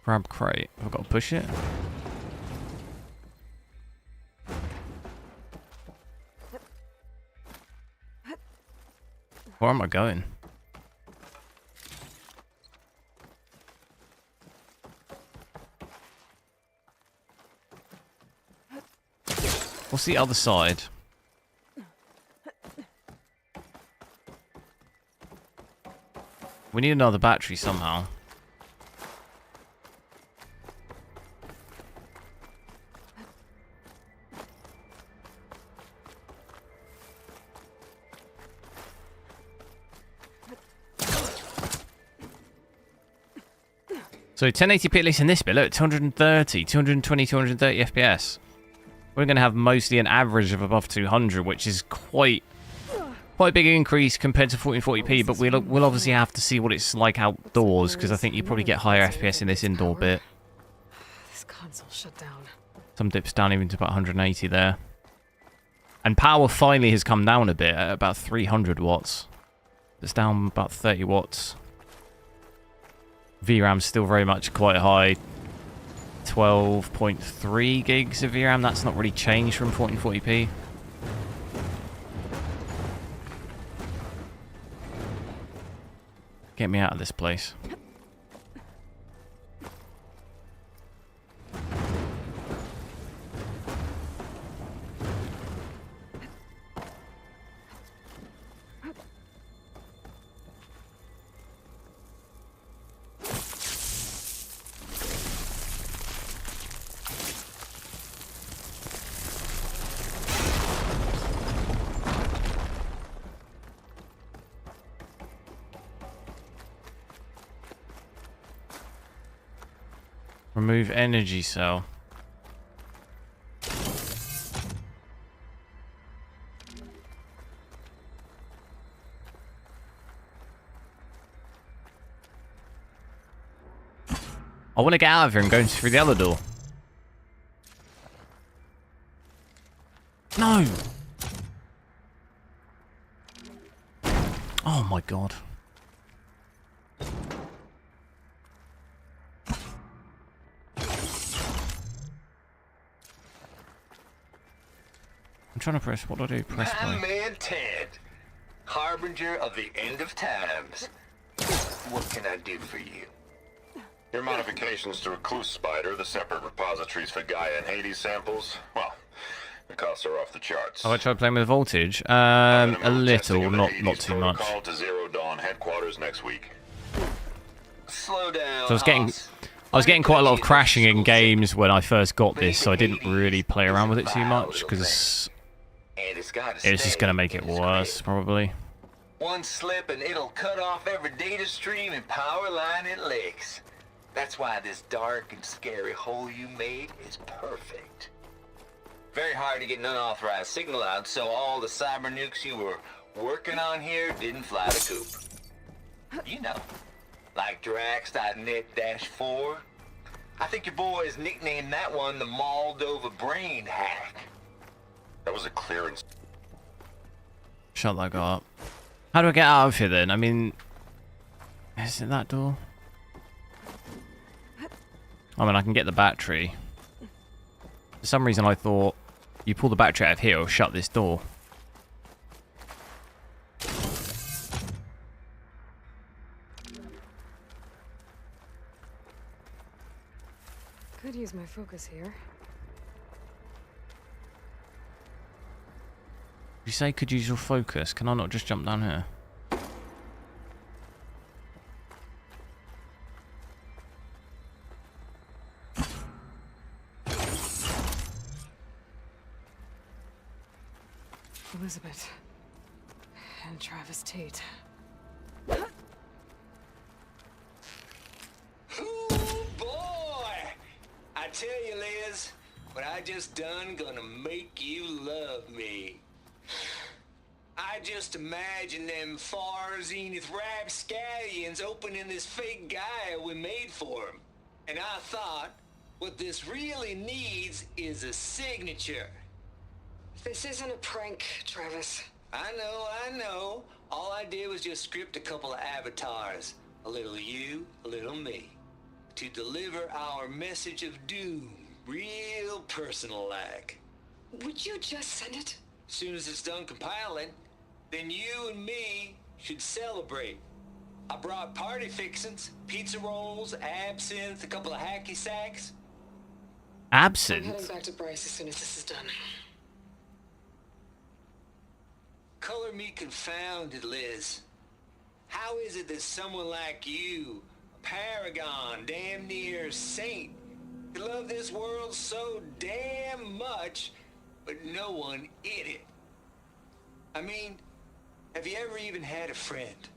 Grab crate. I've got to push it. Where am I going? What's the other side? We need another battery somehow. So 1080p at least in this bit, look, 220 230 FPS. We're going to have mostly an average of above 200, which is quite a big increase compared to 1440p, but we'll obviously have to see what it's like outdoors, because I think you probably get higher FPS in this indoor bit. This console shut down. Some dips down even to about 180 there. And power finally has come down a bit at about 300 watts. It's down about 30 watts. VRAM's still very much quite high. 12.3 gigs of VRAM. That's not really changed from 1440p. Get me out of this place. Remove energy cell. I want to get out of here and go through the other door. No! Oh my god. I'm trying to press. What do I do? Press play. My man Ted, harbinger of the end of times. What can I do for you? Your modifications to Recluse Spider, the separate repositories for Gaia and Hades samples, well, the costs are off the charts. Oh, I tried playing with voltage. A little, not too much. Call to Zero Dawn headquarters next week. Slow down. So I was getting quite a lot of crashing in games when I first got this, so I didn't really play around with it too much because it's just gonna make it worse, probably. One slip and it'll cut off every data stream and power line it licks. That's why this dark and scary hole you made is perfect. Very hard to get an unauthorized signal out, so all the cyber nukes you were working on here didn't fly the coop. You know, like Drax.net-4. I think your boys nicknamed that one the Moldova Brain Hack. That was a clearance. Shut that guy up. How do I get out of here then? I mean, is it that door? I mean, I can get the battery. For some reason I thought you pull the battery out of here or shut this door. Could use my focus here. You say could use your focus. Can I not just jump down here? Elizabeth. And Travis Tate. Ooh, boy! I tell you, Liz, what I just done gonna make you love me. I just imagine them far zenith rapscallions opening this fake Gaia we made for them. And I thought, what this really needs is a signature. This isn't a prank, Travis. I know. All I did was just script a couple of avatars. A little you, a little me. To deliver our message of doom, real personal-like. Would you just send it? Soon as it's done compiling, then you and me should celebrate. I brought party fixins, pizza rolls, absinthe, a couple of hacky sacks. Absinthe? I'm heading back to Bryce as soon as this is done. Color me confounded, Liz. How is it that someone like you, a paragon, damn near saint, could love this world so damn much, but no one in it? I mean, have you ever even had a friend?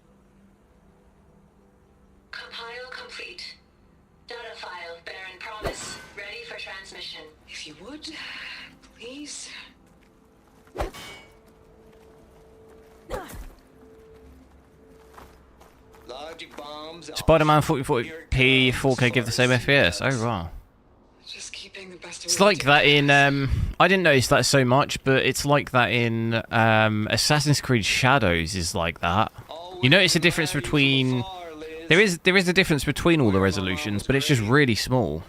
Compile complete. Data file, Baron Promise, ready for transmission. If you would, please. Logic bombs. Spider-Man 4040p 4K give the same FPS. Oh wow. Just keeping the best of It's like that in I didn't notice that so much, but it's like that in Assassin's Creed Shadows is like that. You notice a difference between there is a difference between all the resolutions, but it's just really small.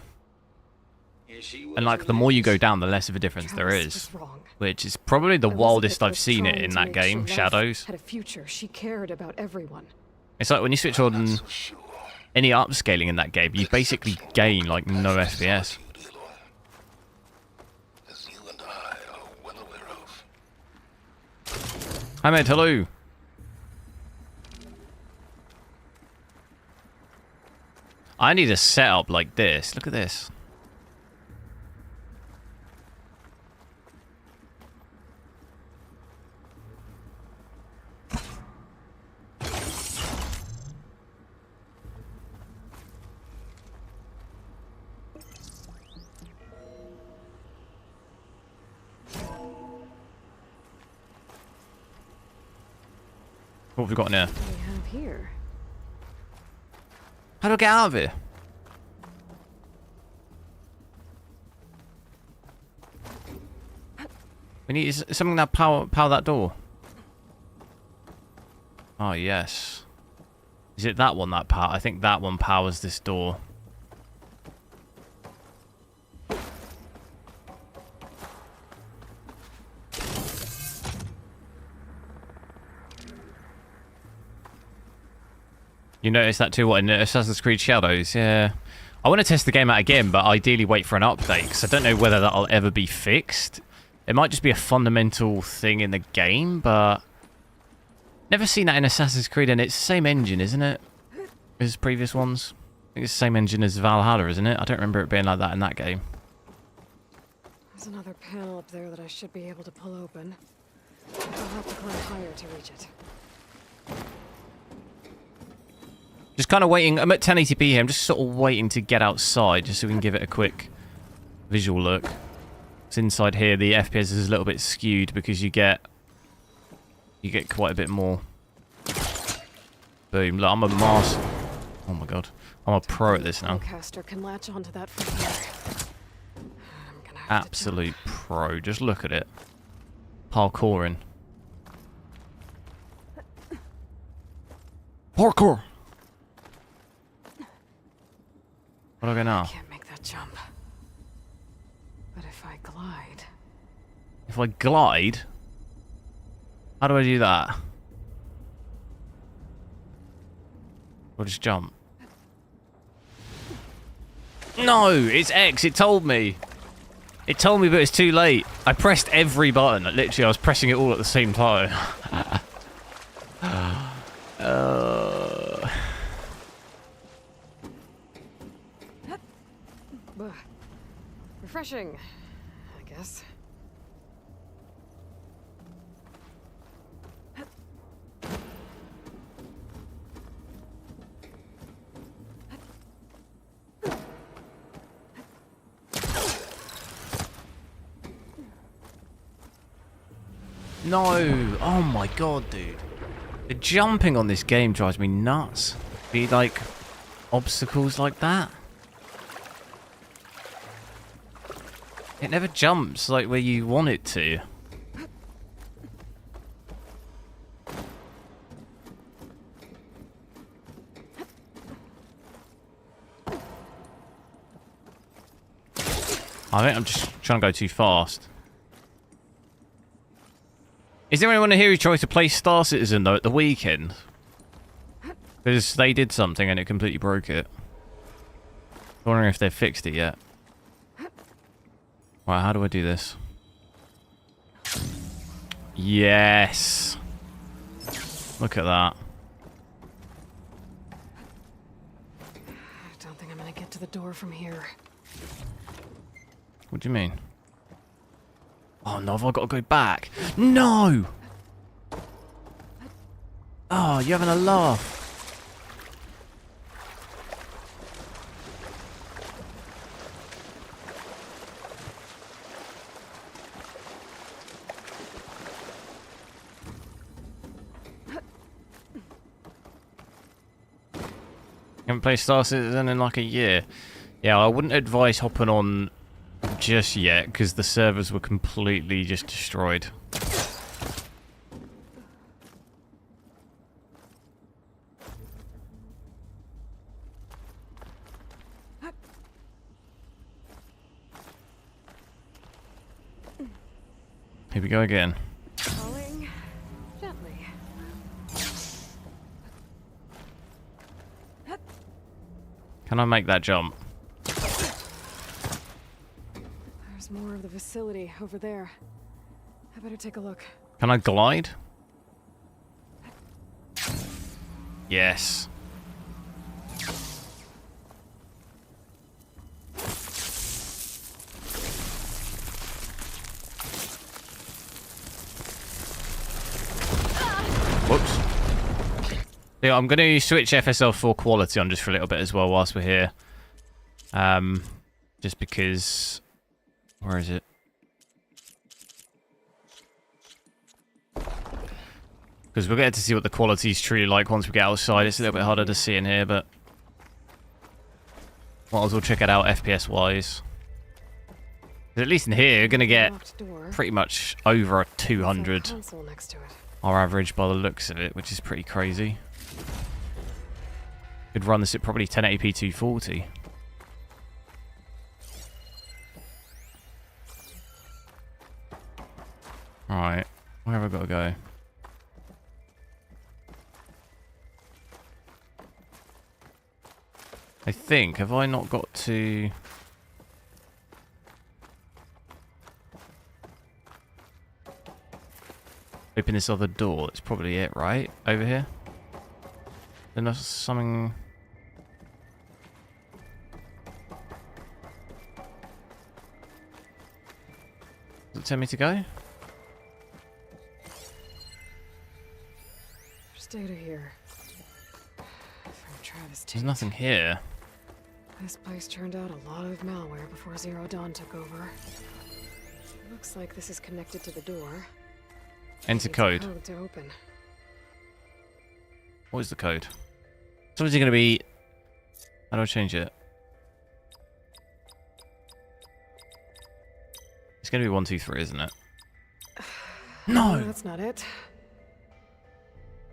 And like the more you go down, the less of a difference there is. Which is probably the wildest I've seen it in that game, Shadows. Had a future. She cared about everyone. It's like when you switch on any upscaling in that game, you basically gain like no FPS. Ahmed, hello. I need a setup like this. Look at this. What have we got in here? What do we have here? How do I get out of here? We need something that power that door. Oh, yes. Is it that one that power? I think that one powers this door. You notice that too, what, in Assassin's Creed Shadows? Yeah. I want to test the game out again, but ideally wait for an update, because I don't know whether that'll ever be fixed. It might just be a fundamental thing in the game, but... Never seen that in Assassin's Creed, and it's the same engine, isn't it? As previous ones? I think it's the same engine as Valhalla, isn't it? I don't remember it being like that in that game. There's another panel up there that I should be able to pull open. I'll have to climb higher to reach it. Just kind of waiting. I'm at 1080p here. I'm just sort of waiting to get outside just so we can give it a quick visual look. So inside here, the FPS is a little bit skewed because you get quite a bit more. Boom. Look, I'm a master. Oh my god. I'm a pro at this now. Can latch onto that from here. Absolute pro. Just look at it. Parkouring. Parkour! What do I go now? I can't make that jump. But if I glide... If I glide? How do I do that? Or just jump? No! It's X! It told me! It told me, but it's too late. I pressed every button. Literally, I was pressing it all at the same time. Refreshing, I guess. No! Oh my god, dude. The jumping on this game drives me nuts. Be like obstacles like that. It never jumps like where you want it to. I think I'm just trying to go too fast. Is there anyone here who tried to play Star Citizen though at the weekend? Because they did something and it completely broke it. Wondering if they've fixed it yet. Wow, how do I do this? Yes! Look at that. I don't think I'm gonna get to the door from here. What do you mean? Oh no, have I got to go back? No! Oh, you're having a laugh. Haven't played Star Citizen in like a year. Yeah, I wouldn't advise hopping on just yet because the servers were completely just destroyed. Here we go again. Falling gently. Can I make that jump? There's more of the facility over there. I better take a look. Can I glide? Yes. Whoops. Yeah, I'm going to switch FSR 4 quality on just for a little bit as well whilst we're here. Just because... Where is it? Because we'll get to see what the quality is truly like once we get outside. It's a little bit harder to see in here, but... Might as well check it out FPS-wise. At least in here, you're going to get Locked door. pretty much over a 200 Console next to it. our average by the looks of it, which is pretty crazy. Could run this at probably 1080p 240. Alright, where have I got to go? I think, have I not got to... open this other door? That's probably it, right? Over here? Then there's something... Does it tell me to go? There's data here. From Travis There's nothing here. This place churned out a lot of malware before Zero Dawn took over. Looks like this is connected to the door. Enter Needs a code. code to open. What is the code? So is it going to be... How do I change it? It's going to be 1, 2, 3, isn't it? No! That's not it.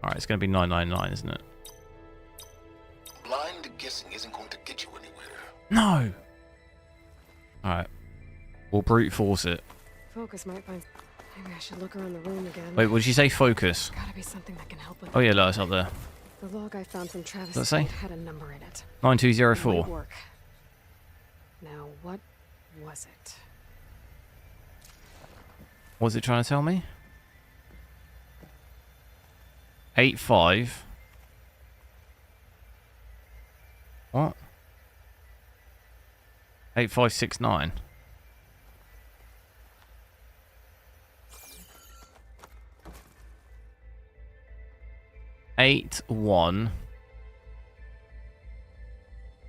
Alright, it's going to be 999, isn't it? Blind guessing isn't going to get you anywhere. No! Alright. We'll brute force it. Focus might find... Maybe I should look around the room again. Wait, what did you say? Focus? Gotta be something that can help with Oh yeah, look, it's up there. The log I found from Travis Does that say? had a number in it. 9204. It might work. Now, what was it? What was it trying to tell me? 85. What? 8569. Eight one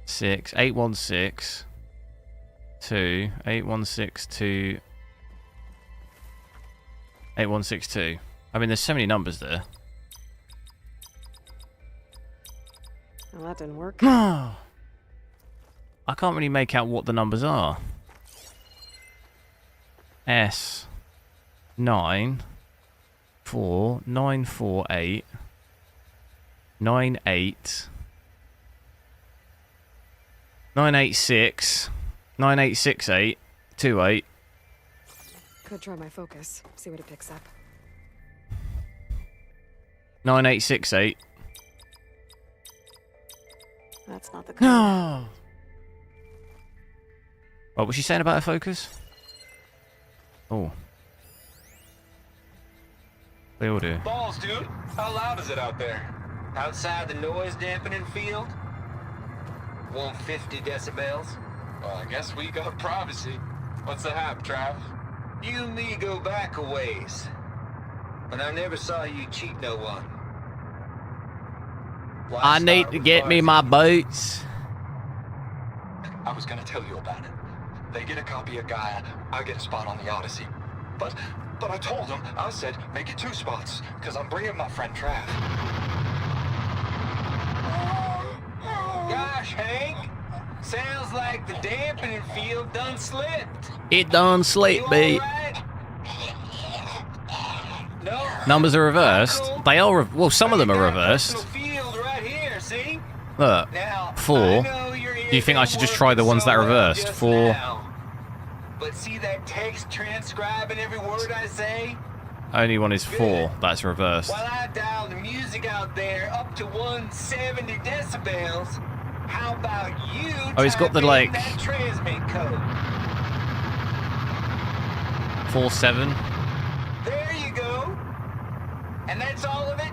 6 816 2 8162 8162. I mean, there's so many numbers there. Well, that didn't work. I can't really make out what the numbers are. S 9 4 9 4 8 9 8 986 9868 28. Could try my focus. See what it picks up. 9868. That's not the code. No. What was she saying about her focus? Oh. They all do. Balls, dude. How loud is it out there? Outside the noise dampening field? 150 decibels? Well, I guess we got privacy. What's the hap, Trav? You and me go back a ways. But I never saw you cheat no one. Why I need start to with get me my boots. I was gonna tell you about it. They get a copy of Gaia, I get a spot on the Odyssey. But I told them, I said, make it 2 spots, because I'm bringing my friend Trav. Gosh, Hank. Sounds like the dampening field done slipped. It done slipped, B. Right? No. Numbers are reversed. They are, well, some of them are reversed. Field right here, see? Look, Now, 4. Do you think I should just try the ones that are reversed? 4. Now. But see that text transcribing every word I say? Only one is 4. That's reversed. While I dial the music out there up to 170 decibels, how about you Oh, he's got the, type in like, that transmit code? 47. There you go. And that's all of it?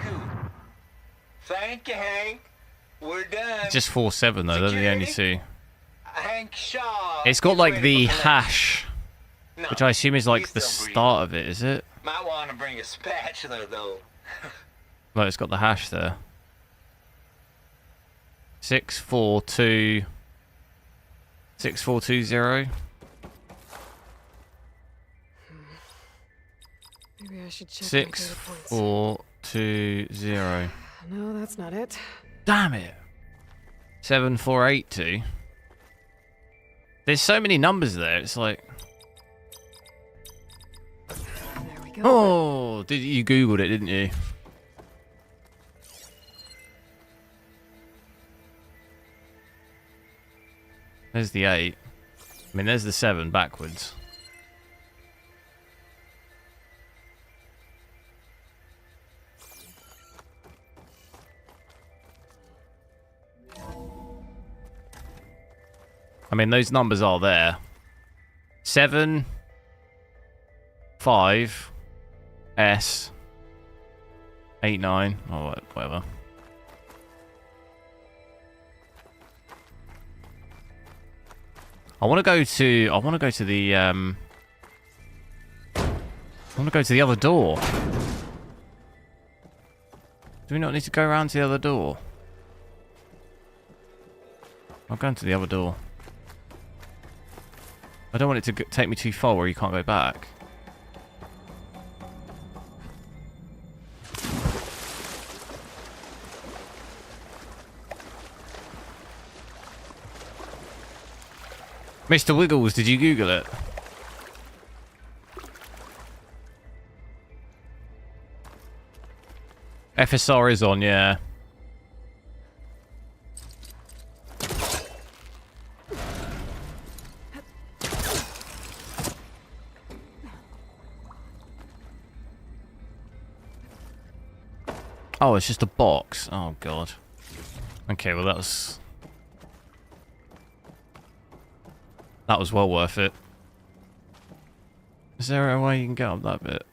Good. Thank you, Hank. We're done. It's just 47 though. They're the only 2. Hank Shaw. It's got is like ready the for collection. hash, which I assume is like the start of it. Is it? Might want to bring a spatula though. Like it's got the hash there. 642 6420. Maybe I should check my data points. 6420. No, that's not it. Damn it. 7482. There's so many numbers there. It's like... Oh, you Googled it, didn't you? There's the 8. I mean, there's the 7 backwards. I mean, those numbers are there. 7, 5, S, 8, 9, or whatever. I want to go to the other door. Do we not need to go around to the other door? I'm going to the other door. I don't want it to take me too far where you can't go back. Mr. Wiggles, did you Google it? FSR is on, yeah. Oh, it's just a box. Oh, God. Okay, well, that was well worth it. Is there a way you can get up that bit?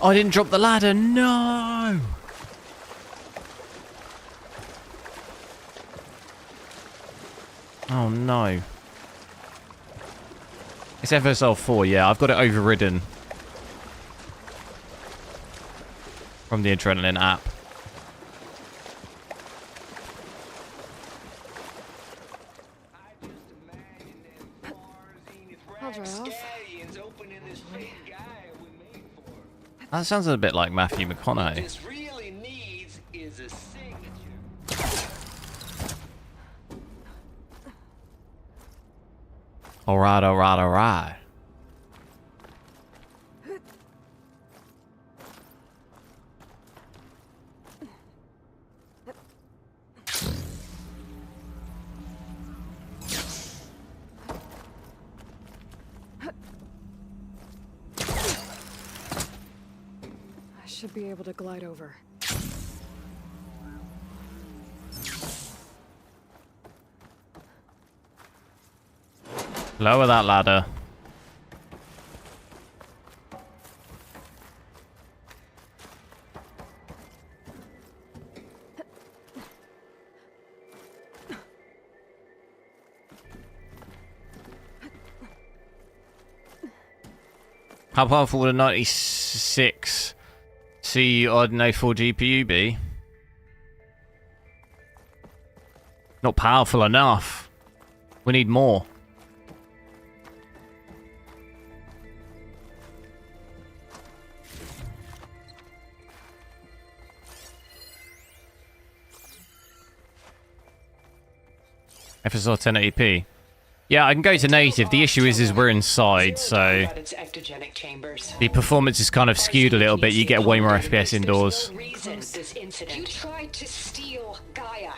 Oh, I didn't drop the ladder. No! Oh, no. It's FSL 4, yeah. I've got it overridden from the Adrenaline app. I'll dry off. That sounds a bit like Matthew McConaughey. This really needs is a signature. Alright, alright, alright. I should be able to glide over. Lower that ladder. How powerful would a 96 C odd no 4 GPU be? Not powerful enough. We need more. FSR 1080p. Yeah, I can go to native. The issue is we're inside, so the performance is kind of skewed a little bit. You get way more FPS indoors. You tried to steal Gaia.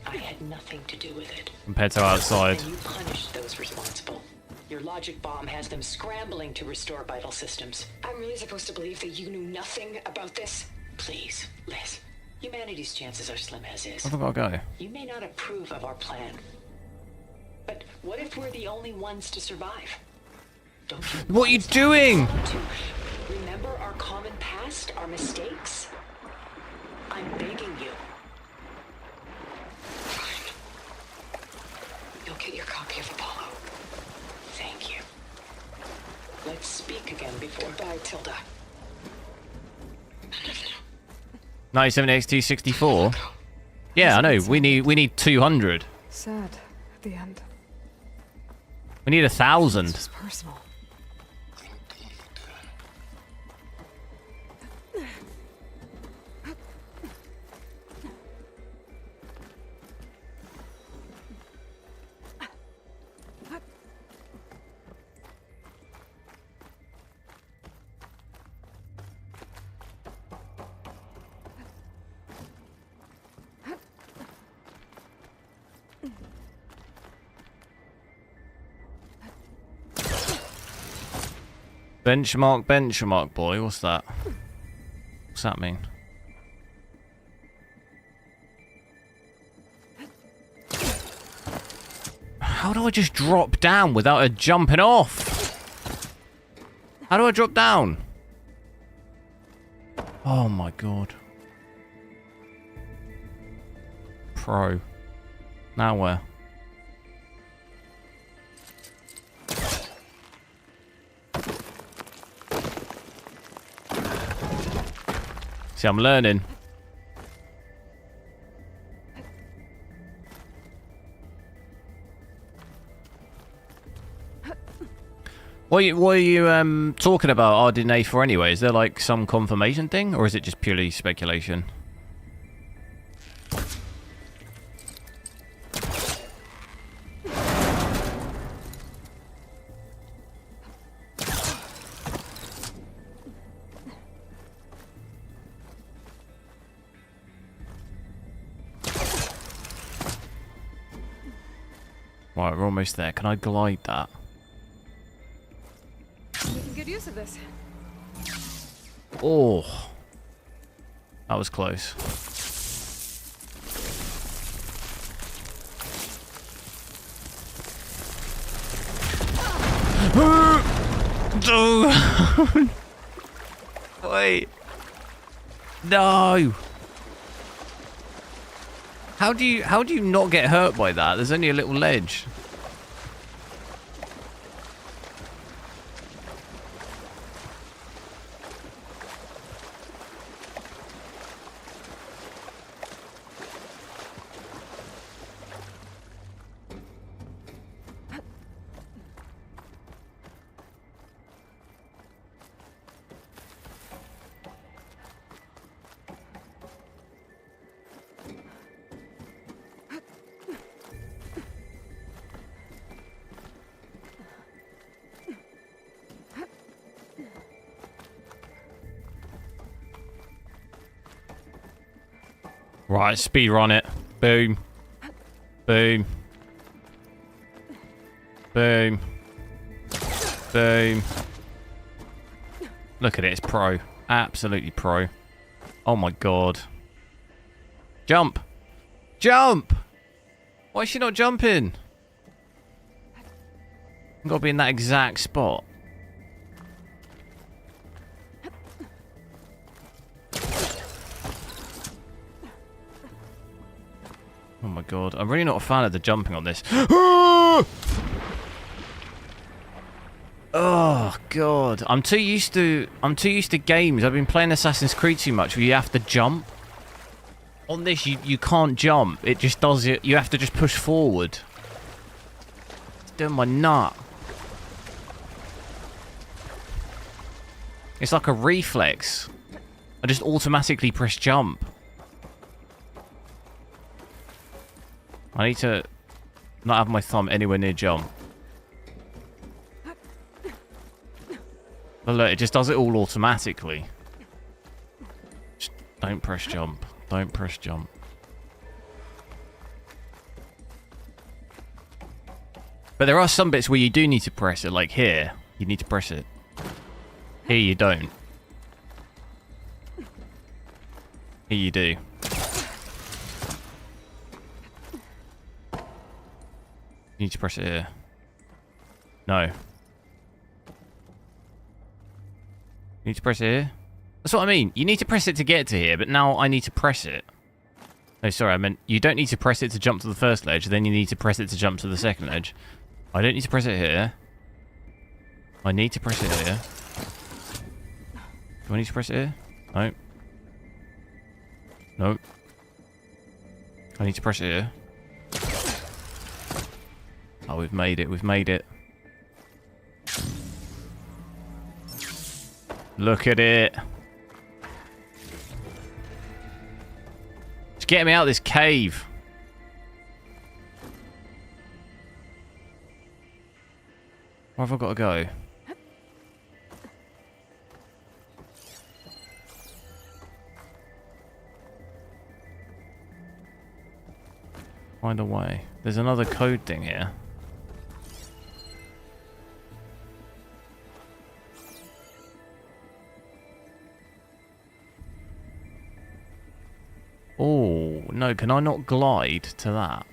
I had nothing to do with it. Compared to outside. And you punished those responsible. Your logic bomb has them scrambling to restore vital systems. I'm really supposed to believe that you knew nothing about this? Please, Liz. Humanity's chances are slim as is. Where have I got to go? You may not approve of our plan. But what if we're the only ones to survive? Don't you what are you doing? remember our common past, our mistakes? I'm begging you. Fine. You'll get your copy of Apollo. Thank you. Let's speak again before. Goodbye, Tilda. 97X264? Yeah, I know. We need 200. Sad at the end. We need 1,000. It's personal. Benchmark, boy. What's that? What's that mean? How do I just drop down without it jumping off? How do I drop down? Oh my god. Pro. Now where? See, I'm learning. What are you talking about RDNA for anyway? Is there like some confirmation thing, or is it just purely speculation? Right, we're almost there. Can I glide that? Making good use of this. Oh, that was close. Wait. No. How do you not get hurt by that? There's only a little ledge. Right, speed run it. Boom. Boom. Boom. Boom. Look at it, it's pro. Absolutely pro. Oh my god. Jump! Jump! Why is she not jumping? I've got to be in that exact spot. Oh my god, I'm really not a fan of the jumping on this. Oh god, I'm too used to games. I've been playing Assassin's Creed too much where you have to jump. On this you can't jump. It just does it. You have to just push forward. It's doing my nut. It's like a reflex. I just automatically press jump. I need to not have my thumb anywhere near jump. But look, it just does it all automatically. Just don't press jump. Don't press jump. But there are some bits where you do need to press it, like here. You need to press it. Here you don't. Here you do. You need to press it here. No. You need to press it here? That's what I mean. You need to press it to get to here, but now I need to press it. No, sorry, I meant you don't need to press it to jump to the first ledge, then you need to press it to jump to the second ledge. I don't need to press it here. I need to press it here. Do I need to press it here? No. No. I need to press it here. Oh, we've made it. We've made it. Look at it. Just get me out of this cave. Where have I got to go? Find a way. There's another code thing here. Oh, no, can I not glide to that?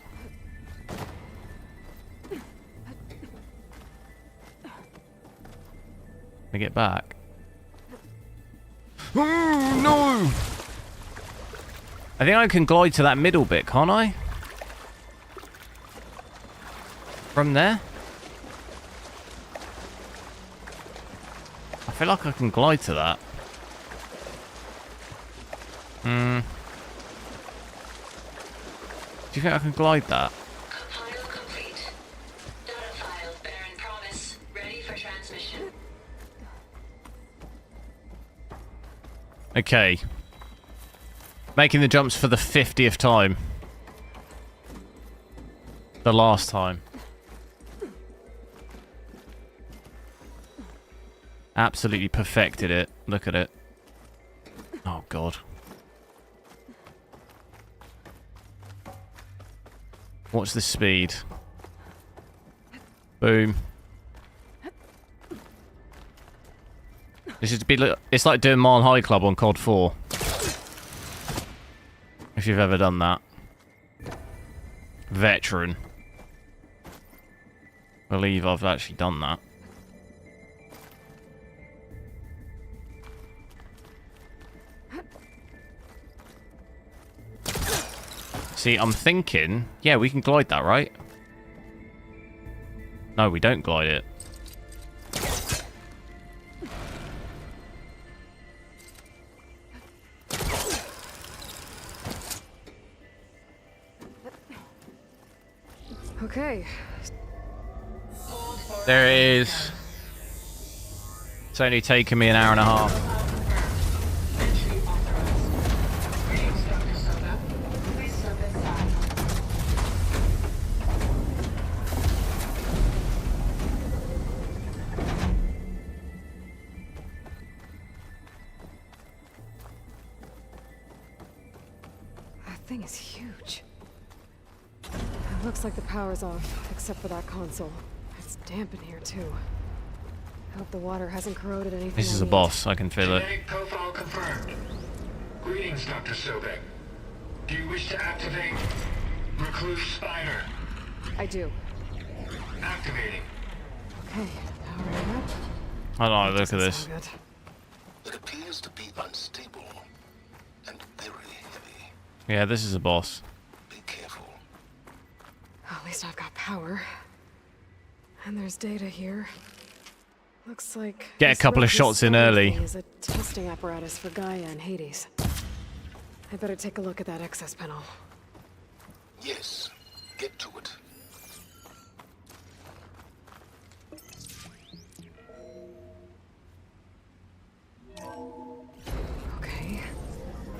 Let me get back. Oh, no! I think I can glide to that middle bit, can't I? From there? I feel like I can glide to that. Do you think I can glide that? File complete. Data file, Baron Promise, ready for transmission. Okay. Making the jumps for the 50th time. The last time. Absolutely perfected it. Look at it. Oh, God. What's the speed? Boom. This is it's like doing Mile High Club on COD 4. If you've ever done that. Veteran. Believe I've actually done that. See, I'm thinking... Yeah, we can glide that, right? No, we don't glide it. Okay. There it is. It's only taken me an hour and a half. Thing is huge. It looks like the power's off, except for that console. It's damp in here too. I hope the water hasn't corroded anything. This is a boss. I can feel it. Genetic profile confirmed. Greetings, Dr. Sobek. Do you wish to activate Recluse Spider? I do. Activating. Okay, powering up. I don't know, look at this. It appears to be unstable and very heavy. Yeah, this is a boss. Be careful. At least I've got power. And there's data here. Looks like... Get a couple of shots in early. ...is a testing apparatus for Gaia and Hades. I better take a look at that access panel. Yes, get to it. Okay.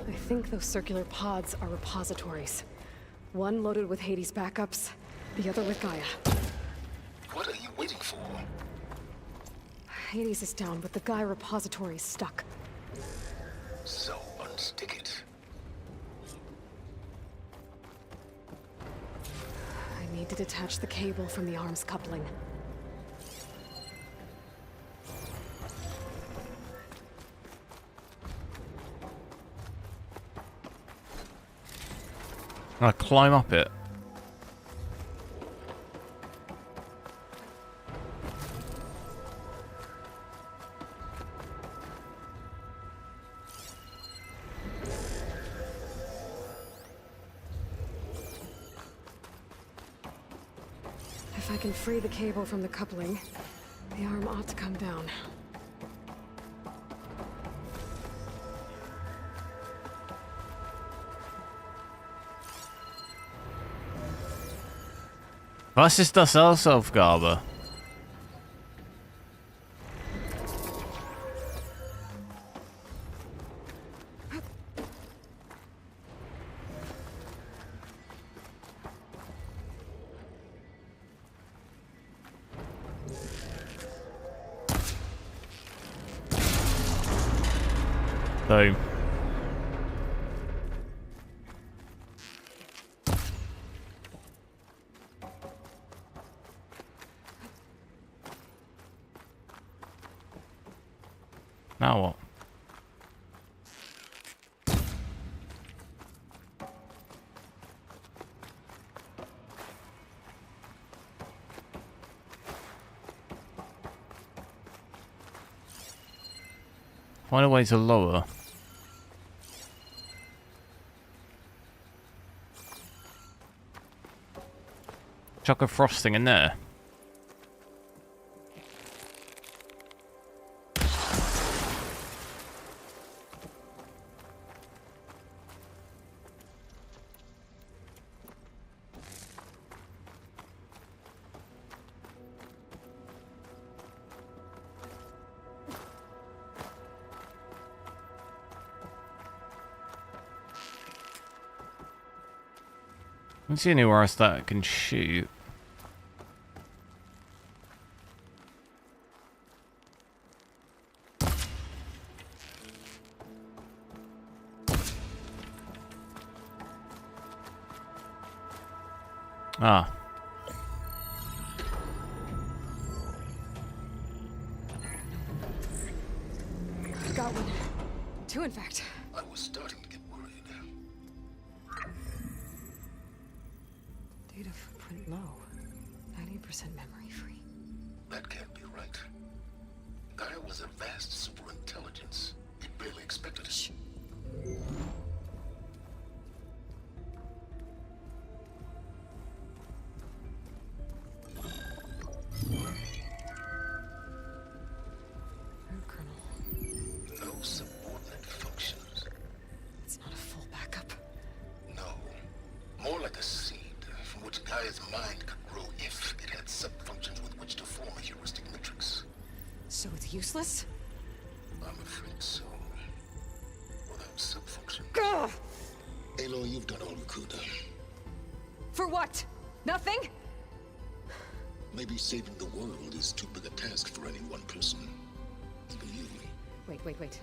I think those circular pods are repositories. One loaded with Hades backups, the other with Gaia. What are you waiting for? Hades is down, but the Gaia repository is stuck. So unstick it. I need to detach the cable from the arms coupling. I climb up it. If I can free the cable from the coupling, the arm ought to come down. Was ist das als Aufgabe? Boom. Now what? Find a way to lower. Chuck a frosting in there. I don't see anywhere else that I can shoot. Ah. Got one. Two, in fact. I was starting to get worried. Data footprint low. 90% memory free. That can't be right. Gaia was a vast superintelligence. He barely expected us. No subordinate functions. It's not a full backup. No. More like a seed from which Gaia's mind could grow if it had sub-functions with which to form a heuristic matrix. So it's useless? I'm afraid so. Without sub-functions. Gah! Aloy, you've done all you could. For what? Nothing? Maybe saving the world is too big a task for any one person. Even you. Wait.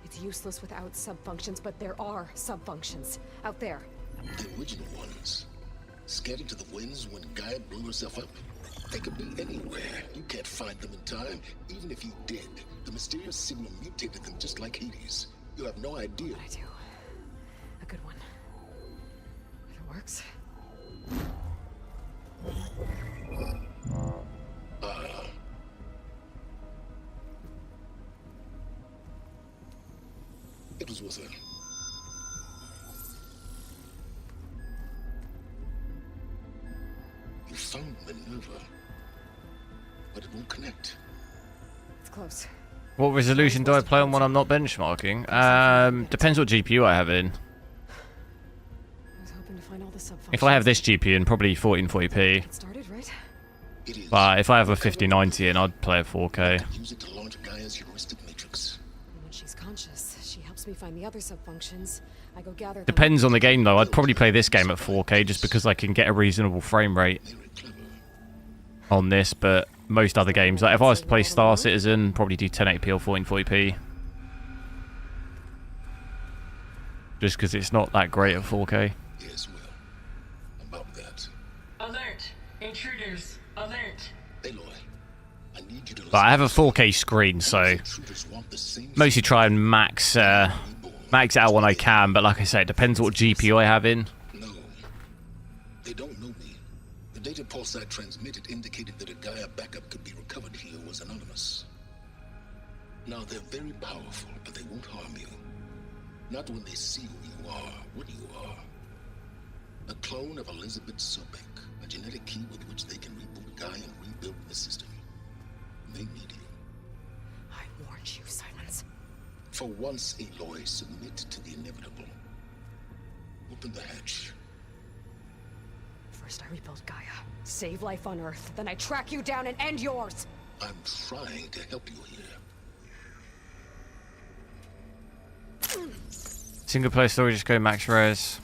It's useless without sub-functions, but there are sub-functions out there. The original ones. Scattered to the winds when Gaia blew herself up. They could be anywhere. You can't find them in time. Even if you did, the mysterious signal mutated them just like Hades. You have no idea. I do. A good one. If it works. It was worth it. You found Minerva, but it won't connect. It's close. What resolution do I play on when I'm not benchmarking? Depends what GPU I have in. I was hoping to find all the sub-functions. If I have this GPU in, probably 1440p. It started, right? But if I have a 5090 in, I'd play at 4K. Use it to launch Gaia's heuristic matrix. And when she's conscious, she helps me find the other sub-functions. I go gather them. Depends on the game though. I'd probably play this game at 4K just because I can get a reasonable frame rate on this, but most other games, like if I was to play Star Citizen, probably do 1080p or 1440p. Just because it's not that great at 4K. Yes, well, about that. Alert! Intruders! Alert! Aloy, I need you to But I have a 4K screen, so mostly try and max it out when I can. But like I say, it depends what GPU I have in. No, they don't know me. The data pulse I transmitted indicated that a Gaia backup could be recovered here was anonymous. Now they're very powerful, but they won't harm you. Not when they see who you are, what you are. A clone of Elizabeth Sobek, a genetic key with which they can reboot Gaia and rebuild the system. They need you. I warned you, Silence. For once, Aloy, submit to the inevitable. Open the hatch. First I rebuild Gaia, save life on Earth, then I track you down and end yours! I'm trying to help you here. Single player story, just go max res.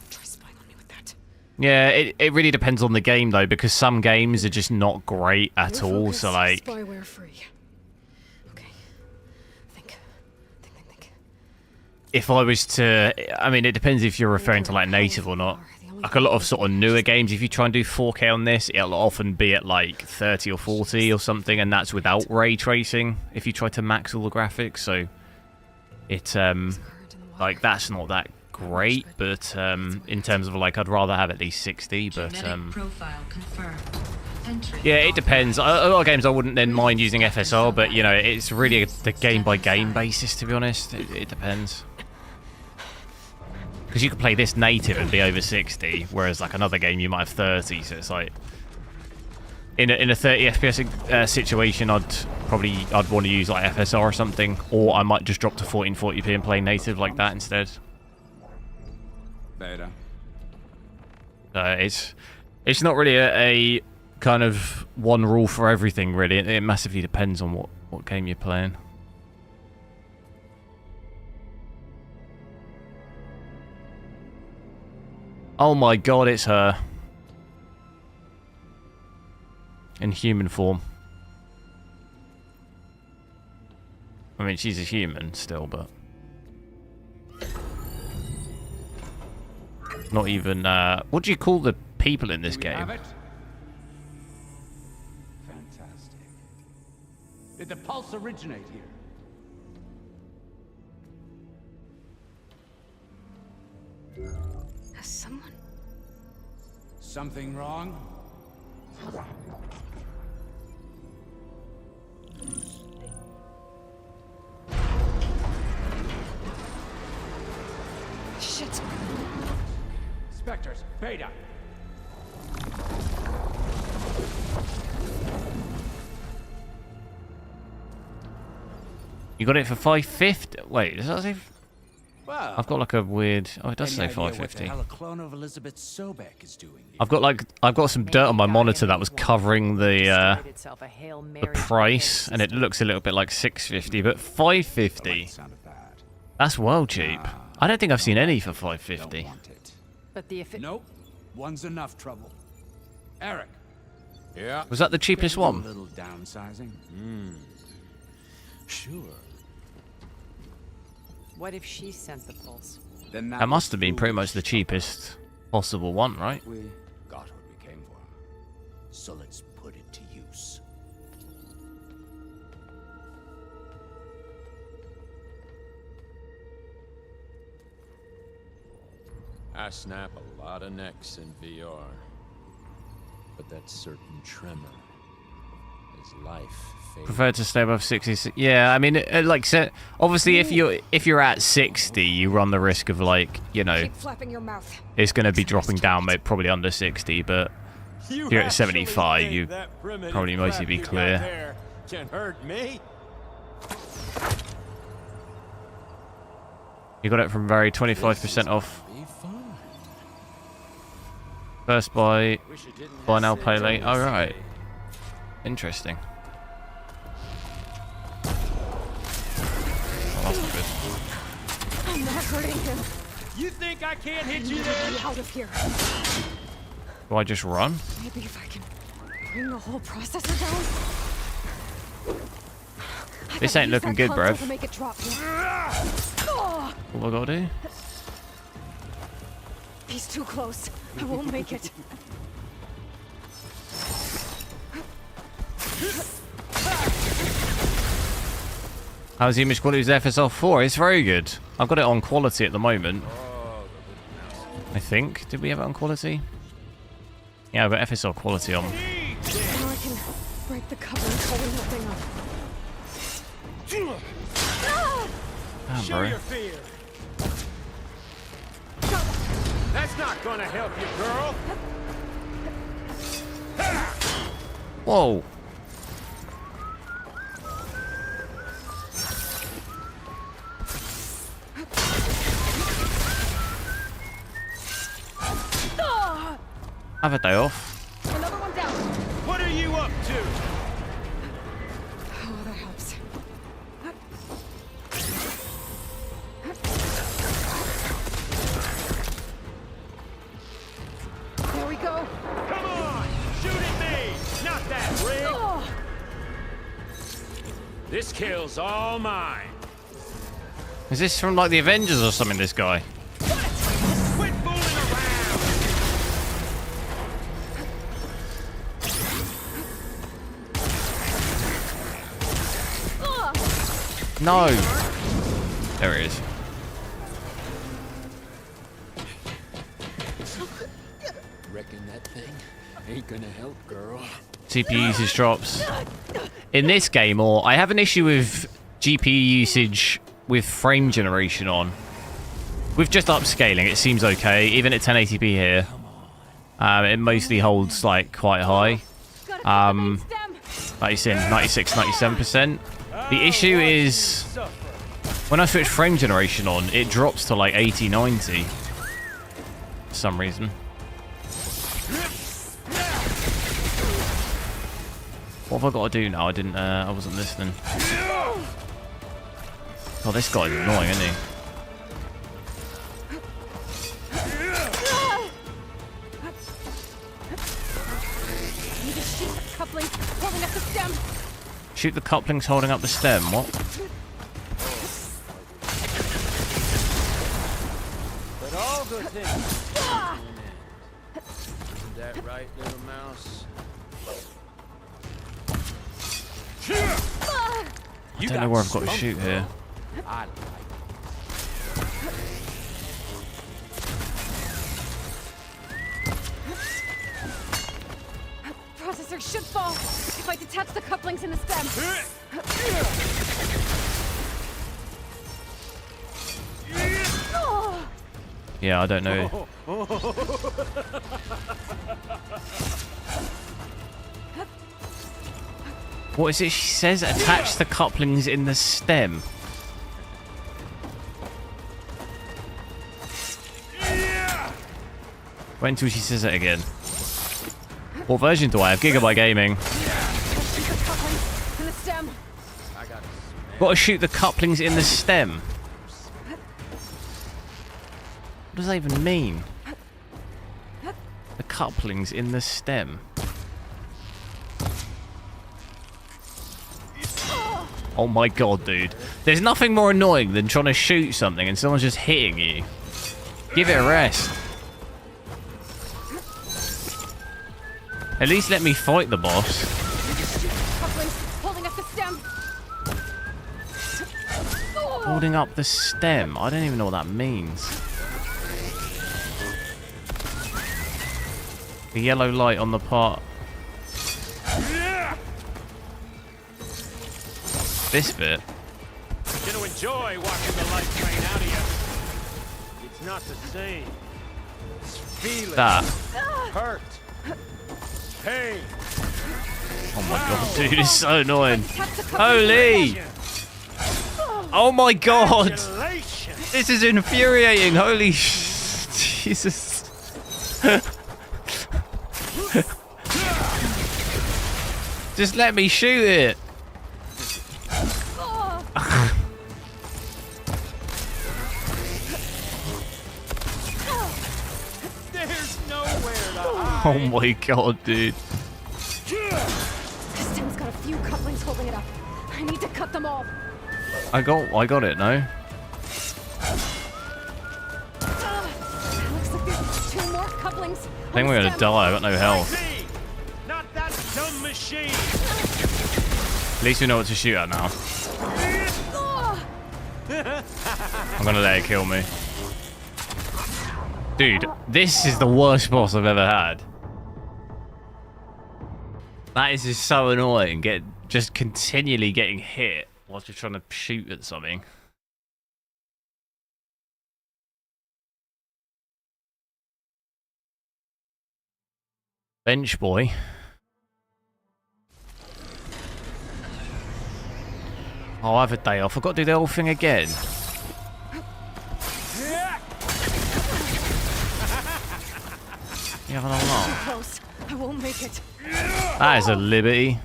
Yeah, it really depends on the game though, because some games are just not great at all. So like, Spyware free. Okay. Think. if I was to, I mean, it depends if you're referring to like native or not. Like a lot of sort of newer games, if you try and do 4K on this, it'll often be at like 30 or 40 or something, and that's without ray tracing. If you try to max all the graphics, so it like that's not that great, but in terms of like, I'd rather have at least 60. But Genetic profile confirmed. Yeah, it depends. A lot of games I wouldn't then mind using FSR, but you know, it's really the game-by-game basis, to be honest. It depends. Because you could play this native and be over 60, whereas like another game you might have 30, so it's like... In a 30 FPS situation, I'd want to use like FSR or something, or I might just drop to 1440p and play native like that instead. Beta. It's not really a kind of one rule for everything, really. It massively depends on what game you're playing. Oh my god, it's her. In human form. I mean, she's a human still, but... Not even, what do you call the people in this game? Fantastic. Did the pulse originate here? Has someone... Something wrong? Shit. Spectres, Beta. You got it for 550? Wait, does that say... Well, I've got like a weird... Oh, it does say What the 550. hell a clone of Elizabeth Sobek is doing? I've got some dirt on my monitor that was covering the price, and it looks a little bit like 650, but 550. That's well cheap. I don't think I've seen any for 550. But the Nope. One's enough trouble. Eric. Yeah. Was that the cheapest one? A little downsizing. Sure. What if she sent the pulse? Then That must have been pretty much the cheapest possible one, right? We got what we came for. So let's put it to use. I snap a lot of necks in VR. But that certain tremor is life. Prefer to stay above 60. Yeah, I mean, like, obviously, if you're at 60, you run the risk of, like, you know, Keep flapping your mouth. it's going to be dropping down, probably under 60. But if you're at 75, you probably mostly be clear. Can hurt me. You got it from very 25% off. First buy now, pay late. All right, interesting. Oh, that's not good. I'm not hurting him. You think I can't hit you there? Get out of here. Do I just run? Maybe if I can bring the whole processor down. This ain't looking good, bruv. To make it drop. What I gotta do? He's too close. I won't make it. How's the image quality with FSR 4? It's very good. I've got it on quality at the moment. I think. Did we have it on quality? Yeah, I've got FSR quality on. Now I can break the cover and cover nothing up. Damn, Show bro. your fear. That's not gonna help you, girl. Whoa. Have a day off. Another one down. What are you up to? Oh, that helps. There we go. Come on, shoot at me. Not that, Rig. Oh. This kill's all mine. Is this from like the Avengers or something, this guy? Quit fooling around. No. There he is. Reckon that thing ain't gonna help, girl. CPU usage drops. In this game, or I have an issue with GPU usage with frame generation on. With just upscaling, it seems okay. Even at 1080p here, it mostly holds like quite high. Like you said, 96, 97%. The issue is when I switch frame generation on, it drops to like 80, 90 for some reason. What have I got to do now? I wasn't listening. Oh, this guy's annoying, isn't he? Shoot the couplings holding up the stem. What? But all good things. Isn't that right, little mouse? I don't know where I've got to shoot here. Processor should fall if I detach the couplings in the stem. Yeah, I don't know. What is it she says? Attach the couplings in the stem. Wait until she says it again. What version do I have? Gigabyte Gaming. Got to shoot the couplings in the stem. What does that even mean? The couplings in the stem. Oh my god, dude. There's nothing more annoying than trying to shoot something and someone's just hitting you. Give it a rest. At least let me fight the boss. Holding up the stem. I don't even know what that means. The yellow light on the part. This bit. You're gonna enjoy watching the light drain out of you. It's not the same. It's feeling. That. Hurt. Pain. Oh my god, dude, it's so annoying. Holy! Oh my god! This is infuriating. Holy Jesus. Just let me shoot it. There's nowhere to hide. Oh my god, dude. This stem's got a few couplings holding it up. I need to cut them all. I got it, no? Looks like there's 2 more couplings. I think we're gonna die. I got no health. Not that dumb machine. At least we know what to shoot at now. I'm gonna let it kill me. Dude, this is the worst boss I've ever had. That is just so annoying. Just continually getting hit whilst you're trying to shoot at something. Bench boy. I'll have a day off. I've got to do the whole thing again. You having a laugh? Close. I won't make it. That is a liberty.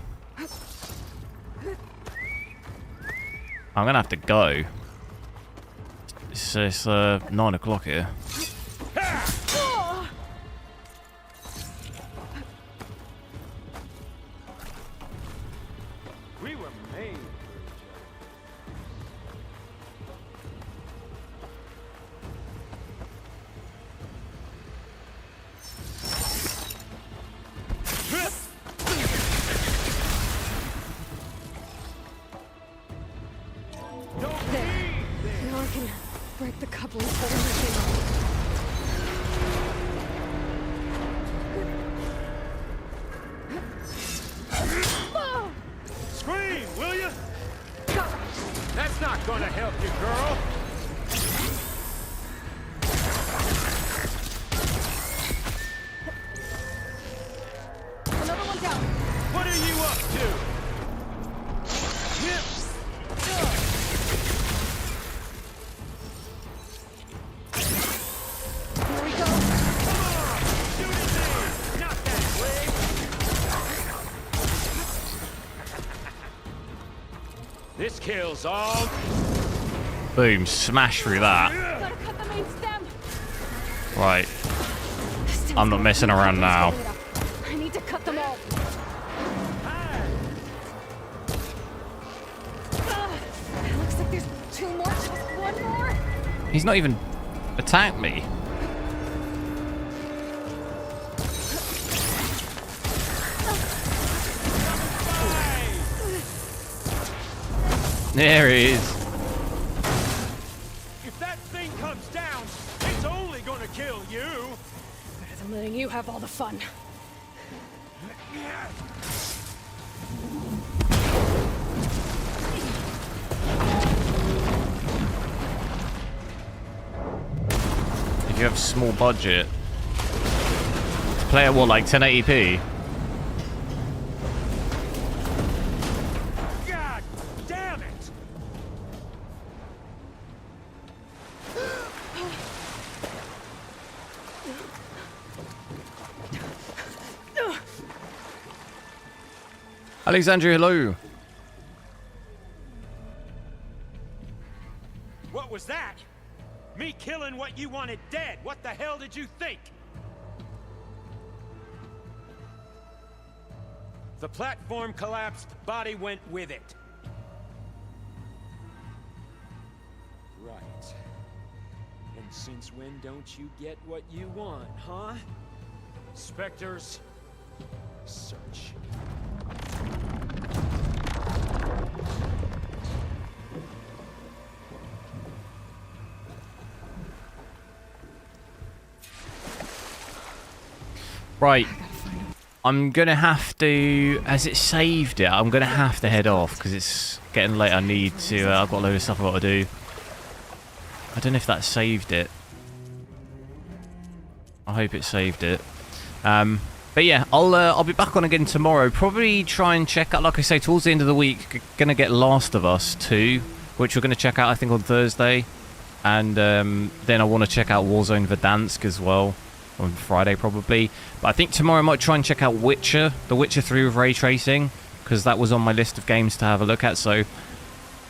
I'm gonna have to go. It's 9 o'clock here. We were made Now I can break the couplings holding the thing up. That's not gonna help you, girl. Another one down. What are you up to? Here we go. Shoot it there! Not that way! This kills all. Boom, smash through that. Gotta cut the main stem. Right. I'm not messing around now. I need to cut them all. Looks like there's 2 more, just 1 more. He's not even attacked me. There he is. If that thing comes down, it's only gonna kill you. Better than letting you have all the fun. If you have a small budget, play at what, like 1080p? God damn it! Alexandria, hello. What was that? Me killing what you wanted dead. What the hell did you think? The platform collapsed, body went with it. Right. And since when don't you get what you want, huh? Spectres, search. Right. I'm gonna have to, as it saved it, I'm gonna have to head off because it's getting late. I need to, I've got a load of stuff I've got to do. I don't know if that saved it. I hope it saved it. But yeah, I'll be back on again tomorrow. Probably try and check out, like I say, towards the end of the week, gonna get Last of Us 2, which we're gonna check out I think on Thursday. And then I want to check out Warzone Verdansk as well. On Friday probably, but I think tomorrow I might try and check out The Witcher 3 with ray tracing, because that was on my list of games to have a look at. So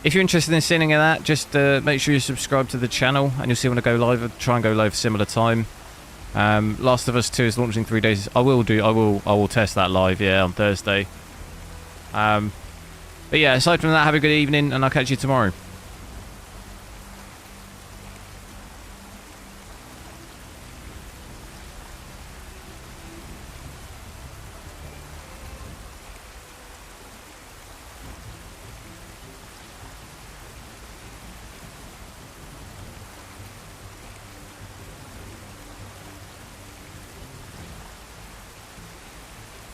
if you're interested in seeing any of that, just make sure you subscribe to the channel and you'll see when I go live. Try and go live similar time. Last of Us 2 is launching 3 days. I will test that live, yeah, on Thursday. But yeah, aside from that, have a good evening and I'll catch you tomorrow.